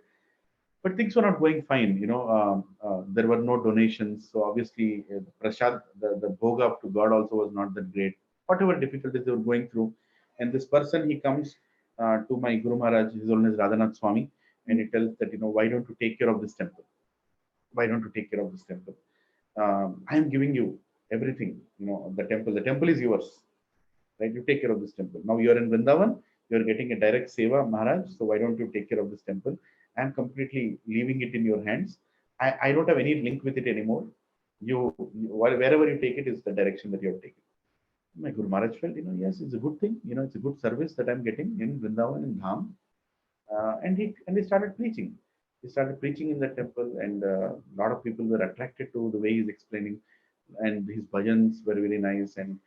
but things were not going fine. There were no donations, so obviously the prasad, the bhoga up to God also was not that great. Whatever difficulties they were going through, and this person, he comes to my Guru Maharaj, his own is Radhanath Swami, and he tells that, why don't you take care of this temple? Why don't you take care of this temple? I am giving you everything. The temple is yours, right? You take care of this temple. Now you are in Vrindavan, you are getting a direct seva, Maharaj. So why don't you take care of this temple? I am completely leaving it in your hands. I don't have any link with it anymore. Wherever you take it is the direction that you have taken. My Guru Maharaj felt, yes, it's a good thing. It's a good service that I'm getting in Vrindavan and Dham. And he started preaching. He started preaching in the temple, and a lot of people were attracted to the way he's explaining, and his bhajans were very nice, and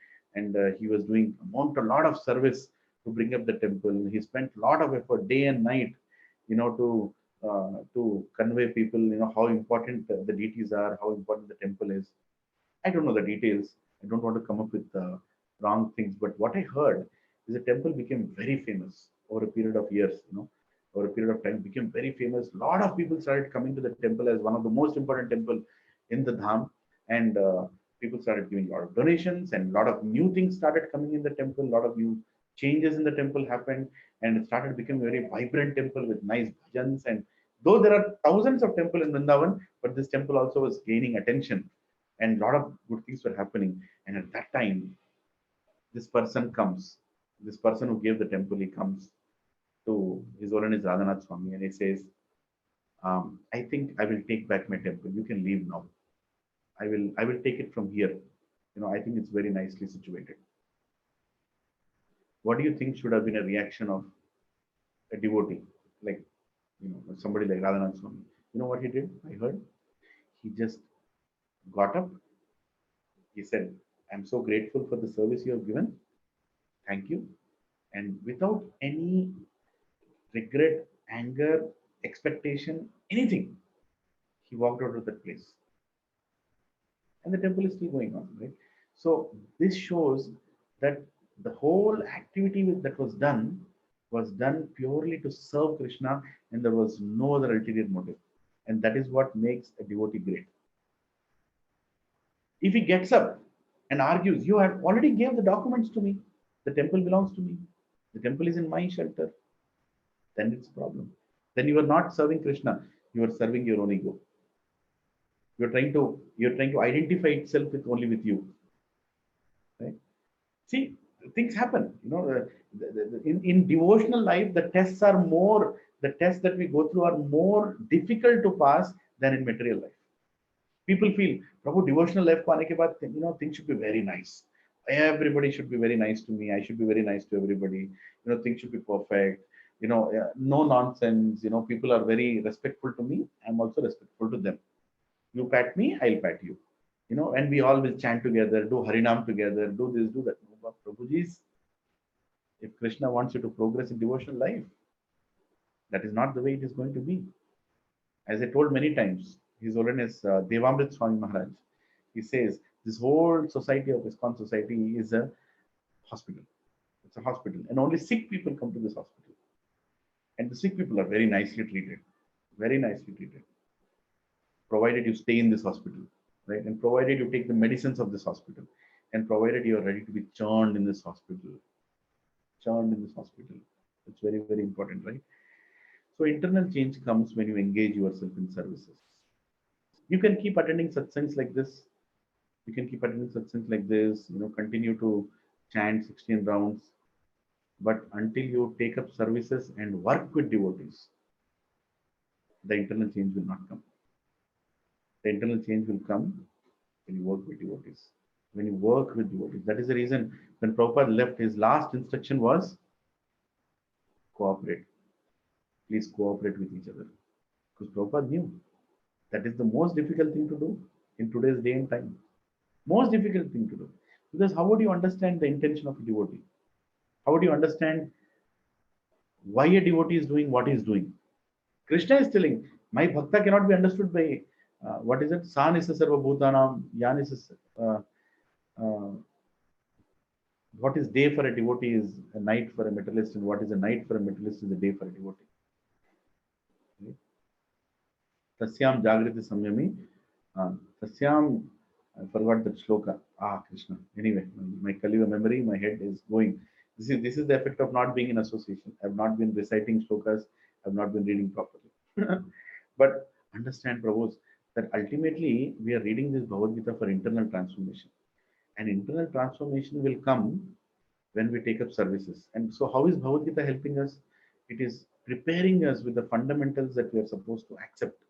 he was doing a lot of service to bring up the temple. He spent a lot of effort, day and night, to convey people, how important the deities are, how important the temple is. I don't know the details. I don't want to come up with wrong things, but what I heard is the temple became very famous over a period of years. Over a period of time, became very famous. A lot of people started coming to the temple as one of the most important temple in the Dham, and people started giving a lot of donations, and a lot of new things started coming in the temple. A lot of new changes in the temple happened, and it started becoming a very vibrant temple with nice bhajans. And though there are thousands of temples in Vrindavan, but this temple also was gaining attention, and a lot of good things were happening. And at that time, this person comes, this person who gave the temple, he comes to his Holiness Radhanath Swami, and he says, I think I will take back my temple. You can leave now. I will take it from here. I think it's very nicely situated. What do you think should have been a reaction of a devotee, like somebody like Radhanath Swami? You know what he did? I heard he just got up. He said, I'm so grateful for the service you have given. Thank you. And without any regret, anger, expectation, anything, he walked out of that place. And the temple is still going on, right? So this shows that the whole activity that was done purely to serve Krishna, and there was no other ulterior motive. And that is what makes a devotee great. If he gets up and argues, you have already gave the documents to me, the temple belongs to me, the temple is in my shelter, then it's a problem. Then you are not serving Krishna, you are serving your own ego. You're trying to identify itself with only with you. Right? See, things happen. In devotional life, the tests are more, the tests that we go through are more difficult to pass than in material life. People feel, Prabhu, devotional life ko aane ke baad, things should be very nice. Everybody should be very nice to me. I should be very nice to everybody. Things should be perfect. No nonsense. People are very respectful to me. I'm also respectful to them. You pat me, I'll pat you. And we all will chant together, do Harinam together, do this, do that. No, but Prabhuji's, if Krishna wants you to progress in devotional life, that is not the way it is going to be. As I told many times, His Holiness Devamrit Swami Maharaj, he says, this whole society of ISKCON society is a hospital. It's a hospital. And only sick people come to this hospital. And the sick people are very nicely treated. Very nicely treated. Provided you stay in this hospital, right? And provided you take the medicines of this hospital. And provided you are ready to be churned in this hospital. Churned in this hospital. It's very, very important, right? So internal change comes when you engage yourself in services. You can keep attending satsangs like this. You can keep attending satsangs like this, continue to chant 16 rounds. But until you take up services and work with devotees, the internal change will not come. The internal change will come when you work with devotees. When you work with devotees. That is the reason when Prabhupada left, his last instruction was cooperate. Please cooperate with each other. Because Prabhupada knew that is the most difficult thing to do in today's day and time. Most difficult thing to do. Because how would you understand the intention of a devotee? How would you understand why a devotee is doing what he is doing? Krishna is telling, my bhakta cannot be understood by, what is it? Sanisa sarva bhutanam, yanisa. What is day for a devotee is a night for a materialist, and what is a night for a materialist is a day for a devotee. Tasyam Jagriti Samyami. Tasyam, I forgot that shloka. Krishna. Anyway, my Kaliva memory, my head is going. This is the effect of not being in association. I have not been reciting shlokas. I have not been reading properly. But understand, Prabhus, that ultimately we are reading this Bhagavad Gita for internal transformation. And internal transformation will come when we take up services. And so how is Bhagavad Gita helping us? It is preparing us with the fundamentals that we are supposed to accept.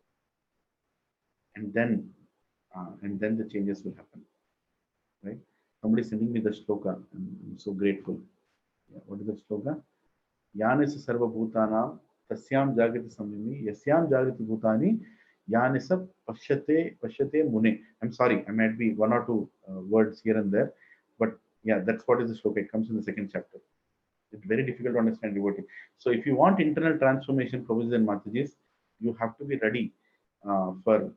And then the changes will happen. Right? Somebody sending me the shloka. I'm so grateful. What is the shloka? Yanisa sarva bhutana tasyam jagriti samyami yasyam jagriti bhutani yanisa pashyate mune. I'm sorry, I might be one or two words here and there, but yeah, that's what is the shloka. It comes in the second chapter. It's very difficult to understand devotee. So if you want internal transformation, Prabhuji and Matajis, you have to be ready for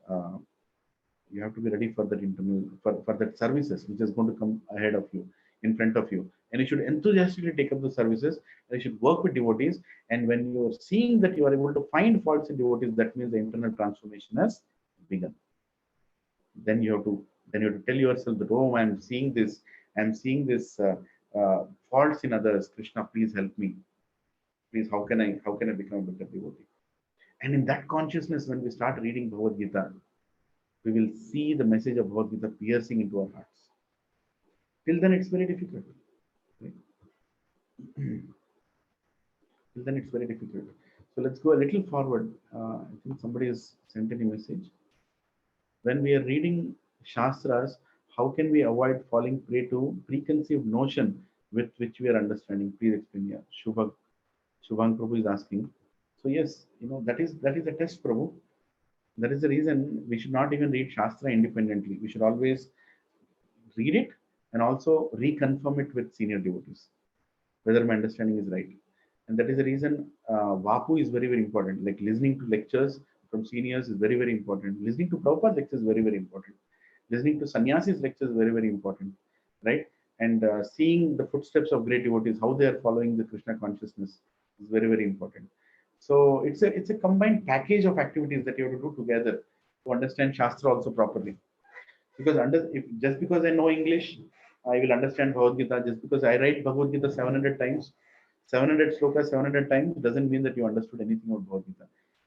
that internal for that services which is going to come ahead of you, in front of you, and you should enthusiastically take up the services, and you should work with devotees. And when you are seeing that you are able to find faults in devotees, that means the internal transformation has begun. Then you have to tell yourself that, oh, I'm seeing this faults in others. Krishna, please help me. Please, how can I become a better devotee? And in that consciousness, when we start reading Bhagavad Gita, we will see the message of Bhagavad Gita piercing into our hearts. Till then, it's very difficult. Right? Till then, it's very difficult. So let's go a little forward. I think somebody has sent in a message. When we are reading Shastras, how can we avoid falling prey to preconceived notion with which we are understanding? Please explain here. Shubhang Prabhu is asking. So yes, that is a test, Prabhu. That is the reason we should not even read Shastra independently. We should always read it and also reconfirm it with senior devotees, whether my understanding is right. And that is the reason Vapu is very, very important. Like listening to lectures from seniors is very, very important. Listening to Prabhupada lectures is very, very important. Listening to sannyasis lectures is very, very important, right? And seeing the footsteps of great devotees, how they are following the Krishna consciousness is very, very important. So it's a combined package of activities that you have to do together to understand Shastra also properly. Because just because I know English, I will understand Bhagavad Gita. Just because I write Bhagavad Gita 700 times, 700 slokas 700 times, doesn't mean that you understood anything about Bhagavad Gita.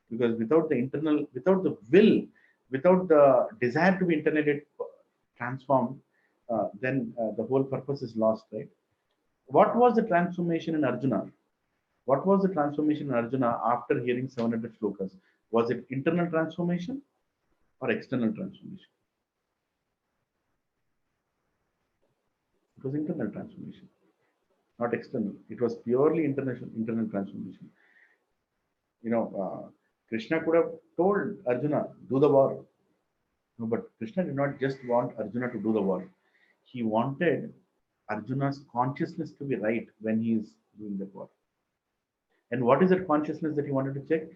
Because without the will, without the desire to be internally transformed, then the whole purpose is lost, right? What was the transformation in Arjuna? What was the transformation in Arjuna after hearing 700 shlokas? Was it internal transformation or external transformation? It was internal transformation, not external. It was purely internal transformation. Krishna could have told Arjuna, do the war. No, but Krishna did not just want Arjuna to do the war. He wanted Arjuna's consciousness to be right when he is doing the war. And what is that consciousness that he wanted to check?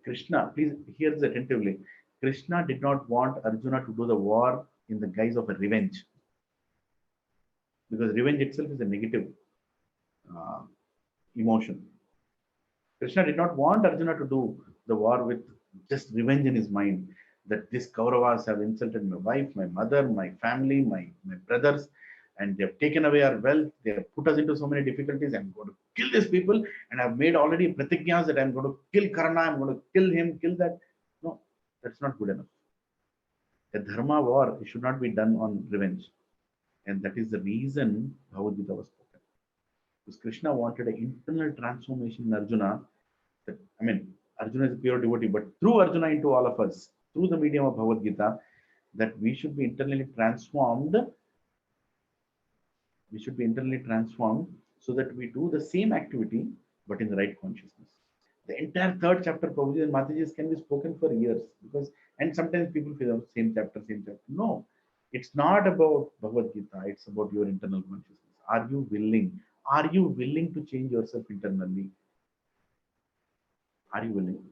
Krishna, please hear this attentively. Krishna did not want Arjuna to do the war in the guise of a revenge. Because revenge itself is a negative emotion. Krishna did not want Arjuna to do the war with just revenge in his mind, that these Kauravas have insulted my wife, my mother, my family, my brothers, and they have taken away our wealth. They have put us into so many difficulties. I'm going to kill these people, and I've made already pratignyas that I'm going to kill Karna, I'm going to kill him, kill that. No, that's not good enough. A dharma war should not be done on revenge. And that is the reason Bhagavad Gita was spoken. Because Krishna wanted an internal transformation in Arjuna. Arjuna is a pure devotee, but through Arjuna into all of us, through the medium of Bhagavad Gita, that we should be internally transformed. We should be internally transformed so that we do the same activity, but in the right consciousness. The entire third chapter, Prabhuji and Mataji's, can be spoken for years, and sometimes people feel same chapter. No, it's not about Bhagavad Gita. It's about your internal consciousness. Are you willing? Are you willing to change yourself internally? Are you willing?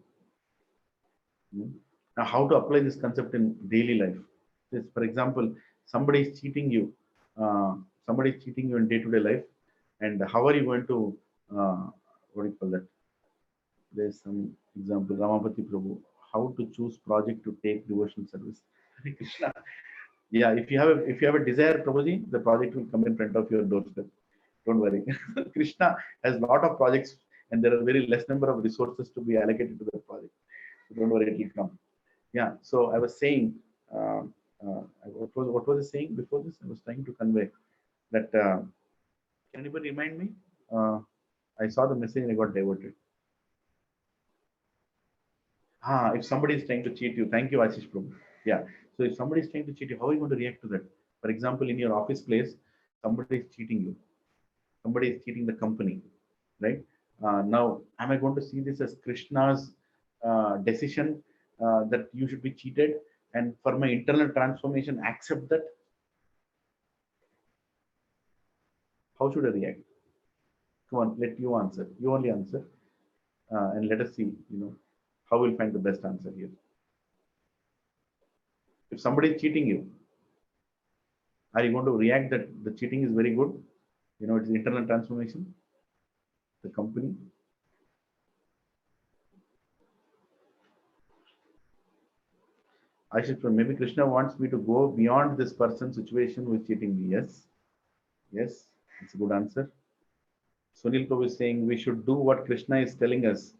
Now, how to apply this concept in daily life? For example, somebody is cheating you. Somebody is cheating you in day-to-day life, and how are you going to? What do you call that? There's some example. Ramapati Prabhu. How to choose project to take devotional service? Hare Krishna. Yeah, if you have a desire, Prabhuji, the project will come in front of your doorstep. Don't worry. Krishna has a lot of projects, and there are very less number of resources to be allocated to the project. So don't worry, it will come. Yeah. So I was saying, what was I saying before this? I was trying to convey that. Can anybody remind me? I saw the message and I got diverted. If somebody is trying to cheat you, thank you, Ashish Prabhu. Yeah. So if somebody is trying to cheat you, how are you going to react to that? For example, in your office place, somebody is cheating you. Somebody is cheating the company, right? Now, am I going to see this as Krishna's decision that you should be cheated, and for my internal transformation, accept that? How should I react? Come on, let you answer. You only answer, and let us see, how we'll find the best answer here. If somebody is cheating you, are you going to react that the cheating is very good? It's internal transformation, the company. Maybe Krishna wants me to go beyond this person's situation who is cheating me. Yes, it's a good answer. Sunil Prabhu is saying we should do what Krishna is telling us.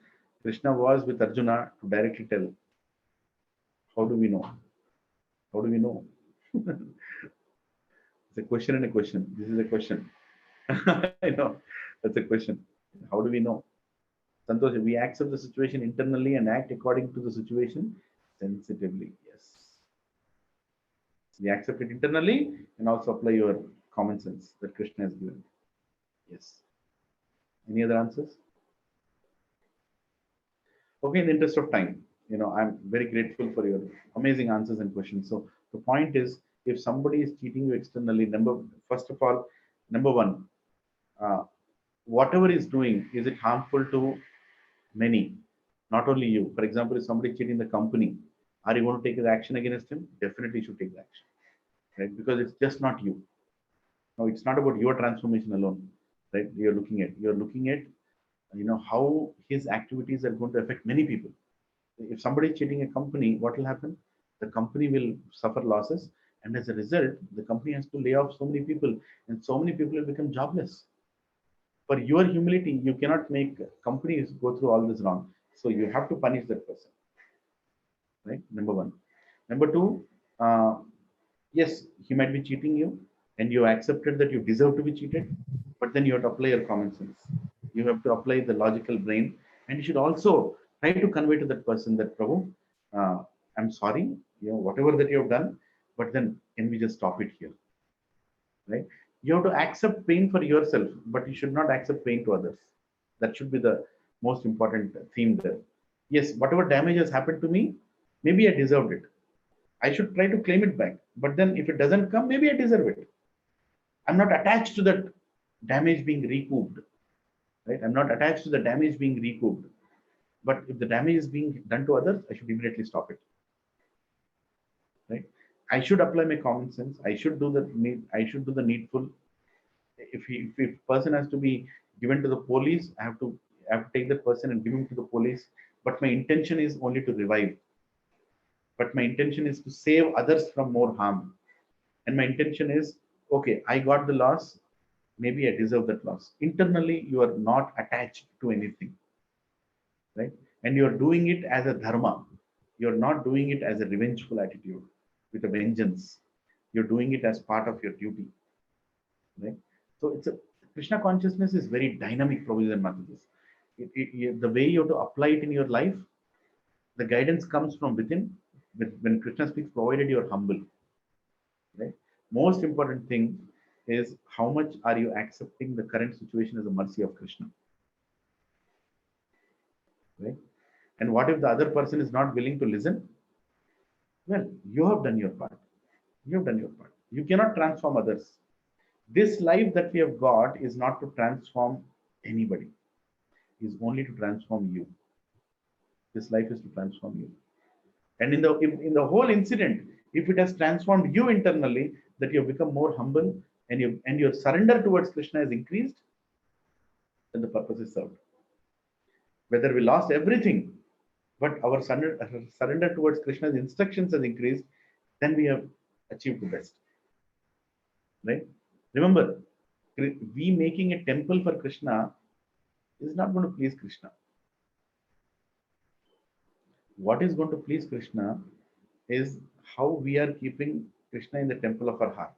Krishna was with Arjuna to directly tell. How do we know? How do we know? It's a question and a question. This is a question. I know, that's a question. How do we know? Santosh, we accept the situation internally and act according to the situation sensitively. Yes. We accept it internally and also apply your common sense that Krishna has given. Yes. Any other answers? Okay, in the interest of time, I'm very grateful for your amazing answers and questions. So the point is, if somebody is cheating you externally, first of all, number one, whatever he's doing, is it harmful to many? Not only you. For example, if somebody cheating the company, are you going to take the action against him? Definitely you should take the action, right? Because it's just not you. No, it's not about your transformation alone, right? You're looking at, how his activities are going to affect many people. If somebody is cheating a company, what will happen? The company will suffer losses, and as a result, the company has to lay off so many people, and so many people will become jobless. For your humility, you cannot make companies go through all this wrong. So you have to punish that person, right? Number one. Number two, yes, he might be cheating you, and you accepted that you deserve to be cheated. but then you have to apply your common sense. You have to apply the logical brain, and you should also try to convey to that person that, Prabhu, I'm sorry, whatever that you have done, but then can we just stop it here, right? You have to accept pain for yourself, but you should not accept pain to others. That should be the most important theme there. Yes, whatever damage has happened to me, maybe I deserved it. I should try to claim it back. But then if it doesn't come, maybe I deserve it. I'm not attached to that damage being recouped, right? I'm not attached to the damage being recouped. But if the damage is being done to others, I should immediately stop it, right? I should apply my common sense. I should do the needful. If person has to be given to the police, I have to take the person and give him to the police. But my intention is only to revive. But my intention is to save others from more harm. And my intention is, okay, I got the loss. Maybe I deserve that loss. Internally, you are not attached to anything, right? And you are doing it as a dharma. You're not doing it as a revengeful attitude with a vengeance. You're doing it as part of your duty, right? So Krishna consciousness is very dynamic, Prabhuji and Mataji. The way you have to apply it in your life, the guidance comes from within. When Krishna speaks, provided you are humble, right? Most important thing is how much are you accepting the current situation as a mercy of Krishna, right? And what if the other person is not willing to listen? Well, you have done your part. You have done your part. You cannot transform others. This life that we have got is not to transform anybody. It is only to transform you. This life is to transform you. And in the whole incident, if it has transformed you internally, that you have become more humble and your surrender towards Krishna has increased, then the purpose is served. Whether we lost everything, but our surrender towards Krishna's instructions has increased, then we have achieved the best. Right? Remember, we making a temple for Krishna is not going to please Krishna. What is going to please Krishna is how we are keeping Krishna in the temple of our heart.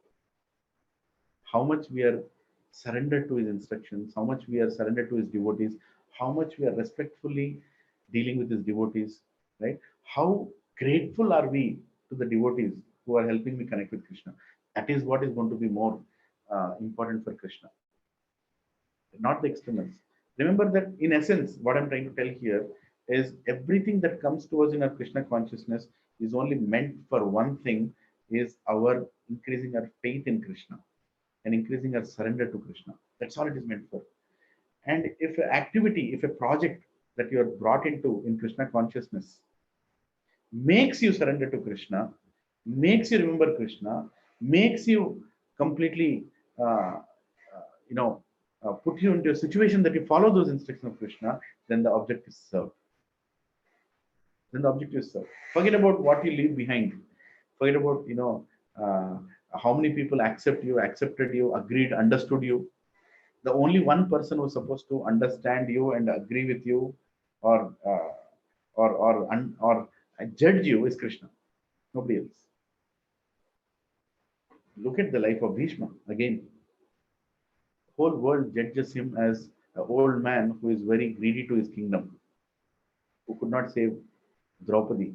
How much we are surrendered to his instructions, how much we are surrendered to his devotees, how much we are respectfully dealing with his devotees, right? How grateful are we to the devotees who are helping me connect with Krishna? That is what is going to be more important for Krishna, not the externals. Remember that in essence, what I'm trying to tell here is everything that comes to us in our Krishna consciousness is only meant for one thing, is our increasing our faith in Krishna and increasing our surrender to Krishna. That's all it is meant for. And if an activity, if a project that you are brought into in Krishna consciousness makes you surrender to Krishna, makes you remember Krishna, makes you completely, put you into a situation that you follow those instructions of Krishna, then the object is served. Then the object is served. Forget about what you leave behind. Forget about, how many people accepted you, agreed, understood you. The only one person who's supposed to understand you and agree with you or judge you is Krishna. Nobody else. Look at the life of Bhishma again. The whole world judges him as an old man who is very greedy to his kingdom, who could not save Draupadi,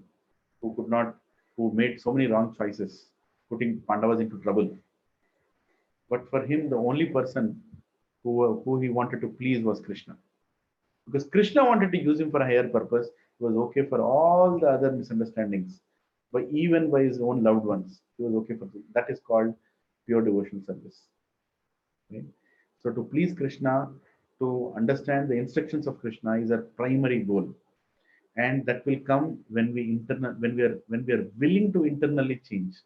who made so many wrong choices, putting Pandavas into trouble. But for him, the only person who he wanted to please was Krishna. Because Krishna wanted to use him for a higher purpose. He was okay for all the other misunderstandings, but even by his own loved ones, he was okay for them. That is called pure devotional service. Right? So to please Krishna, to understand the instructions of Krishna is our primary goal. And that will come when we are willing to internally change.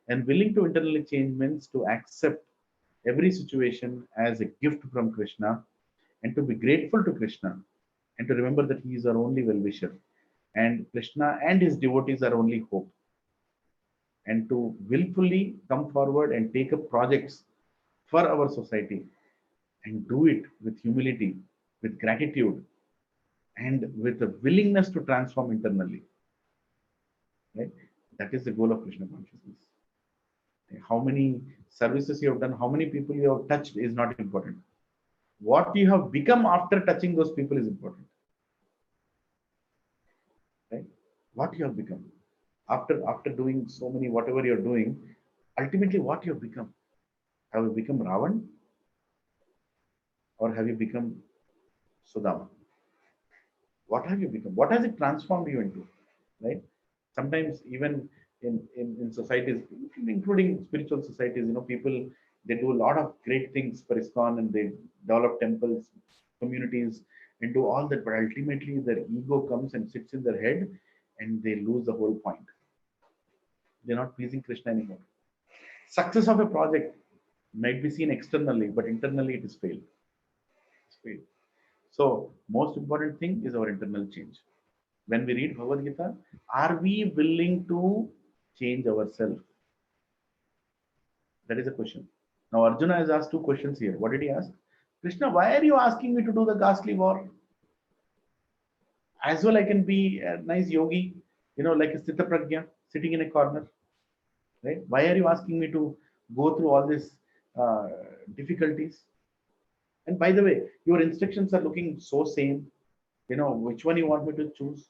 And willing to internally change means to accept every situation as a gift from Krishna and to be grateful to Krishna and to remember that he is our only well-wisher and Krishna and his devotees are only hope. And to willfully come forward and take up projects for our society and do it with humility, with gratitude, and with a willingness to transform internally. Right? That is the goal of Krishna consciousness. How many services you have done, how many people you have touched is not important. What you have become after touching those people is important. Right? What you have become after doing so many, whatever you're doing, ultimately what you have become. Have you become Ravan? Or have you become Sudama? What have you become? What has it transformed you into? Right? Sometimes even in societies, including spiritual societies, people, they do a lot of great things for ISKCON and they develop temples, communities, and do all that, but ultimately their ego comes and sits in their head and they lose the whole point. They're not pleasing Krishna anymore. Success of a project might be seen externally, but internally it is failed. It's failed. So most important thing is our internal change. When we read Bhagavad Gita, are we willing to change ourselves? That is a question. Now Arjuna has asked two questions here. What did he ask? Krishna, why are you asking me to do the ghastly war? As well I can be a nice yogi, like a Sthita Prajna, sitting in a corner. Right? Why are you asking me to go through all these difficulties? And by the way, your instructions are looking so same. Which one you want me to choose?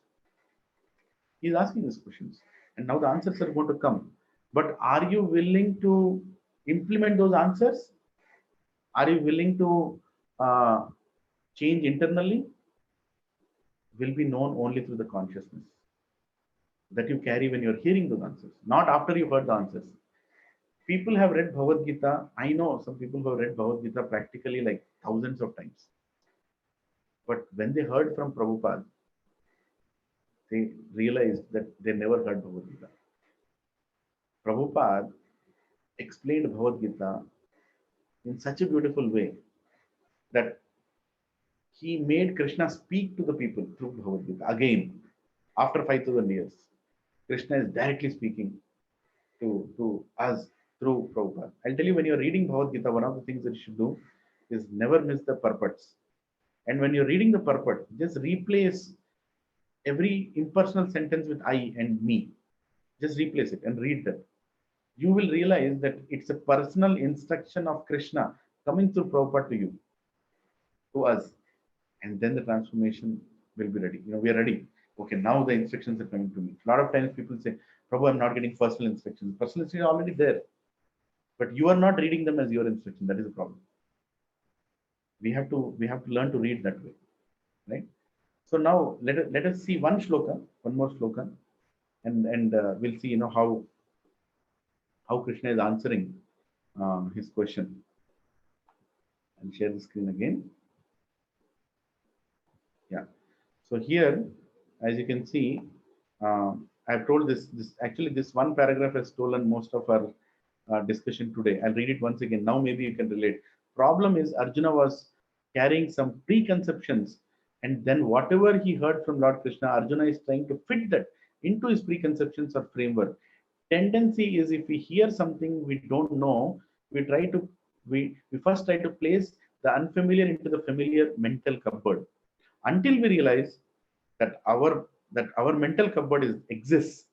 He's asking these questions. And now the answers are going to come. But are you willing to implement those answers? Are you willing to change internally? Will be known only through the consciousness that you carry when you're hearing those answers, not after you heard the answers. People have read Bhagavad Gita. I know some people who have read Bhagavad Gita practically like thousands of times. But when they heard from Prabhupada, they realized that they never heard Bhagavad Gita. Prabhupada explained Bhagavad Gita in such a beautiful way that he made Krishna speak to the people through Bhagavad Gita. Again, after 5,000 years, Krishna is directly speaking to us through Prabhupada. I'll tell you, when you're reading Bhagavad Gita, one of the things that you should do is never miss the purports. And when you're reading the purport, just replace every impersonal sentence with I and me. Just replace it and read that. You will realize that it's a personal instruction of Krishna coming through Prabhupada to you, to us. And then the transformation will be ready. We are ready. Okay, now the instructions are coming to me. A lot of times people say, Prabhu, I'm not getting personal instructions. Personal instructions are already there. But you are not reading them as your instruction. That is the problem. We have to learn to read that way. Right? So now let us see one more shloka, and we'll see how Krishna is answering his question. And share the screen again. Yeah. So here, as you can see, I've told this actually this one paragraph has stolen most of our discussion today. I'll read it once again. Now maybe you can relate. Problem is Arjuna was carrying some preconceptions, and then whatever he heard from Lord Krishna, Arjuna is trying to fit that into his preconceptions or framework. Tendency is, if we hear something we don't know, we first try to place the unfamiliar into the familiar mental cupboard, until we realize that our mental cupboard exists.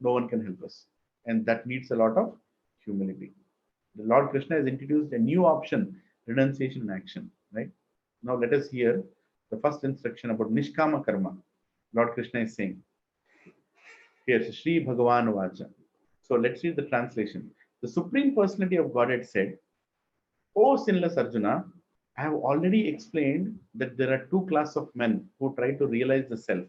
No one can help us, and that needs a lot of humility. The Lord Krishna has introduced a new option, renunciation and action. Right? Now let us hear the first instruction about Nishkama Karma. Lord Krishna is saying, here, Shri Bhagavan Vacha. So let's read the translation. The Supreme Personality of Godhead said, O sinless Arjuna, I have already explained that there are two classes of men who try to realize the self.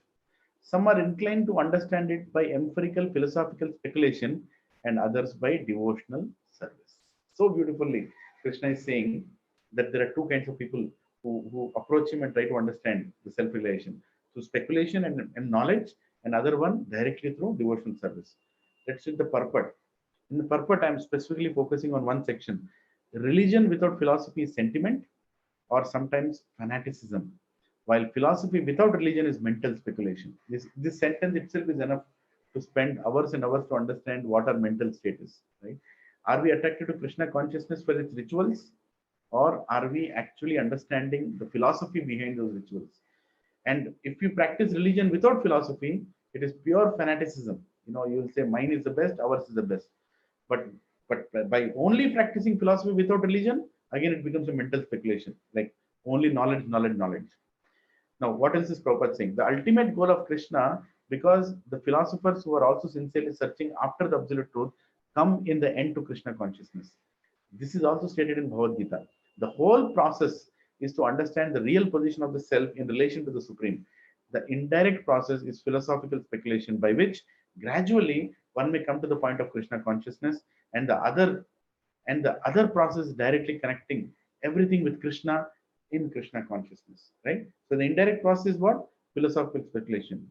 Some are inclined to understand it by empirical philosophical speculation, and others by devotional service. So beautifully, Krishna is saying that there are two kinds of people who approach him and try to understand the self-realization through speculation and knowledge, and other one directly through devotional service. Let's read the purport. In the purport, I am specifically focusing on one section. Religion without philosophy is sentiment, or sometimes fanaticism, while philosophy without religion is mental speculation. This sentence itself is enough to spend hours and hours to understand what our mental state is. Right? Are we attracted to Krishna consciousness for its rituals, or are we actually understanding the philosophy behind those rituals? And if you practice religion without philosophy, it is pure fanaticism. You will say mine is the best, ours is the best. But But by only practicing philosophy without religion, again it becomes a mental speculation, like only knowledge, knowledge, knowledge. Now, what else is Prabhupada saying? The ultimate goal of Krishna, because the philosophers who are also sincerely searching after the absolute truth, come in the end to Krishna consciousness. This is also stated in Bhagavad Gita. The whole process is to understand the real position of the self in relation to the Supreme. The indirect process is philosophical speculation by which gradually one may come to the point of Krishna consciousness, and the other process is directly connecting everything with Krishna in Krishna consciousness, right? So the indirect process is what? Philosophical speculation.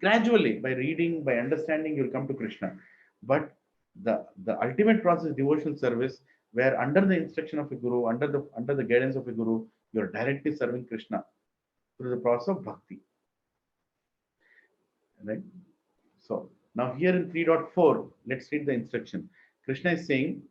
Gradually, by reading, by understanding, you'll come to Krishna. But the ultimate process is devotional service, where under the instruction of a guru, under the guidance of a guru, you're directly serving Krishna through the process of bhakti. Right? So now here in 3.4, let's read the instruction. Krishna is saying,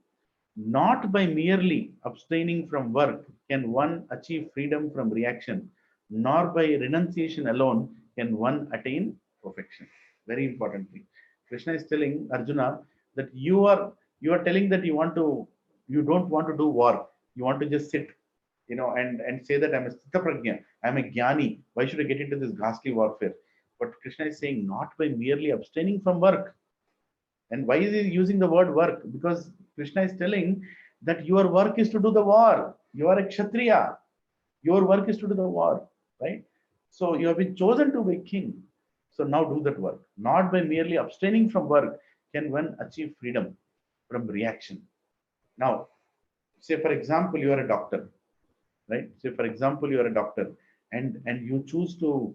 not by merely abstaining from work can one achieve freedom from reaction, nor by renunciation alone can one attain perfection. Very importantly, Krishna is telling Arjuna that you are telling that you don't want to do war. You want to just sit, and say that I'm a Sthita Prajna, I'm a Jnani. Why should I get into this ghastly warfare? But Krishna is saying not by merely abstaining from work. And why is he using the word work? Because Krishna is telling that your work is to do the war. You are a Kshatriya. Your work is to do the war, right? So you have been chosen to be king. So now do that work. Not by merely abstaining from work can one achieve freedom from reaction. Now, say for example, you are a doctor, right? Say for example, you are a doctor, and you choose to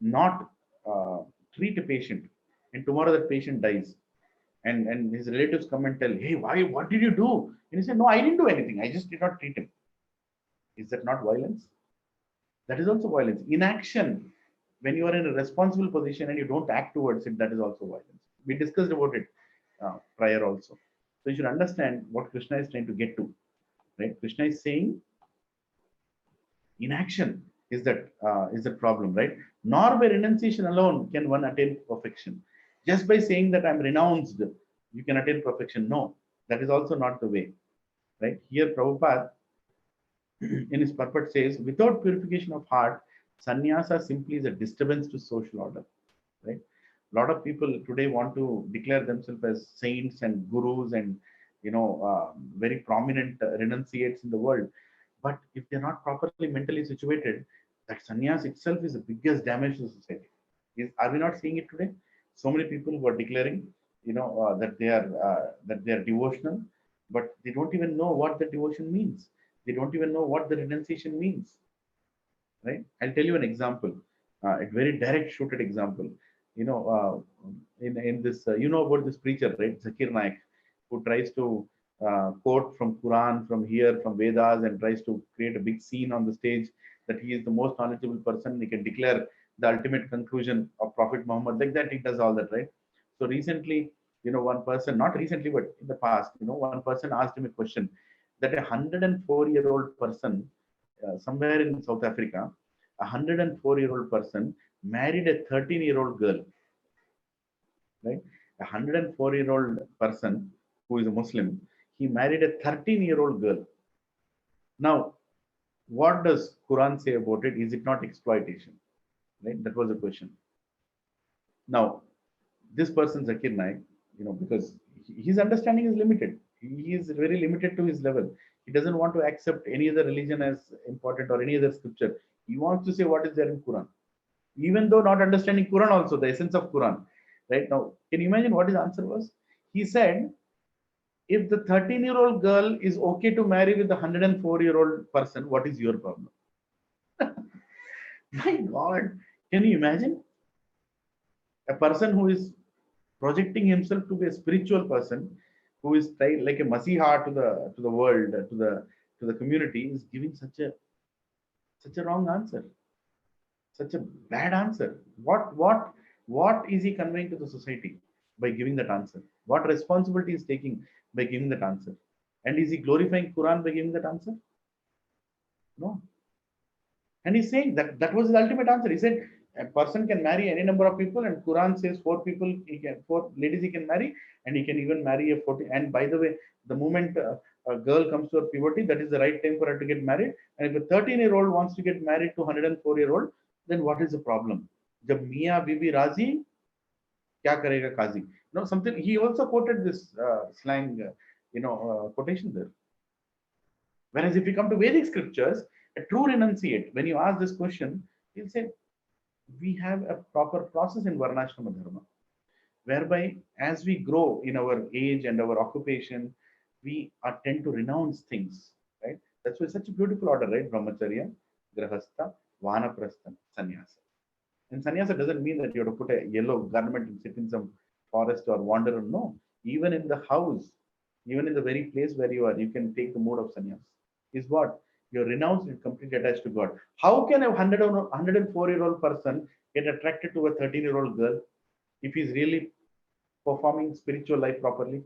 not treat a patient, and tomorrow that patient dies, and his relatives come and tell, hey, what did you do? And he said, no, I didn't do anything, I just did not treat him. Is that not violence? That is also violence. Inaction, when you are in a responsible position and you don't act towards it, that is also violence. We discussed about it prior also. So you should understand what Krishna is trying to get to, right? Krishna is saying inaction is the problem, right? Nor by renunciation alone can one attain perfection. Just by saying that I'm renounced, you can attain perfection. No, that is also not the way, right? Here Prabhupada in his purport says, without purification of heart, sannyasa simply is a disturbance to social order, right? A lot of people today want to declare themselves as saints and gurus and very prominent renunciates in the world. But if they're not properly mentally situated, that sannyas itself is the biggest damage to society. Are we not seeing it today? So many people who are declaring, that they are devotional, but they don't even know what the devotion means. They don't even know what the renunciation means, right? I'll tell you an example, a very direct, shooted example. In this, about this preacher, right, Zakir Naik, who tries to quote from Quran, from here, from Vedas, and tries to create a big scene on the stage that he is the most knowledgeable person. He can declare the ultimate conclusion of Prophet Muhammad. Like that, he does all that, right? So recently, one person, not recently, but in the past, one person asked him a question that a 104-year-old person, somewhere in South Africa, a 104-year-old person married a 13-year-old girl, right? A 104-year-old person who is a Muslim, he married a 13-year-old girl. Now, what does Quran say about it? Is it not exploitation? Right? That was the question. Now, this person, Zakir Naik, because his understanding is limited. He is very limited to his level. He doesn't want to accept any other religion as important or any other scripture. He wants to say what is there in Quran, even though not understanding Quran also, the essence of Quran. Right? Now, can you imagine what his answer was? He said, if the 13-year-old girl is okay to marry with the 104-year-old person, what is your problem? My God, can you imagine? A person who is projecting himself to be a spiritual person, who is like a Masiha to the world, to the community, is giving such a wrong answer, such a bad answer. What is he conveying to the society by giving that answer? What responsibility is taking by giving that answer? And is he glorifying Quran by giving that answer? No. And he's saying that was his ultimate answer. He said, a person can marry any number of people, and Quran says 4 ladies he can marry, and he can even marry a 40. And by the way, the moment a girl comes to her puberty, that is the right time for her to get married. And if a 13-year-old wants to get married to 104-year-old, then what is the problem? Jab Mia Bibi Razi, kya karega Kazi? No, something. He also quoted this slang, quotation there. Whereas if you come to Vedic scriptures, a true renunciate, when you ask this question, he'll say, we have a proper process in Varnashrama Dharma, whereby as we grow in our age and our occupation, we tend to renounce things, right? That's why it's such a beautiful order, right? Brahmacharya, Grahastha, Vanaprastha, Sannyasa. And sannyasa doesn't mean that you have to put a yellow garment and sit in some forest or wander. No, even in the house, even in the very place where you are, you can take the mode of sannyasa. Is what? You're renounced and completely attached to God. How can a 104-year-old person get attracted to a 13-year-old girl if he's really performing spiritual life properly?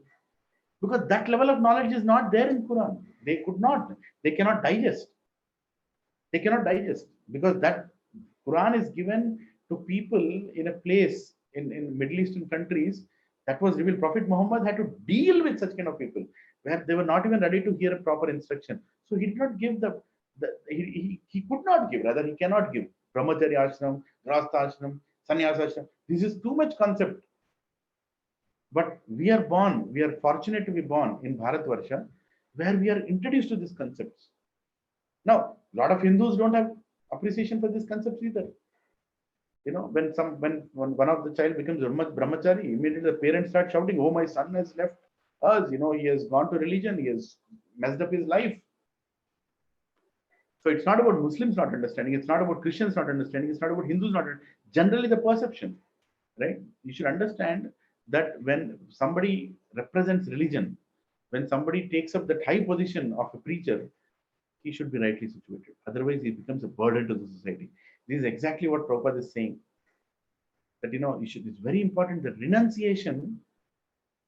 Because that level of knowledge is not there in Quran. They could not. They cannot digest. They cannot digest because that Quran is given to people in a place in Middle Eastern countries that was revealed. Prophet Muhammad had to deal with such kind of people where they were not even ready to hear a proper instruction. So he did not give he could not give, rather he cannot give Brahmacharya ashram, Grahastha ashram, Sannyasa ashram. This is too much concept. But we are fortunate to be born in Bharatvarsha where we are introduced to these concepts. Now, a lot of Hindus don't have appreciation for these concepts either. When one of the child becomes brahmachari, immediately the parents start shouting, "Oh, my son has left us. He has gone to religion. He has messed up his life." So it's not about Muslims not understanding. It's not about Christians not understanding. It's not about Hindus not understanding. Generally, the perception, right? You should understand that when somebody represents religion, when somebody takes up that high position of a preacher, he should be rightly situated. Otherwise, he becomes a burden to the society. This is exactly what Prabhupada is saying. That it's very important that renunciation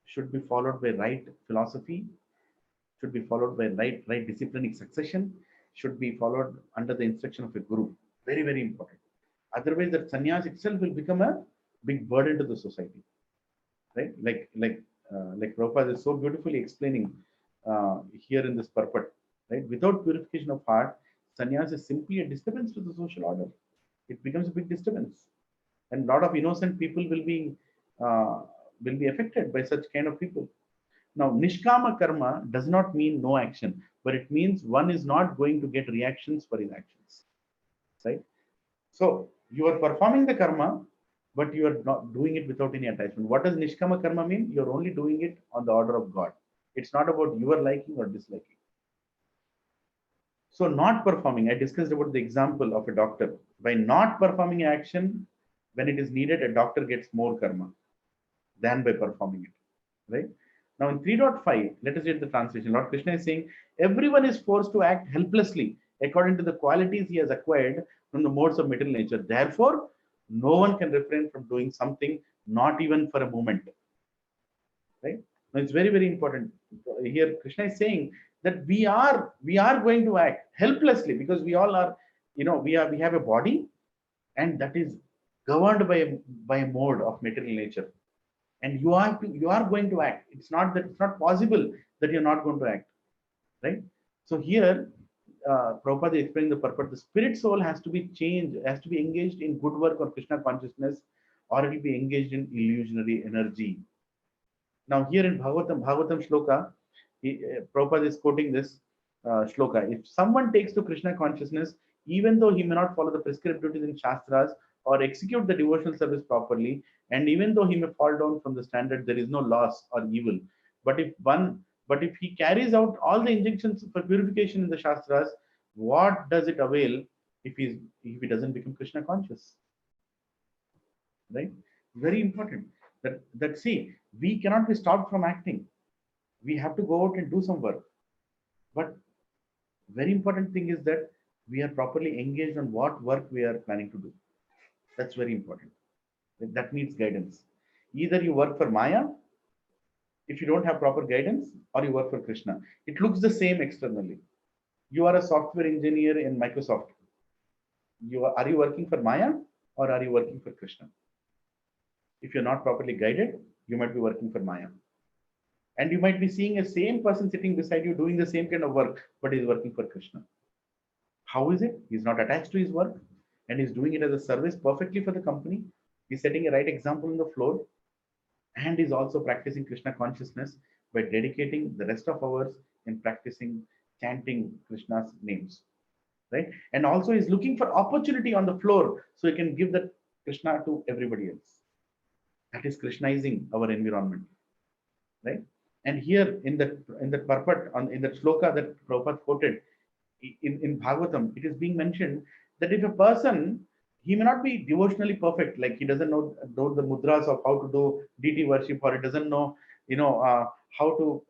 should be followed by right philosophy, should be followed by right disciplinic succession, should be followed under the instruction of a guru. Very, very important. Otherwise, that sannyas itself will become a big burden to the society. Right? Like Prabhupada is so beautifully explaining here in this purport. Right? Without purification of heart, sannyas is simply a disturbance to the social order. It becomes a big disturbance, and a lot of innocent people will be affected by such kind of people. Now, nishkama karma does not mean no action, but it means one is not going to get reactions for his actions. Right? So you are performing the karma, but you are not doing it without any attachment. What does nishkama karma mean? You're only doing it on the order of God. It's not about your liking or disliking. So not performing, I discussed about the example of a doctor. By not performing action, when it is needed, a doctor gets more karma than by performing it. Right? Now in 3.5, let us read the translation. Lord Krishna is saying, everyone is forced to act helplessly according to the qualities he has acquired from the modes of material nature. Therefore, no one can refrain from doing something, not even for a moment. Right? Now it's very, very important. Here Krishna is saying that we are going to act helplessly because we all are, we have a body, and that is governed by a mode of material nature. And you are going to act. It's not possible that you're not going to act. Right? So here Prabhupada is explaining the purpose. The spirit soul has to be changed, has to be engaged in good work or Krishna consciousness, or it will be engaged in illusionary energy. Now here in Bhagavatam shloka, Prabhupada is quoting this shloka. If someone takes to Krishna consciousness, even though he may not follow the prescribed duties in Shastras or execute the devotional service properly, and even though he may fall down from the standard, there is no loss or evil. But if he carries out all the injunctions for purification in the Shastras, what does it avail if he doesn't become Krishna conscious? Right? Very important. That see, we cannot be stopped from acting. We have to go out and do some work. But very important thing is that we are properly engaged on what work we are planning to do. That's very important. That needs guidance. Either you work for Maya, if you don't have proper guidance, or you work for Krishna. It looks the same externally. You are a software engineer in Microsoft. Are you working for Maya or are you working for Krishna? If you're not properly guided, you might be working for Maya. And you might be seeing a same person sitting beside you doing the same kind of work, but he's working for Krishna. How is it? He's not attached to his work and he's doing it as a service perfectly for the company. He's setting a right example on the floor, and is also practicing Krishna consciousness by dedicating the rest of hours in practicing chanting Krishna's names, right? And also is looking for opportunity on the floor so he can give that Krishna to everybody else. That is Krishnizing our environment, right? And here in that purport, in that sloka that Prabhupada quoted in Bhagavatam, it is being mentioned that if a person, he may not be devotionally perfect, like he doesn't know the mudras of how to do deity worship, or he doesn't know, how to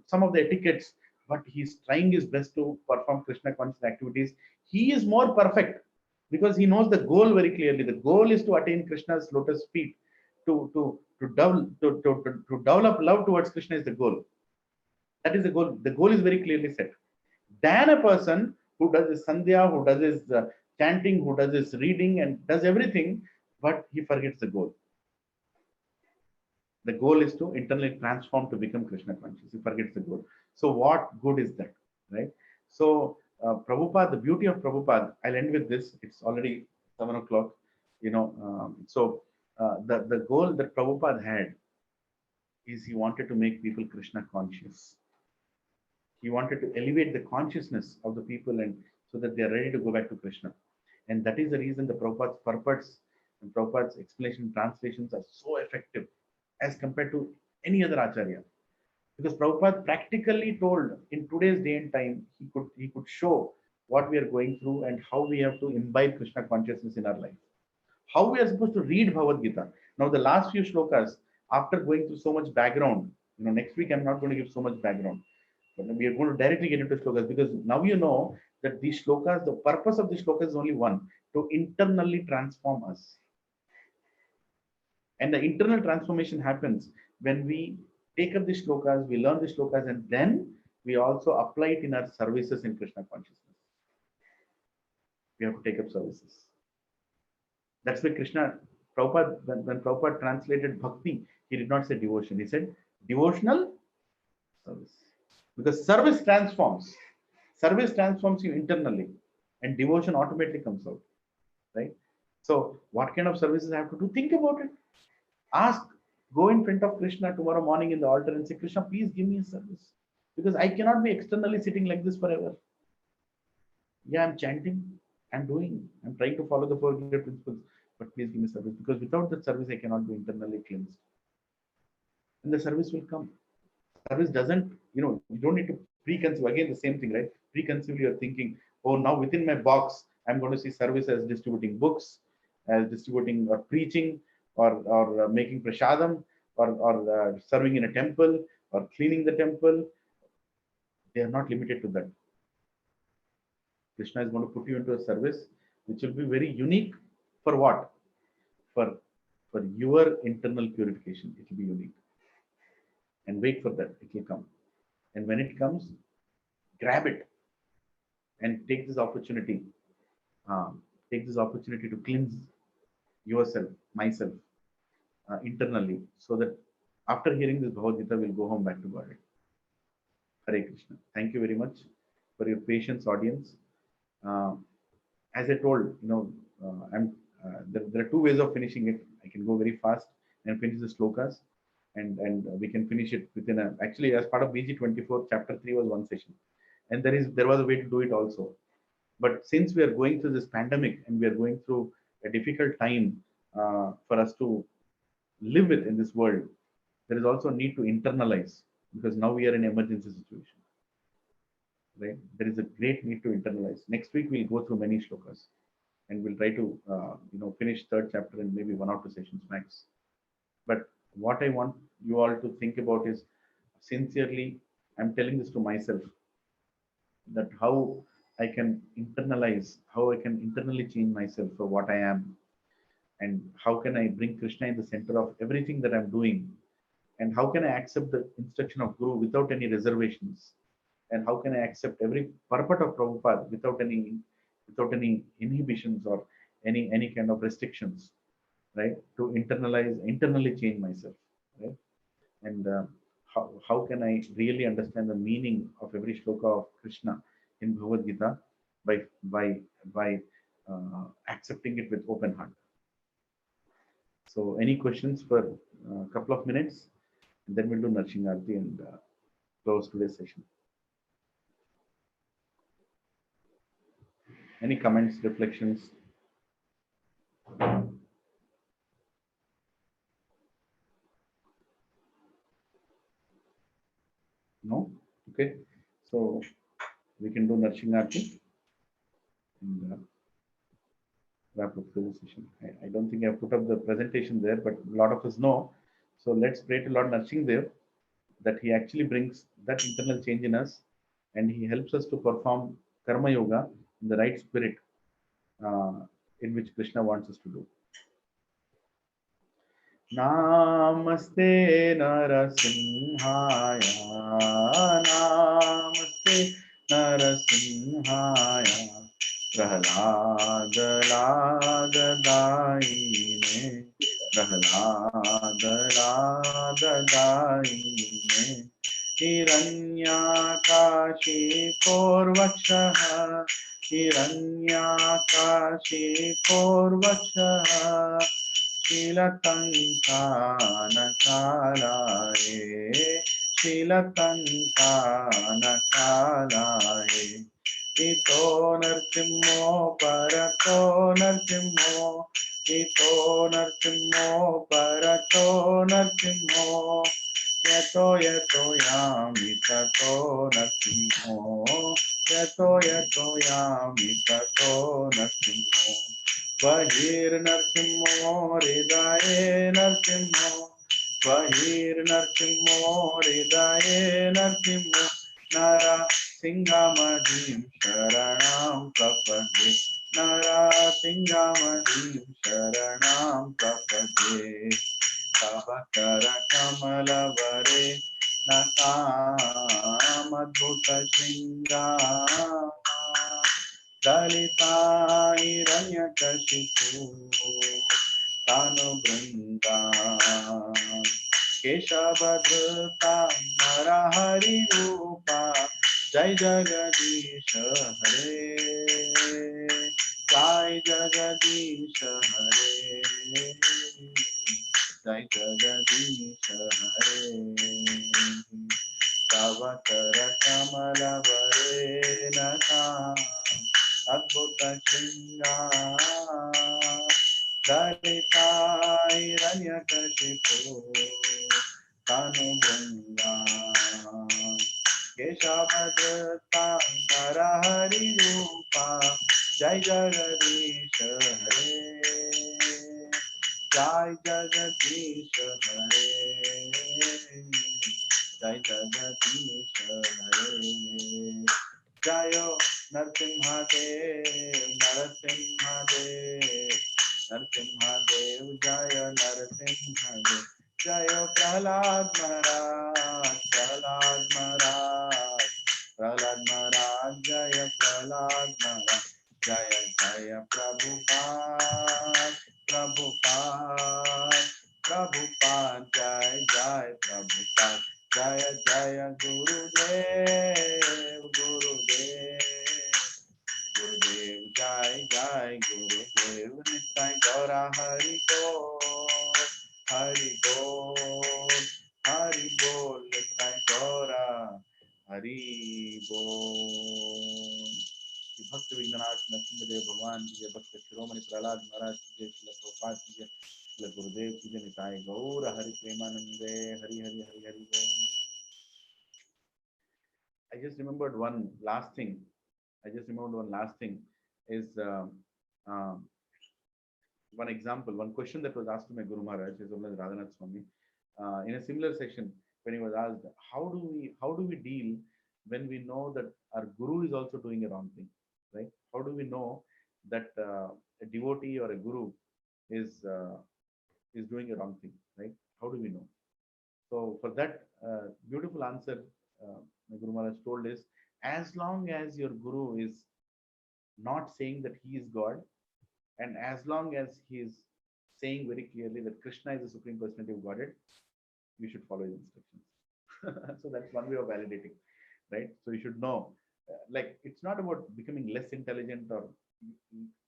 some of the etiquettes, but he's trying his best to perform Krishna conscious activities. He is more perfect because he knows the goal very clearly. The goal is to attain Krishna's lotus feet. To develop love towards Krishna is the goal. That is the goal. The goal is very clearly set. Than a person who does his sandhya, who does his chanting, who does his reading and does everything, but he forgets the goal. The goal is to internally transform to become Krishna conscious. He forgets the goal. So what good is that, right? So Prabhupada, the beauty of Prabhupada, I'll end with this. It's already 7 o'clock, the goal that Prabhupada had is he wanted to make people Krishna conscious. He wanted to elevate the consciousness of the people, and so that they are ready to go back to Krishna. And that is the reason the Prabhupada's purports and Prabhupada's explanation and translations are so effective as compared to any other Acharya. Because Prabhupada practically told in today's day and time, he could show what we are going through and how we have to imbibe Krishna consciousness in our life. How we are supposed to read Bhagavad Gita. Now, the last few shlokas, after going through so much background, next week I'm not going to give so much background, but we are going to directly get into shlokas, because now you know that these shlokas, the purpose of these shlokas is only one: to internally transform us. And the internal transformation happens when we take up these shlokas, we learn these shlokas, and then we also apply it in our services in Krishna consciousness. We have to take up services. That's why Prabhupada, when Prabhupada translated bhakti, he did not say devotion. He said devotional service. Because service transforms. Service transforms you internally, and devotion automatically comes out, right? So what kind of services I have to do? Think about it. Ask, go in front of Krishna tomorrow morning in the altar and say, Krishna, please give me a service. Because I cannot be externally sitting like this forever. Yeah, I'm chanting, I'm trying to follow the 4 great principles, but please give me service. Because without that service, I cannot be internally cleansed. And the service will come. Service doesn't, you don't need to preconceive. Again, the same thing, right? Preconceive your thinking. Oh, now within my box, I'm going to see service as distributing books, as distributing or preaching, or making prasadam, or serving in a temple, or cleaning the temple. They are not limited to that. Krishna is going to put you into a service which will be very unique. For what? For your internal purification. It will be unique. And wait for that. It will come. And when it comes, grab it and take this opportunity. Take this opportunity to cleanse yourself, myself, internally, so that after hearing this Bhagavad Gita, we'll go home back to God. Hare Krishna. Thank you very much for your patience, audience. As I told, there are 2 ways of finishing it. I can go very fast and finish the slokas, and we can finish it within actually, as part of BG24, chapter 3 was 1 session, and there was a way to do it also. But since we are going through this pandemic and we are going through a difficult time for us to live with in this world, there is also a need to internalize, because now we are in an emergency situation. Right? There is a great need to internalize. Next week we'll go through many shlokas, and we'll try to finish 3rd chapter in maybe 1 or 2 sessions max. But what I want you all to think about is, sincerely, I'm telling this to myself, that how I can internalize, how I can internally change myself for what I am, and how can I bring Krishna in the center of everything that I'm doing, and how can I accept the instruction of Guru without any reservations, and how can I accept every purport of Prabhupada without any inhibitions or any kind of restrictions, right? To internally change myself, right? And how can I really understand the meaning of every shloka of Krishna in Bhagavad Gita? By accepting it with open heart. So any questions for a couple of minutes, and then we'll do Narshing Arti and close today's session. Any comments, reflections? No? Okay. So we can do Narshing Arti and wrap up the session. I don't think I've put up the presentation there, but a lot of us know. So let's pray to Lord Narsingadev that he actually brings that internal change in us, and he helps us to perform Karma Yoga in the right spirit in which Krishna wants us to do. Namaste Narasimhaya, Namaste Narasimhaya, Prahlada Ladadaine, Prahlada Ladadaine, Hiranyakashi Korvakshaha, Hiranyakashi Korvakshaha, Shilatankanakalaye, Shilatankanakalaye, Ito Narsimho Parato Narsimho, Ito Narsimho Parato Narsimho, Yato Yato Yami Tato Narsimho, Yato Yato Yami Tato Narsimho. Vahir Narsimho Hridaye Narsimho, Vahir Narsimho Hridaye Narsimho, Nara Singhamadim Sharanam Prapade, Nara Singhamadim Sharanam Prapade, Tavakara Kamala Vare Nakamadbhuta Shingama, Dalita Hiranyakashipu Tanu Brinda Keshavadhuta Narahari Rupa Jai Jagadisha Hare, Jai Jagadisha Hare, Jai Jagadisha Hare. Tavakara Kamala Varenaka Adbhuta Shringa Dalita Hiranyakashipu Tanu Brinda Keshavadhuta Narahari Rupa Jai Jagadisha Hare, Jai Jagadisha Hare, Jai Jagadisha Hare. Jayo Narsimhadev, Narsimhadev, Narsimhadev, Jayo Narsimhadev, Jayo Prahlad Maharaj, Prahlad Maharaj, Prahlad Maharaj, Jaya Prahlad Maharaj, Jaya Jaya Prabhupada, Prabhupada, Prabhupada, Jai Jai Prabhupada, Jaya Jaya Gurudev, Gurudev, Gurudev, Jai Jai Gurudev, Nittai Gaura Hari Bol, Hari Bol, Hari Bol, Nittai Gaura Hari Bol. भक्त विघ्ननाथ नरसिंहदेव भगवान की जय, भक्त शिरोमणि प्रहलाद महाराज की जय, श्रील प्रभुपाद की जय, श्रील गुरुदेव की जय, निताय गौर हरि प्रेमानंदे, हरि हरि हरि हरि बोल. I just remembered one last thing. Is one example, one question that was asked to my Guru Maharaj, His Holiness Radhanath Swami, in a similar session, when he was asked, how do we deal when we know that our Guru is also doing a wrong thing, right? How do we know that a devotee or a Guru is doing a wrong thing, right? How do we know? So for that beautiful answer, my Guru Maharaj told is, as long as your Guru is not saying that he is God, And as long as he is saying very clearly that Krishna is the Supreme Personality of Godhead, you should follow his instructions. So that's one way of validating, right? So you should know, like, it's not about becoming less intelligent or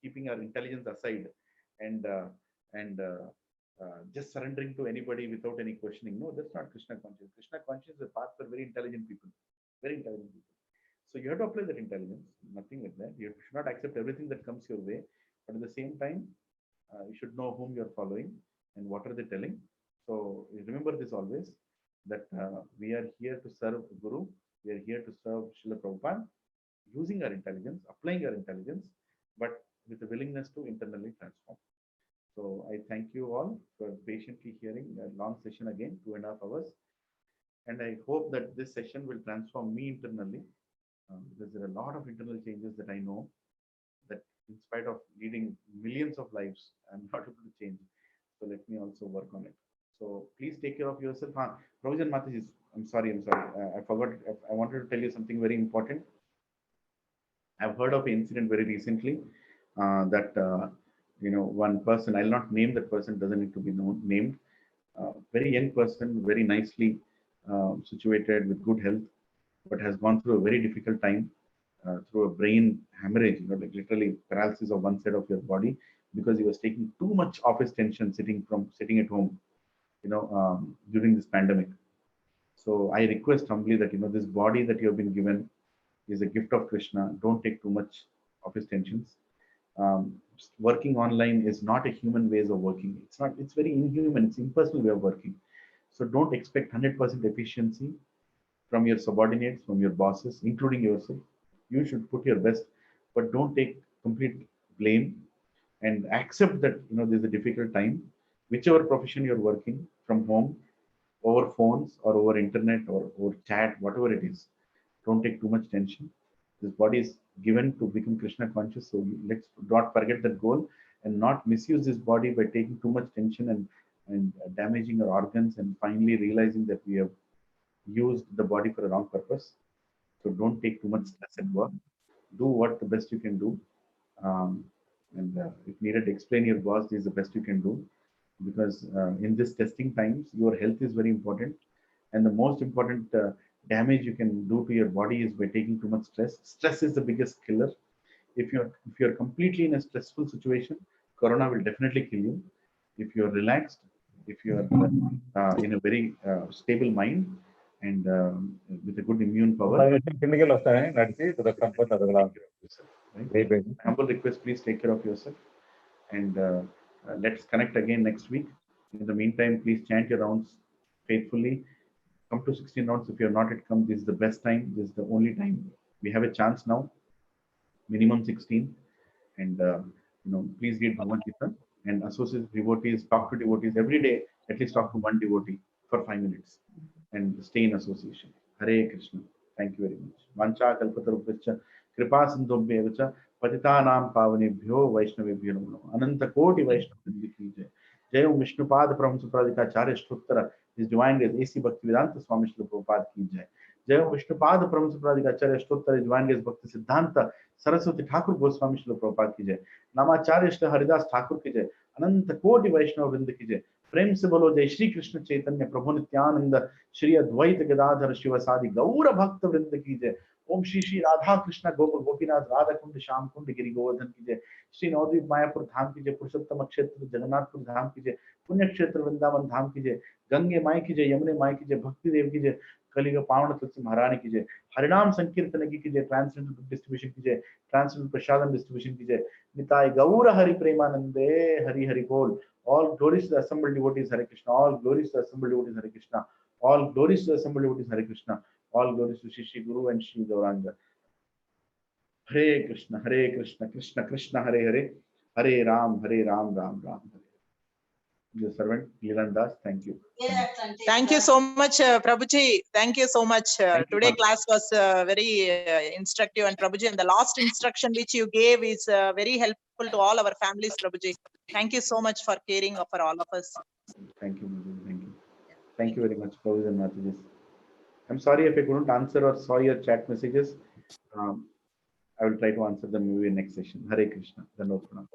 keeping our intelligence aside and just surrendering to anybody without any questioning. No, that's not Krishna consciousness. Krishna consciousness is a path for very intelligent people, very intelligent people. So you have to apply that intelligence, nothing like that. You should not accept everything that comes your way, but at the same time, you should know whom you're following and what are they telling. So remember this always, that we are here to serve Guru, we are here to serve Srila Prabhupada, using our intelligence, applying our intelligence, but with the willingness to internally transform. So I thank you all for patiently hearing a long session again, 2.5 hours. And I hope that this session will transform me internally, because there are a lot of internal changes that I know that in spite of leading millions of lives, I'm not able to change. So let me also work on it. So please take care of yourself. Prabhuji and Mataji, I'm sorry. I forgot. I wanted to tell you something very important. I've heard of an incident very recently that, one person, I'll not name that person, doesn't need to be named. Very young person, very nicely situated with good health, but has gone through a very difficult time through a brain hemorrhage, like literally paralysis of one side of your body, because he was taking too much office tension sitting at home, during this pandemic. So I request humbly that, this body that you have been given is a gift of Krishna. Don't take too much office tensions. Working online is not a human ways of working. It's very inhuman. It's impersonal way of working. So don't expect 100% efficiency from your subordinates, from your bosses, including yourself. You should put your best, but don't take complete blame, and accept that, there's a difficult time. Whichever profession you're working from home, over phones or over internet or over chat, whatever it is, don't take too much tension. This body is given to become Krishna conscious. So let's not forget that goal and not misuse this body by taking too much tension and damaging our organs, and finally realizing that we have used the body for a wrong purpose. So don't take too much stress at work. Do what the best you can do. And if needed, explain your boss, this is the best you can do. Because in this testing times, your health is very important. And the most important damage you can do to your body is by taking too much stress. Stress is the biggest killer. If you're completely in a stressful situation, Corona will definitely kill you. If you're relaxed, if you're in a very stable mind and with a good immune power, right? Humble request, please take care of yourself. And let's connect again next week. In the meantime, please chant your rounds faithfully. Come to 16 rounds. If you're not yet come, this is the best time. This is the only time. We have a chance now. Minimum 16. And please read Bhagavad Gita and associate devotees, talk to devotees every day. At least talk to one devotee for 5 minutes and stay in association. Hare Krishna. Thank you very much. Vancha kalpatarupascha kripa sindhobhya patitanam pavanebhyo vaishnavebhyo namo. Ananta koti vaishnavendra ki jai. Jai Om Vishnupad Brahma Supradikacharya Shtottara, His Divine Grace A.C. Bhaktivedanta Swami Srila Prabhupada ki jai. Jai Om Vishnupad Brahma Supradikacharya Shtottara, His Divine Grace Bhakti Siddhanta Saraswati Thakur Goswami Srila Prabhupada ki jai. Namacharya Shri Haridas Thakur ki jai. Ananta Koti Vaishnava Vrinda ki jai. प्रेम से बोलो जय श्री कृष्ण चैतन्य प्रभु नित्यानंद श्री अद्वैत गदाधर शिवसादि गौर भक्त वृंद की जय। ओम श्री श्री राधा कृष्ण गोप गोपीनाथ राधा कुंड श्याम कुंड गिरि गोवर्धन की जय। श्री नवद्वीप मायापुर धाम की जय। पुरुषोत्तम क्षेत्र जगन्नाथपुर धाम की जय। पुण्य क्षेत्र वृंदावन धाम की जय। गंगे माई की जय, यमुने माई की जय, भक्ति देव की जय, कलिग पावन तुलसी महारानी की जय, हरिनाम संकीर्तन की जय, ट्रांसलेंडल डिस्ट्रीब्यूशन की जय, ट्रांसलेंडल प्रसादम डिस्ट्रीब्यूशन की जय। निताय गौर हरि प्रेमानंदे हरि हरि बोल। All glories to the assembled devotees, Hare Krishna. All glories to the assembled devotees, Hare Krishna. All glories to the assembled devotees, Hare Krishna. All glories to Shri Guru and Shri Gauranga. Hare Krishna, Krishna Krishna, Hare Hare, Hare Ram, Ram Ram. Hare. Your servant, Lilananda Das, thank you. Thank you so much, Prabhuji. Thank you so much. Today class was very instructive, and Prabhuji, and the last instruction which you gave is very helpful to all our families, Prabhuji. Thank you so much for caring for all of us. Thank you, thank you. Thank you very much, Prabhuji and Mataji. I'm sorry if I couldn't answer or saw your chat messages. I will try to answer them maybe in next session. Hare Krishna. Dhanavad pranam.